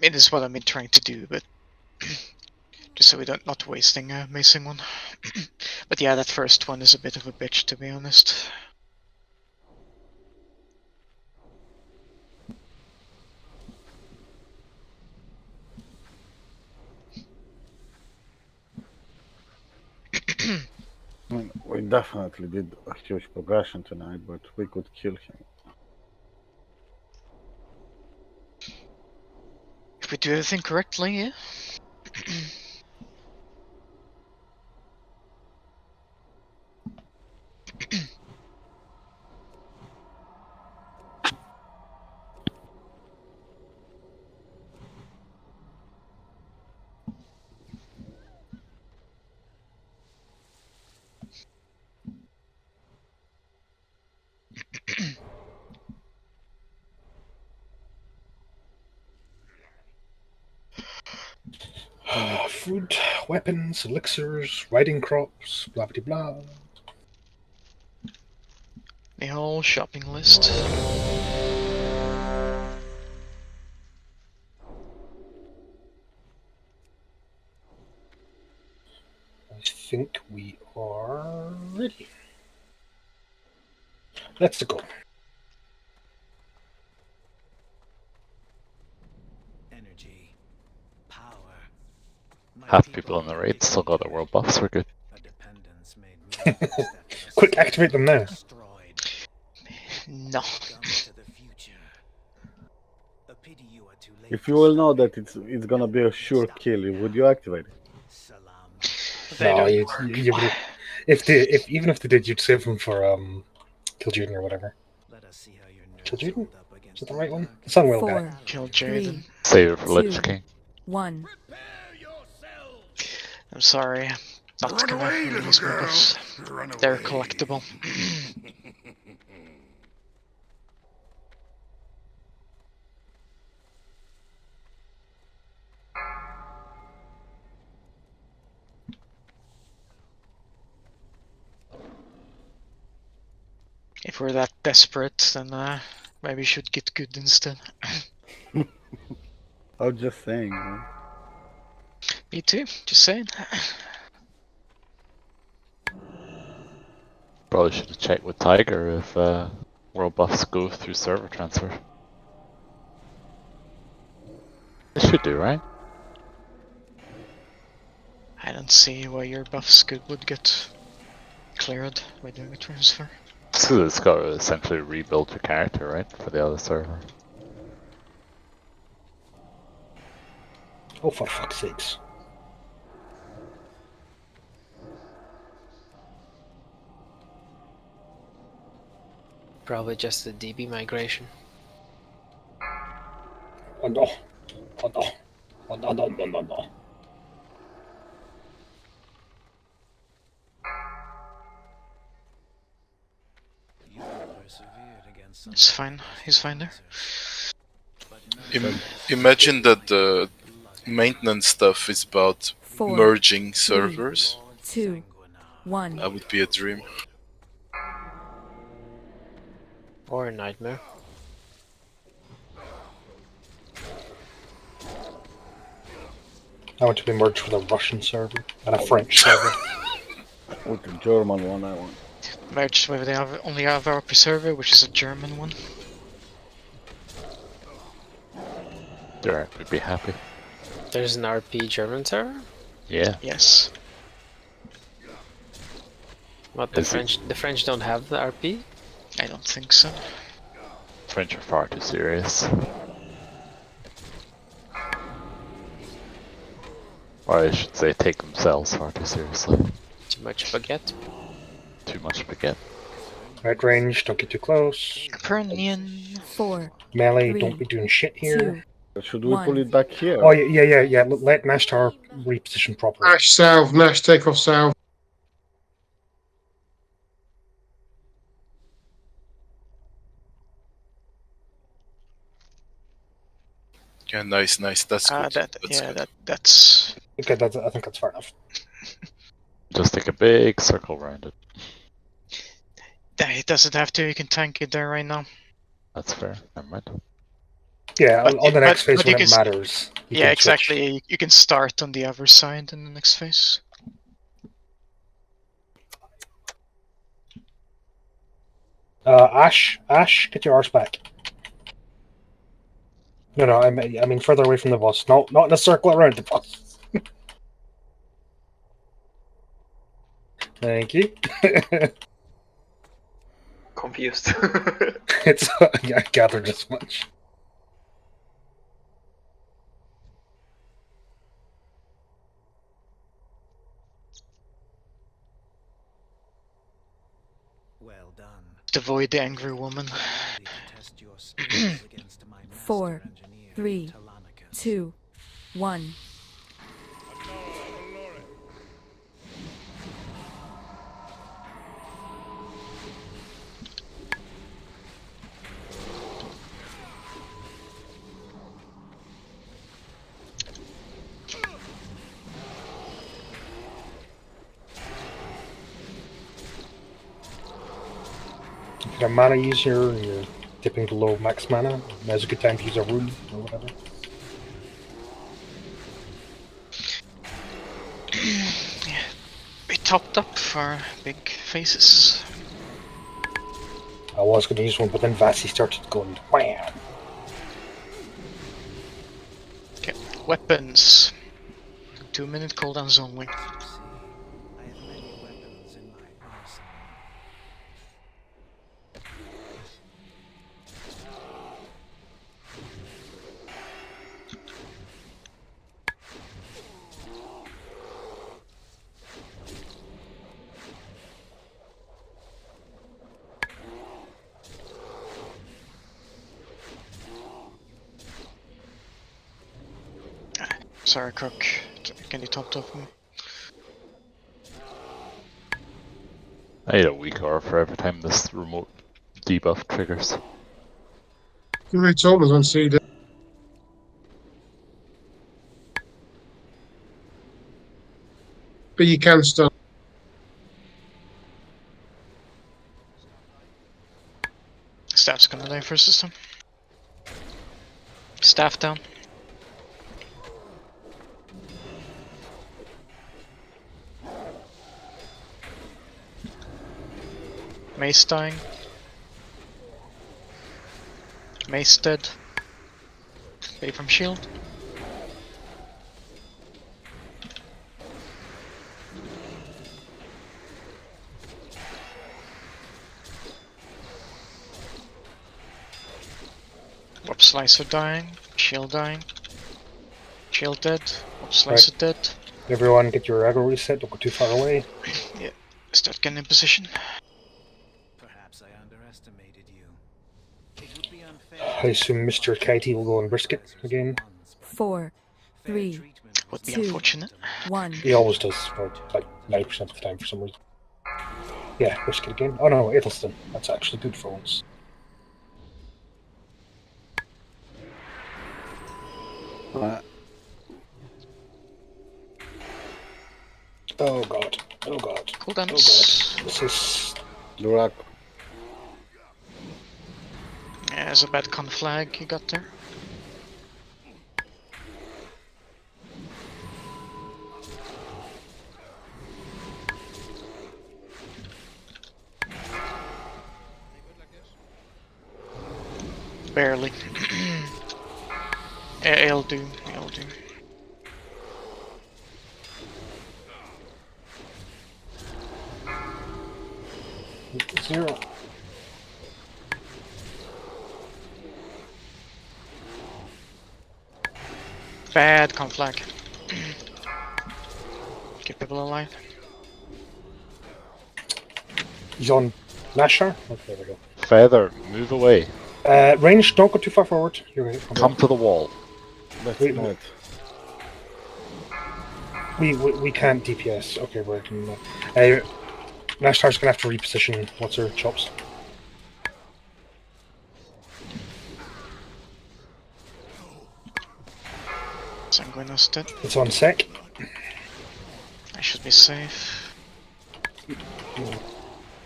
S1: It is what I've been trying to do, but just so we don't not wasting a amazing one. But yeah, that first one is a bit of a bitch, to be honest.
S11: I mean, we definitely did a huge progression tonight, but we could kill him.
S1: If we do everything correctly, yeah.
S2: food, weapons, elixirs, riding crops, blah blah blah.
S1: The whole shopping list.
S2: I think we are ready. Let's go.
S6: Energy, power.
S7: Half people in the raid still got their world buffs, we're good.
S2: Quick, activate them now.
S1: No.
S11: If you will know that it's gonna be a sure kill, would you activate it?
S2: No, you would. Even if they did, you'd save them for Kil'jaeden or whatever. Kil'jaeden? Is that the right one? The Sunwell guy.
S1: Kil'jaeden.
S7: Save it for Lich King.
S9: 1.
S1: I'm sorry. Not gonna release my buffs. They're collectible. If we're that desperate, then maybe we should get good instead.
S11: I was just saying. Man.
S1: Me too, just saying.
S7: Probably should have checked with Tiger if world buffs go through server transfer. It should do, right?
S1: I don't see why your buffs would get cleared by doing a transfer.
S7: So it's got to essentially rebuild your character, right, for the other server.
S2: Oh, for fuck's sakes.
S3: Probably just the DB migration.
S2: Oh no. Oh no. Oh no, no, no, no, no.
S1: It's fine, he's fine there.
S15: Imagine that the maintenance stuff is about
S9: 4,
S15: merging servers.
S9: 2, 1.
S15: That would be a dream.
S3: Or a nightmare.
S2: I want to be merged with a Russian server and a French server.
S11: With the German one, I want.
S1: Merged with the only other RP server, which is a German one.
S7: Derek would be happy.
S3: There's an RP German server?
S7: Yeah.
S1: Yes.
S3: What, the French don't have the RP?
S1: I don't think so.
S7: French are far too serious. Or I should say take themselves far too seriously.
S3: Too much baguette?
S7: Too much baguette.
S2: Right range, don't get too close.
S1: Capernian.
S9: 4.
S2: Melee,
S9: 3,
S2: don't be doing shit here.
S9: 2,
S11: Should we pull it back here?
S2: Oh, yeah. Let Nashtar reposition properly.
S17: Nash salve, Nash take off salve.
S15: Yeah, nice. That's good.
S1: That's
S2: Okay, I think that's fair enough.
S7: Just take a big circle around it.
S1: It doesn't have to, you can tank it there right now.
S7: That's fair, never mind.
S2: Yeah, on the next phase when
S1: you
S2: it matters.
S1: Yeah, exactly. You can start on the other side in the next phase.
S2: Ash, get your arse back. No, I mean further away from the boss. No, not in a circle around the boss. Thank you.
S19: Confused.
S2: It's I gathered as much.
S6: Well done.
S1: Avoid the angry woman.
S9: 4, 3, 2, 1.
S2: you're a mana user and you're dipping below max mana, now's a good time to use a rune or whatever.
S1: Be topped up for big faces.
S2: I was going to use one, but then Vasi started going wham.
S1: Okay, weapons. 2-minute cooldowns only. Sorry, Cook. Can you top me?
S7: I need a weak aura for every time this remote debuff triggers.
S17: Great Thomas on CD. But you can stop.
S1: Staff's coming down for system. Staff down. Mace dying. Mace dead. Away from shield. Warp Slicer dying. Shield dying. Shield dead. Warp Slicer dead.
S2: Everyone get your aggro reset, don't go too far away.
S1: Yeah, start getting in position.
S6: Perhaps I underestimated you. It would be unfair.
S2: I assume Mr. Kitey will go on brisket again.
S9: 4, 3,
S1: Would be
S9: 2,
S1: unfortunate.
S9: 1.
S2: He always does, for like 90% of the time for some reason. Yeah, brisket again. Oh no, Aethelstan. That's actually good for once. Oh god. Oh god.
S1: Cool down.
S2: Oh god. This is
S11: Durak.
S1: Yeah, there's a bad con flag you got there. Barely. Yeah, it'll do. It'll do.
S2: Zero.
S1: Bad con flag. Keep people alive.
S2: He's on Nashar? Okay, there we go.
S7: Feather, move away.
S2: Range, don't go too far forward. You're gonna
S7: Come to the wall.
S2: We can't DPS. Okay, we're gonna. Nashtar's gonna have to reposition. What's her chops?
S1: Sanguinos dead.
S2: It's on sec.
S1: I should be safe.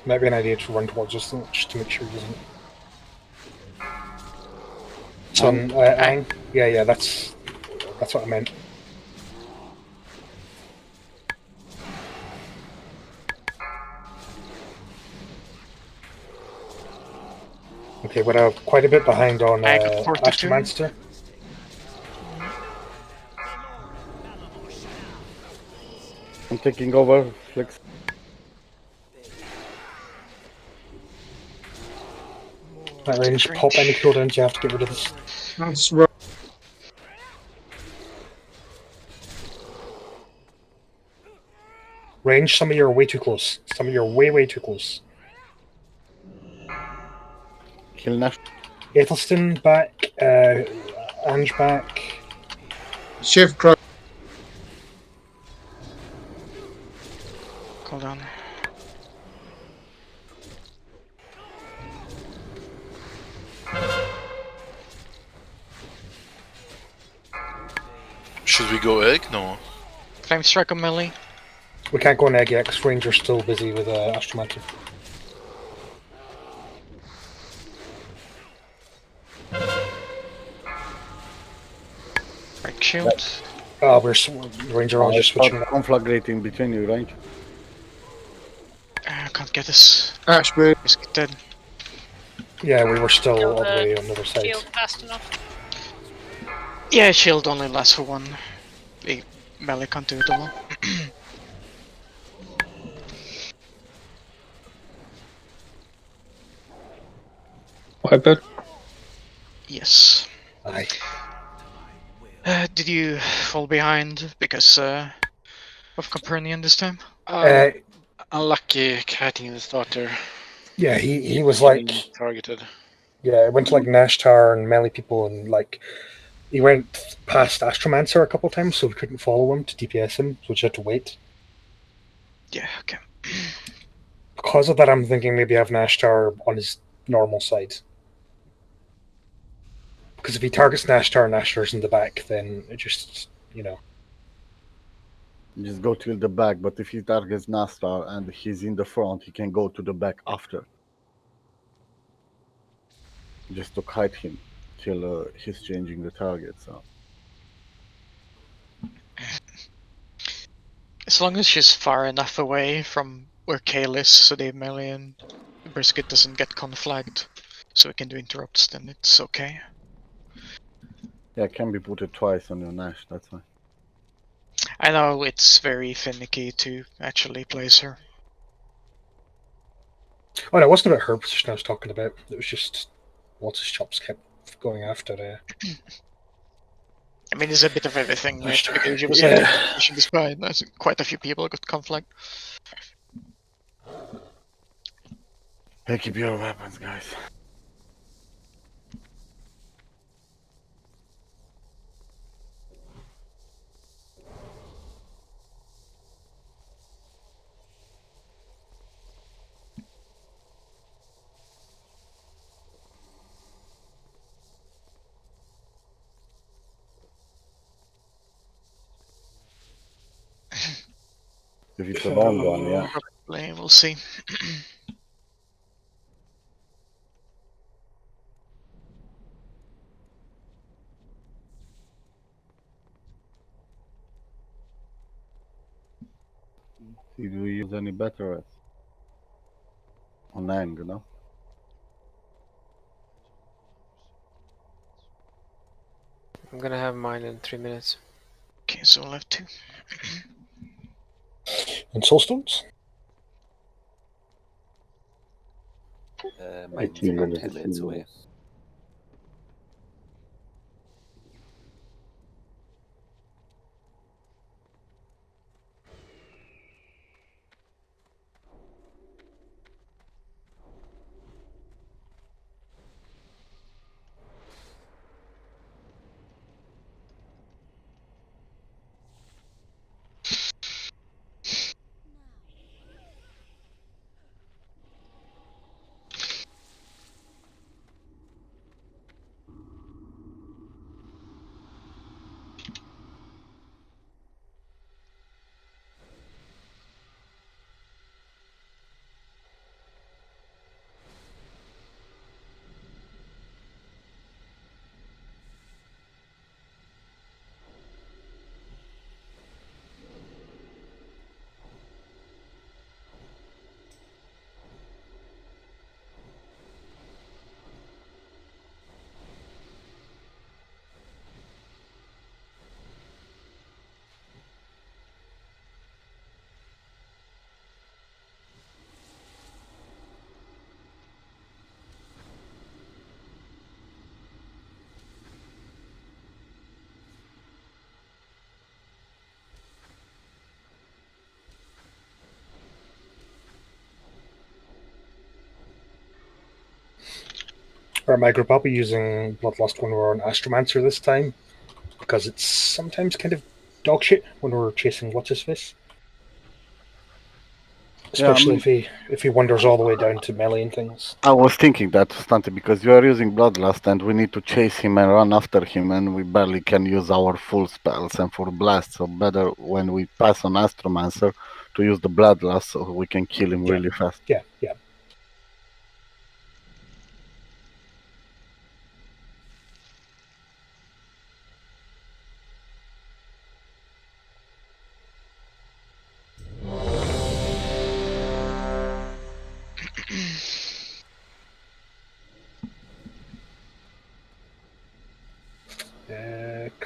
S2: Might be an idea to run towards us though, just to make sure he doesn't. It's on Ang. Yeah, that's what I meant. Okay, we're quite a bit behind on Astromancer.
S11: I'm taking over, Flex.
S2: That range, pop any cooldowns, you have to get rid of this.
S17: That's right.
S2: Range, some of you are way too close. Some of you are way too close.
S11: Kill Nash.
S2: Aethelstan back, Ange back.
S17: Shift cross.
S1: Hold on.
S15: Should we go egg? No.
S1: Flame Strike on melee.
S2: We can't go on egg yet because Ranger's still busy with Astromancer.
S1: Break shield.
S2: We're Ranger all just switching.
S11: Conflagrating between you, right?
S1: I can't get this.
S17: Ashby.
S1: He's dead.
S2: Yeah, we were still
S13: Kill
S2: all the way
S13: the
S2: on the other side.
S13: shield fast enough.
S1: Yeah, shield only lasts for one. The melee can't do it all.
S4: Wipe it.
S1: Yes.
S2: Aye.
S1: Did you fall behind because of Copernican this time?
S18: Unlucky kiting the starter.
S2: Yeah, he was
S18: Getting
S2: like
S18: targeted.
S2: Yeah, it went to like Nashtar and melee people, and like he went past Astromancer a couple times, so we couldn't follow him to DPS him, so we just had to wait.
S1: Yeah, okay.
S2: Because of that, I'm thinking maybe have Nashtar on his normal side. Because if he targets Nashtar and Nashtar's in the back, then it just, you know.
S11: Just go till the back, but if he targets Nastar and he's in the front, he can go to the back after. Just to hide him till he's changing the target. So
S1: As long as she's far enough away from where Kale is, so the melee and Brisket doesn't get conflagged, so we can do interrupts, then it's okay.
S11: yeah, it can be put it twice on your Nash. That's fine.
S1: I know it's very finicky to actually place her.
S2: Oh, no, it wasn't about her position I was talking about. It was just Walter's chops kept going after
S1: I mean, there's a bit of everything, right?
S2: Nashtar.
S1: Because she was
S2: Yeah.
S1: in a position despite there's quite a few people got conflagged.
S11: Hey, keep your weapons, guys. If it's a long one, yeah.
S1: Probably, we'll see.
S11: Did we use any better on Ang, no?
S3: I'm gonna have mine in 3 minutes.
S1: Okay, so we'll have 2.
S2: And Soulstones?
S16: Mine's
S14: 18
S16: about
S14: minutes,
S16: 10 minutes
S14: 15
S16: away.
S14: minutes.
S2: For my group, I'll be using Bloodlust when we're on Astromancer this time, because it's sometimes kind of dog shit when we're chasing What's-His-Face. Especially if he wanders all the way down to melee and things.
S11: I was thinking that, Stante, because you are using Bloodlust and we need to chase him and run after him, and we barely can use our full spells and for blast. So better when we pass on Astromancer to use the Bloodlust so we can kill him really fast.
S2: Yeah.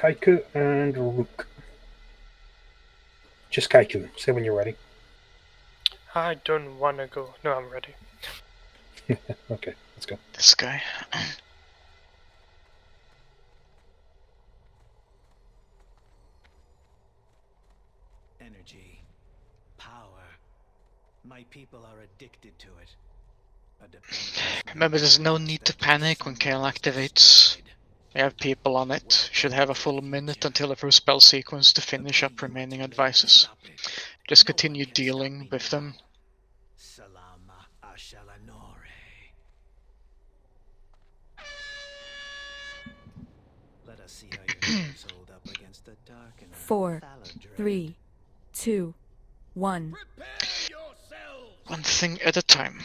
S2: Kaiku and Rook. Just Kaiku. Say when you're ready.
S10: I don't want to go. No, I'm ready.
S2: Okay, let's go.
S1: This guy.
S6: Energy. Power. My people are addicted to it. A dependence
S1: Remember, there's no need to panic when Kale activates. We have people on it. Should have a full minute until the first spell sequence to finish up remaining advices. Just continue dealing with them.
S6: Salama Ashalanore. Let us see how your hands hold up against the darkening.
S9: 4, 3, 2, 1.
S1: One thing at a time.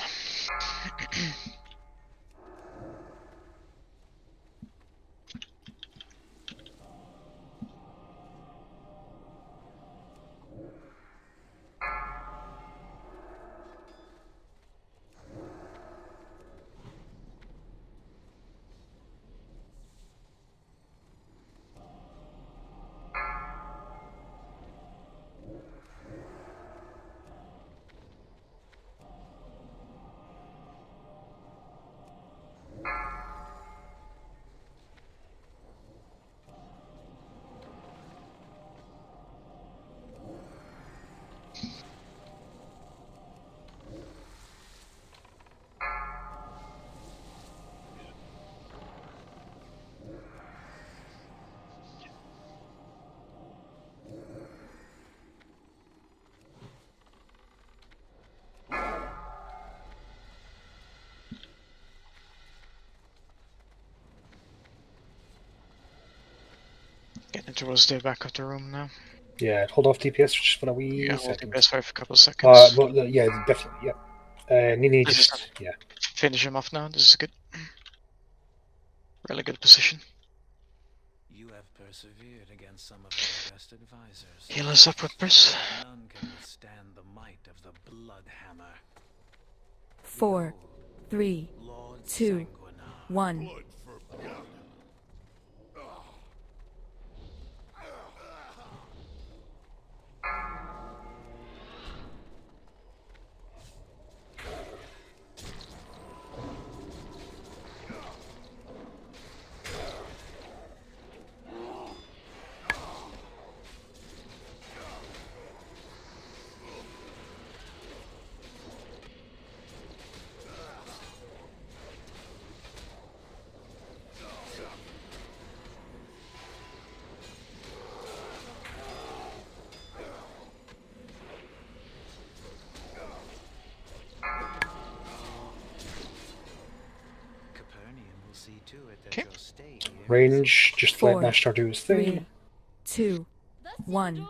S1: Getting towards the back of the room now.
S2: Yeah, hold off DPS just for a wee
S1: Yeah, hold
S2: second.
S1: DPS for a couple of seconds.
S2: Well, yeah, definitely, yeah. Nini, just, yeah.
S1: Finish him off now, this is good. Really good position.
S6: You have persevered against some of our best advisors.
S1: Heal us up, Whippers.
S6: None can withstand the might of the Bloodhammer.
S9: 4, 3, 2, 1.
S2: Range, just let
S9: 4,
S2: Nashtar do his thing.
S9: 3, 2, 1.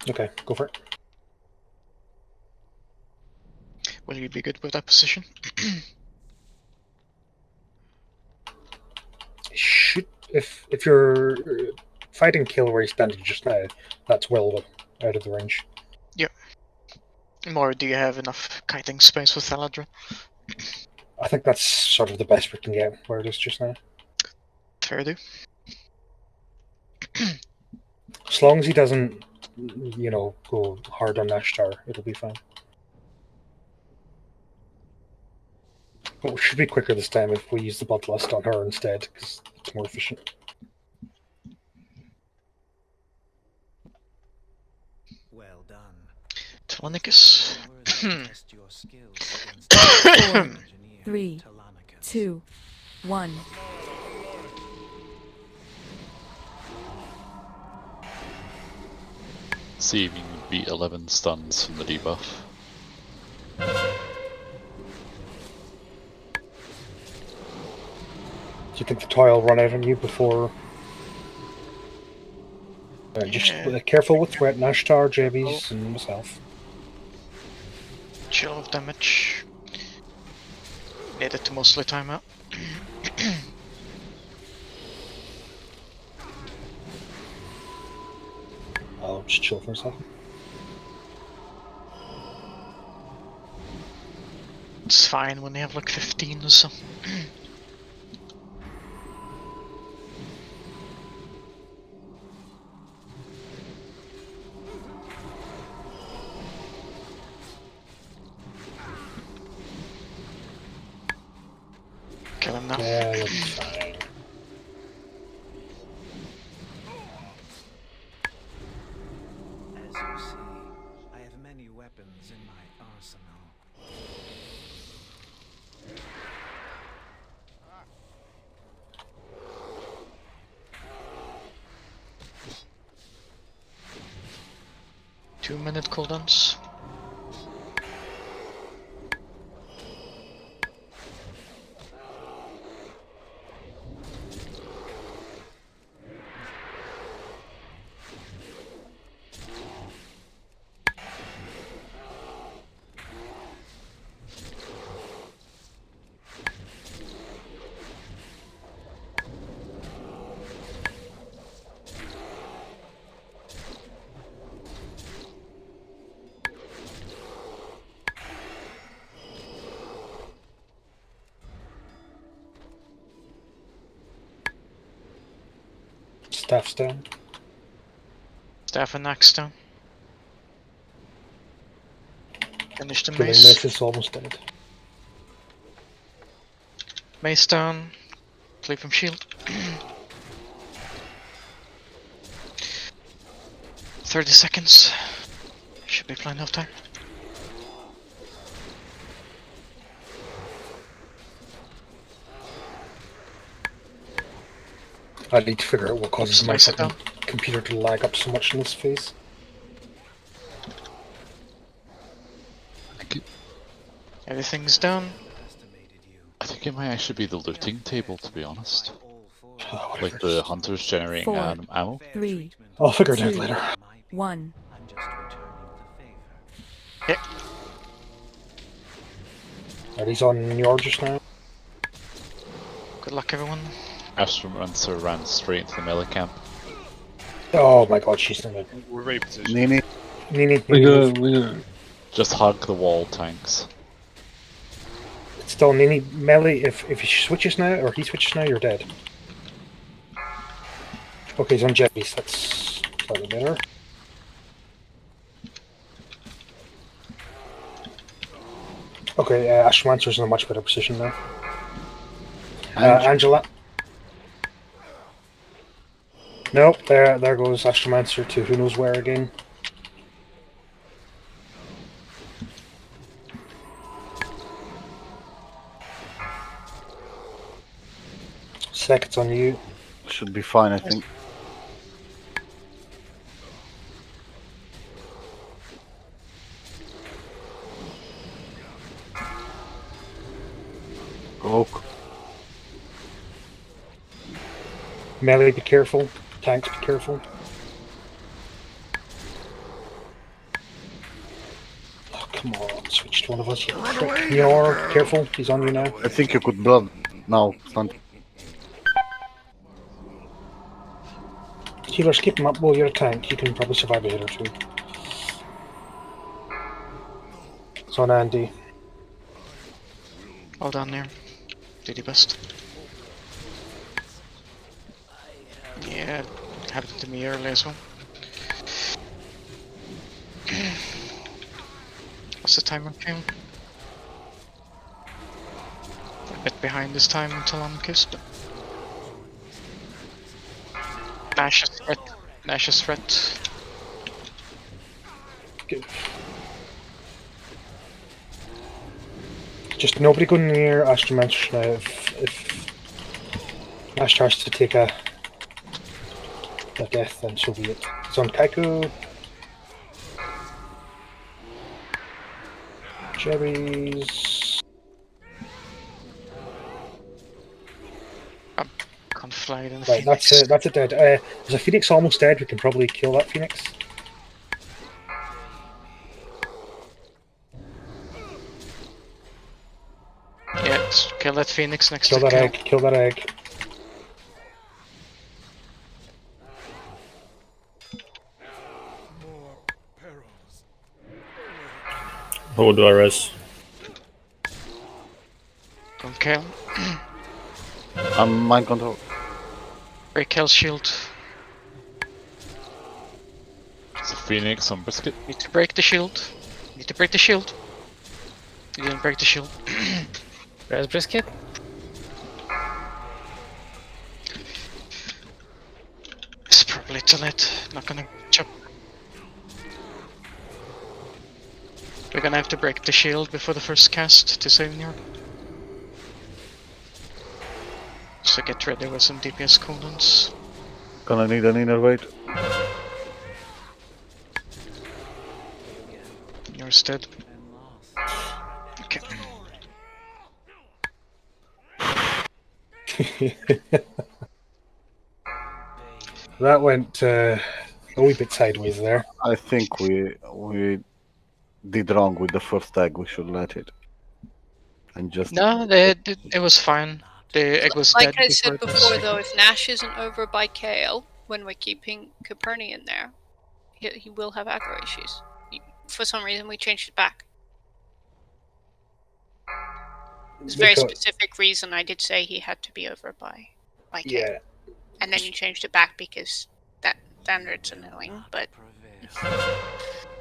S2: Okay, go for it.
S1: Will you be good with that position?
S2: Should if you're fighting kill where he's standing just now, that's well out of the range.
S1: Yep. Or do you have enough kiting space with Thaladra?
S2: I think that's sort of the best we can get where it is just now.
S1: Fair do.
S2: As long as he doesn't, you know, go hard on Nashtar, it'll be fine. But it should be quicker this time if we use the Bloodlust on her instead, because it's more efficient.
S6: Well done.
S1: Telonicus.
S9: 4, 3, 2, 1.
S7: See if you can beat 11 stuns from the debuff.
S2: Do you think the toil will run out on you before? Just careful with threat, Nashtar, JBs, and myself.
S1: Chill with damage. Need it to mostly time out.
S2: just chill for a second.
S1: It's fine when they have like 15 or so. Kill him now.
S2: Yeah, you'll be fine.
S6: As you see, I have many weapons in my arsenal.
S1: Two-minute cooldowns.
S2: Staff's down.
S1: Staff and axe down. Finish the
S2: Killing
S1: mace.
S2: Mace is almost dead.
S1: Mace down. Play from shield. 30 seconds. Should be plenty of time.
S2: I need to figure out what causes my
S1: Slice it
S2: fucking computer to lag up so much in this phase.
S1: Everything's down.
S7: I think it might actually be the looting table, to be honest.
S2: Oh,
S7: Like the hunters generating
S9: 4,
S7: ammo.
S9: 3,
S2: I'll figure it out
S9: 2,
S2: later.
S9: 1.
S1: Yep.
S2: Are these on Njor just now?
S1: Good luck, everyone.
S7: Astromancer ran straight into the melee camp.
S2: Oh my god, she's in it.
S12: We're repositioned.
S11: Nini.
S2: Nini.
S7: Just hug the wall, tanks.
S2: It's still Nini melee. If he switches now, or he switches now, you're dead. Okay, he's on jetties. That's slightly better. Okay, Ashmancer's in a much better position now. Angela. Nope, there goes Astromancer to who knows where again. Seconds on you.
S11: Should be fine, I think. Oak.
S2: Melee, be careful. Tanks, be careful. Oh, come on, switch to one of us. Njor, careful, he's on you now.
S11: I think you could blood now.
S2: Healers, keep him up while you're a tank. You can probably survive a hit or two. It's on Andy.
S1: All down there. Did your best. Yeah, happened to me earlier as well. What's the timer count? A bit behind this time until I'm kissed. Nash's threat. Nash's threat.
S2: Good. Just nobody go near Astromancer now. If Nash tries to take a death, then so be it. It's on Kaiku. Cherries.
S1: Can't fly then.
S2: Right, that's it. That's it dead. There's a Phoenix almost dead. We can probably kill that Phoenix.
S1: Yeah, kill that Phoenix next
S2: Kill
S1: to
S2: that egg. Kill that egg.
S8: Who do I res?
S1: Don't kill.
S11: I'm mind control.
S1: Break Kale's shield.
S7: It's a Phoenix on Brisket.
S1: Need to break the shield. Need to break the shield. You didn't break the shield.
S3: Res Brisket?
S1: It's probably too late. Not gonna chop. We're gonna have to break the shield before the first cast to save Njor. So get ready with some DPS cooldowns.
S11: Gonna need an inner weight.
S1: Njor's dead. Okay.
S2: That went a wee bit sideways there.
S11: I think we did wrong with the first egg. We should let it. And just
S1: No, it was fine. The egg was
S13: Like
S1: dead
S13: I said
S1: before it
S13: before,
S1: was-
S13: though, if Nash isn't over by Kale when we're keeping Caperni in there, he will have aggro issues. For some reason, we changed it back. There's a very
S2: Because-
S13: specific reason I did say he had to be over by Kale.
S2: Yeah.
S13: And then you changed it back because that standard's annoying, but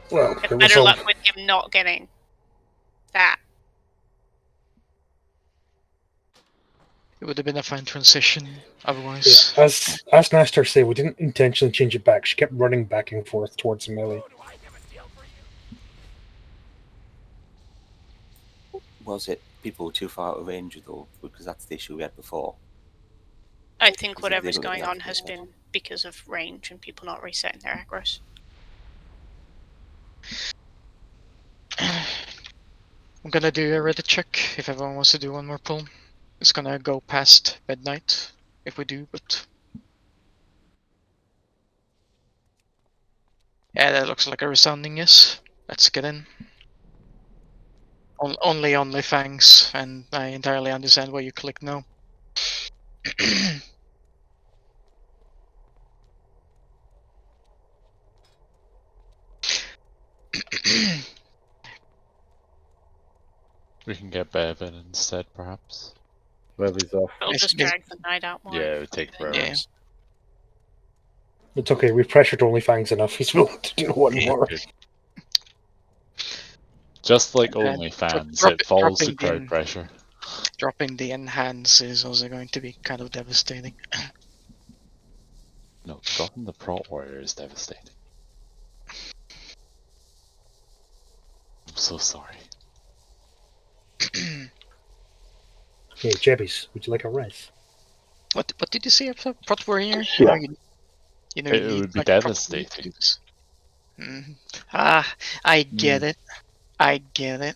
S2: Well,
S13: have
S2: it was
S13: better
S2: all-
S13: luck with him not getting that.
S1: It would have been a fine transition otherwise.
S2: Yeah, as Nastar said, we didn't intentionally change it back. She kept running back and forth towards the melee.
S16: Was it people too far out of range though? Because that's the issue we had before.
S13: I think
S16: Because if
S13: whatever's
S16: they don't
S13: going
S16: get
S13: on
S16: that
S13: has
S16: far.
S13: been because of range and people not resetting their aggros.
S1: I'm gonna do a Reddit check if everyone wants to do one more pull. It's gonna go past midnight if we do, but yeah, that looks like a resounding yes. Let's get in. Only fangs, and I entirely understand why you click no.
S7: We can get Bev in instead, perhaps.
S11: Bev is off.
S13: It'll just drag the night out more.
S7: Yeah, it would take forever.
S1: Yeah.
S2: It's okay, we've pressured OnlyFans enough. He's willing to do one more.
S7: Just like
S1: And
S7: OnlyFans,
S1: drop-
S7: it falls to
S1: dropping
S7: crowd
S1: in-
S7: pressure.
S1: Dropping the enhance is also going to be kind of devastating.
S7: No, dropping the Prot Warrior is devastating. I'm so sorry.
S2: Hey, Jebbies, would you like a res?
S1: What did you say about Prot Warrior?
S2: Yeah.
S1: You know,
S7: It
S1: you need,
S7: would be
S1: like, proper
S7: devastating.
S1: moves. I get it. I get it.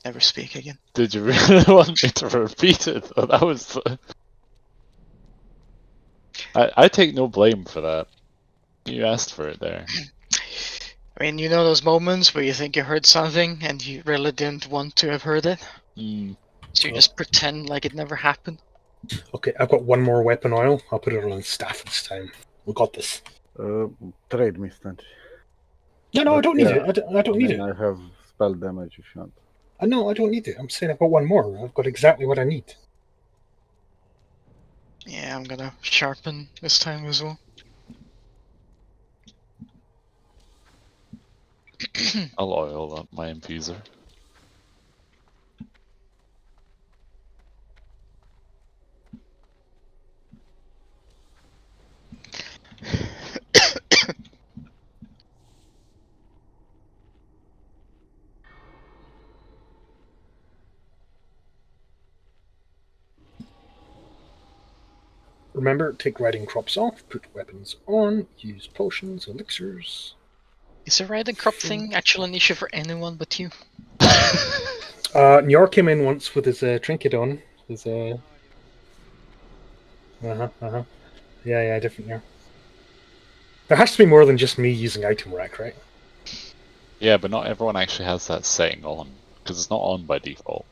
S1: Never speak again.
S7: Did you really want me to repeat it? Though? That was. I take no blame for that. You asked for it there.
S1: I mean, you know those moments where you think you heard something and you really didn't want to have heard it?
S7: Mm.
S1: So you just pretend like it never happened?
S2: Okay, I've got one more weapon oil. I'll put it on staff this time. We got this.
S11: Trade me, Stant.
S2: No, I don't need it. I don't need it.
S11: I have spell damage if you want.
S2: No, I don't need it. I'm saying I've got one more. I've got exactly what I need.
S1: Yeah, I'm gonna sharpen this time as well.
S7: I'll oil up my infuser.
S2: Remember, take riding crops off, put weapons on, use potions, elixirs.
S1: Is a riding crop thing actually an issue for anyone but you?
S2: Njor came in once with his trinket on. His Yeah, different Njor. There has to be more than just me using item rack, right?
S7: Yeah, but not everyone actually has that setting on, because it's not on by default.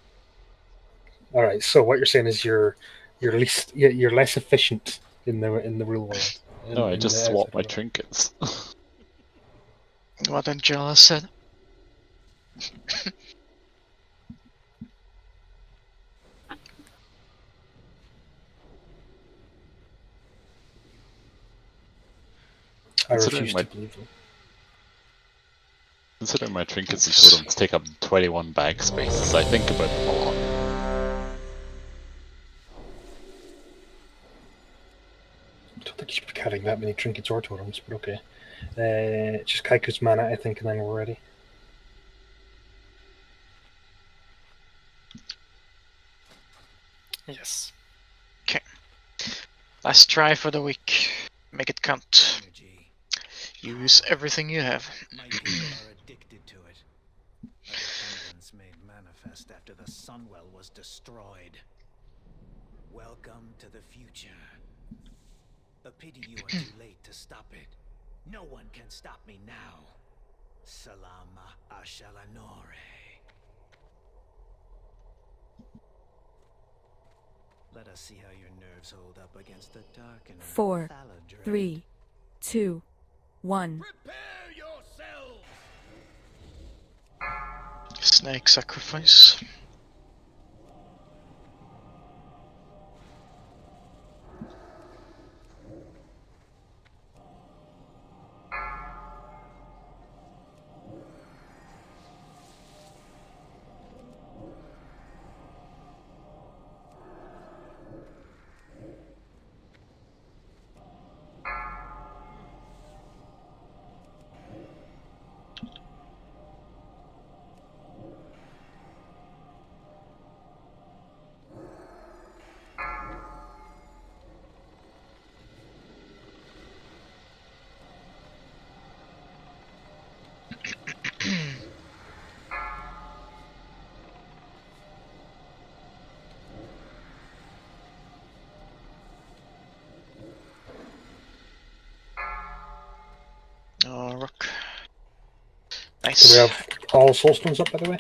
S2: All right. So what you're saying is you're less efficient in the real world.
S7: No, I just swapped my trinkets.
S1: What Angela said.
S2: I refuse to believe them.
S7: Considering my trinkets and totems take up 21 bag spaces, I think about them a lot.
S2: I don't think you should be carrying that many trinkets or totems, but okay. Just Kaiku's mana, I think, and then we're ready.
S10: Yes.
S1: Okay. Last try for the week. Make it count. Use everything you have.
S6: Addicted to it. A dependence made manifest after the Sunwell was destroyed. Welcome to the future. A pity you are too late to stop it. No one can stop me now. Salama Ashalanore. Let us see how your nerves hold up against the darkening.
S9: 4, 3, 2, 1.
S1: Snake sacrifice. Oh, rook. Nice.
S2: Do we have all soulstones up, by the way?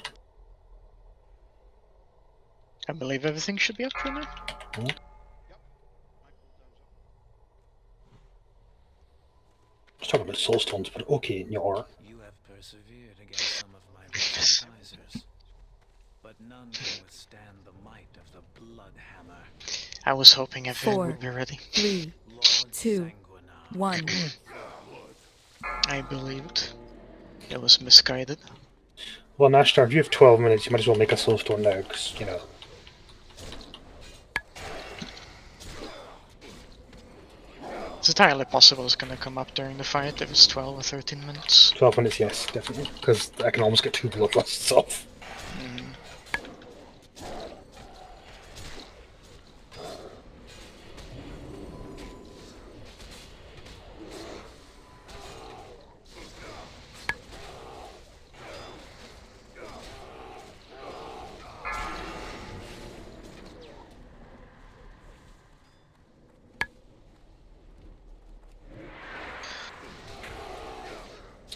S1: I believe everything should be up for now.
S2: Let's talk about soulstones, but okay, Njor.
S6: You have persevered against some of my advisors, but none can withstand the might of the Bloodhammer.
S1: I was hoping everything
S9: 4,
S1: would be ready.
S9: 3, 2, 1.
S1: I believed. It was misguided.
S2: Well, Nashtar, if you have 12 minutes, you might as well make a soulstone now, because, you know.
S1: It's entirely possible it's gonna come up during the fight if it's 12 or 13 minutes.
S2: 12 minutes, yes, definitely. Because I can almost get 2 bloodlusts off.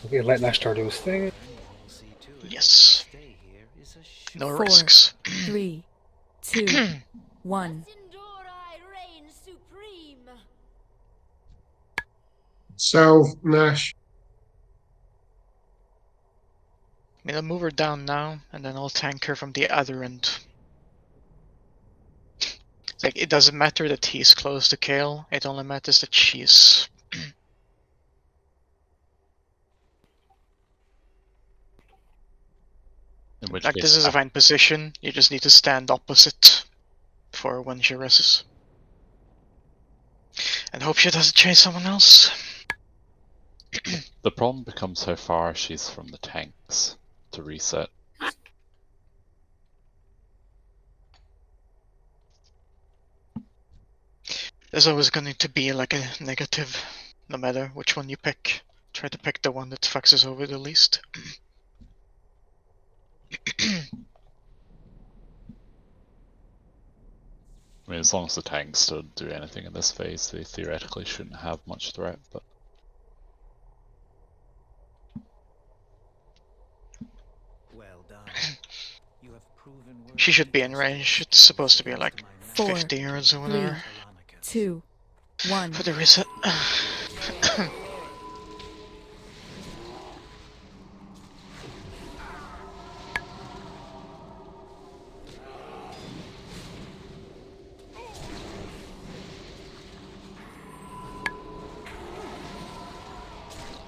S2: Okay, let Nashtar do his thing.
S1: Yes. No
S9: 4,
S1: risks.
S9: 3, 2, 1.
S17: South Nash.
S1: I mean, I'll move her down now, and then I'll tank her from the other end. It's like, it doesn't matter that he's close to Kale, it only matters that she's. Like, this is a fine position, you just need to stand opposite for when she rests. And hope she doesn't chase someone else.
S7: The problem becomes how far she's from the tanks to reset.
S1: There's always going to be like a negative, no matter which one you pick. Try to pick the one that fucks us over the least.
S7: I mean, as long as the tanks don't do anything in this phase, they theoretically shouldn't have much threat, but...
S6: Well done. You have proven
S1: She should be in range, it's supposed to be like
S9: 4,
S1: 50 yards or whatever.
S9: 2, 1.
S1: For the reset.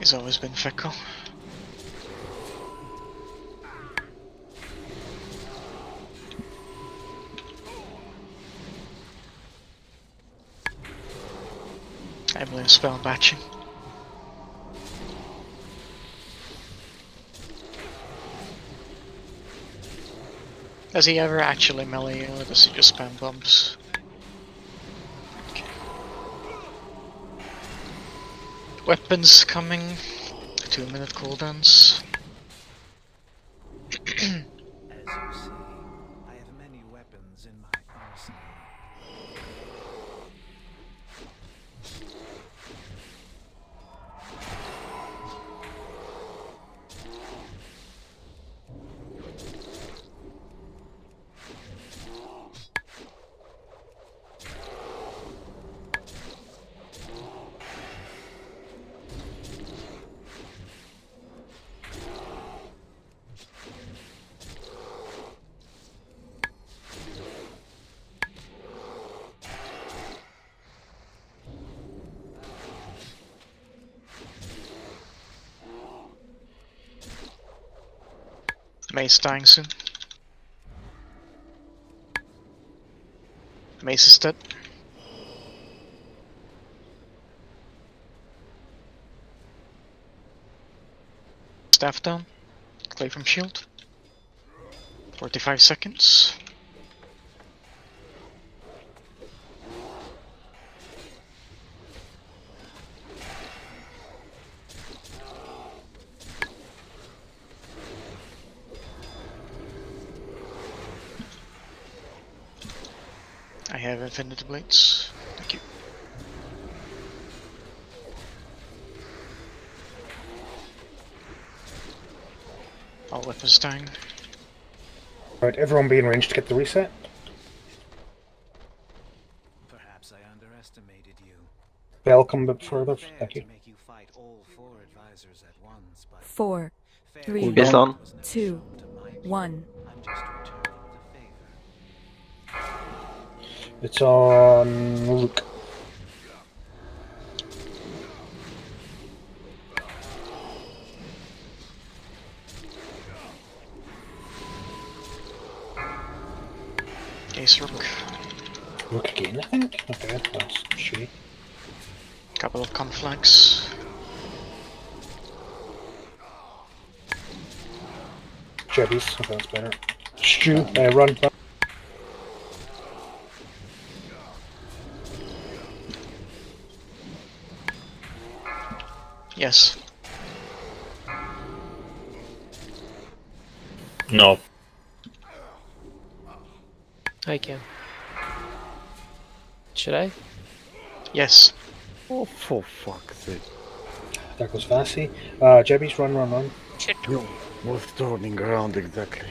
S1: He's always been fickle. I blame spell batching. Does he ever actually melee you, or does he just spam bombs? Okay. Weapons coming. 2-minute cooldowns.
S6: As you see, I have many weapons in my arsenal.
S1: Mace dying soon. Mace is dead. Staff down. Clay from shield. 45 seconds. I have infinity blades. Thank you. All weapons dying.
S2: Right, everyone be in range to get the reset.
S6: Perhaps I underestimated you.
S2: Bell, come a bit further. Thank you.
S6: Make you fight all 4 advisors at once, but
S9: 4, 3,
S19: Yes, on.
S9: 2, 1.
S6: I'm just returning the favor.
S2: It's on Luke.
S1: Ace Rook.
S2: Rook again, I think. Okay, that's shitty.
S1: Couple of conflicts.
S2: Jebbies, okay, that's better. Stew, run.
S1: Yes.
S8: No.
S3: I can. Should I?
S1: Yes.
S11: Oh, for fuck's sake.
S2: There goes Vassy. Jebbies, run.
S11: You was turning around exactly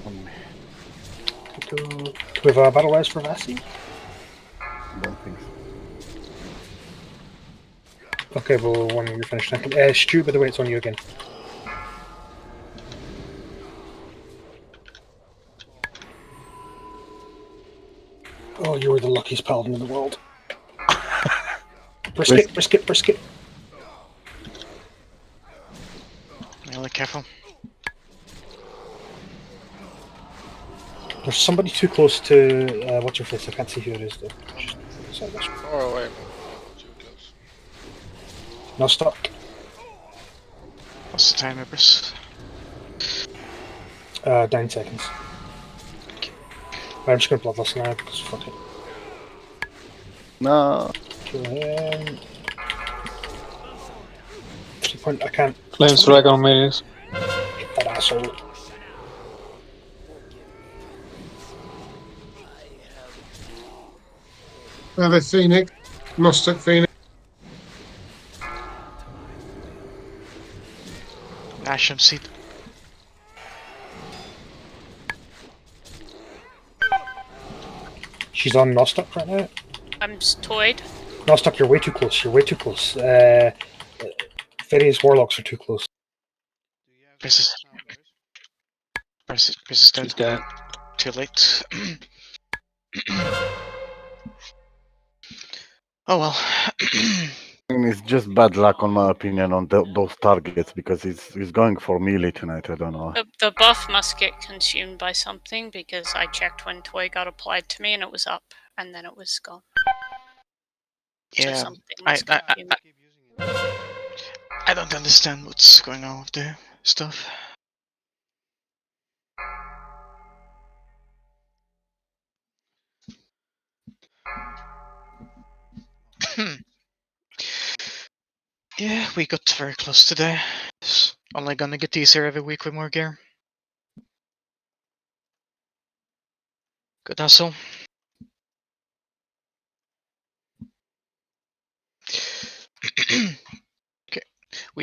S11: on me.
S2: Do we have a battle res for Vassy?
S11: Don't think so.
S2: Okay, well, when you're finished, Stu, by the way, it's on you again. Oh, you were the luckiest paladin in the world. Brisket.
S1: Really careful.
S2: There's somebody too close to what's your face? I can't see who it is though. Sorry, that's
S18: Far away. Too close.
S2: no stuck.
S1: What's the time, Ibris?
S2: 9 seconds. I'm just gonna bloodlust now because fuck it.
S11: No.
S2: Kill him. 3 point. I can't.
S4: Flames Dragon Maze.
S2: That asshole.
S17: Another Phoenix. Gnostic Phoenix.
S1: Asham Seed.
S2: She's on Nostoc right now.
S13: I'm toyed.
S2: Nostoc, you're way too close. Fairies Warlocks are too close.
S1: This is dead.
S4: She's dead.
S1: Too late. Oh well.
S11: And it's just bad luck, on my opinion, on those targets because he's going for melee tonight. I don't know.
S13: The buff must get consumed by something because I checked when Toy got applied to me and it was up and then it was gone. So
S1: Yeah,
S13: something was consumed.
S1: I don't understand what's going on with the stuff. Yeah, we got very close today. It's only gonna get easier every week with more gear. Good hustle.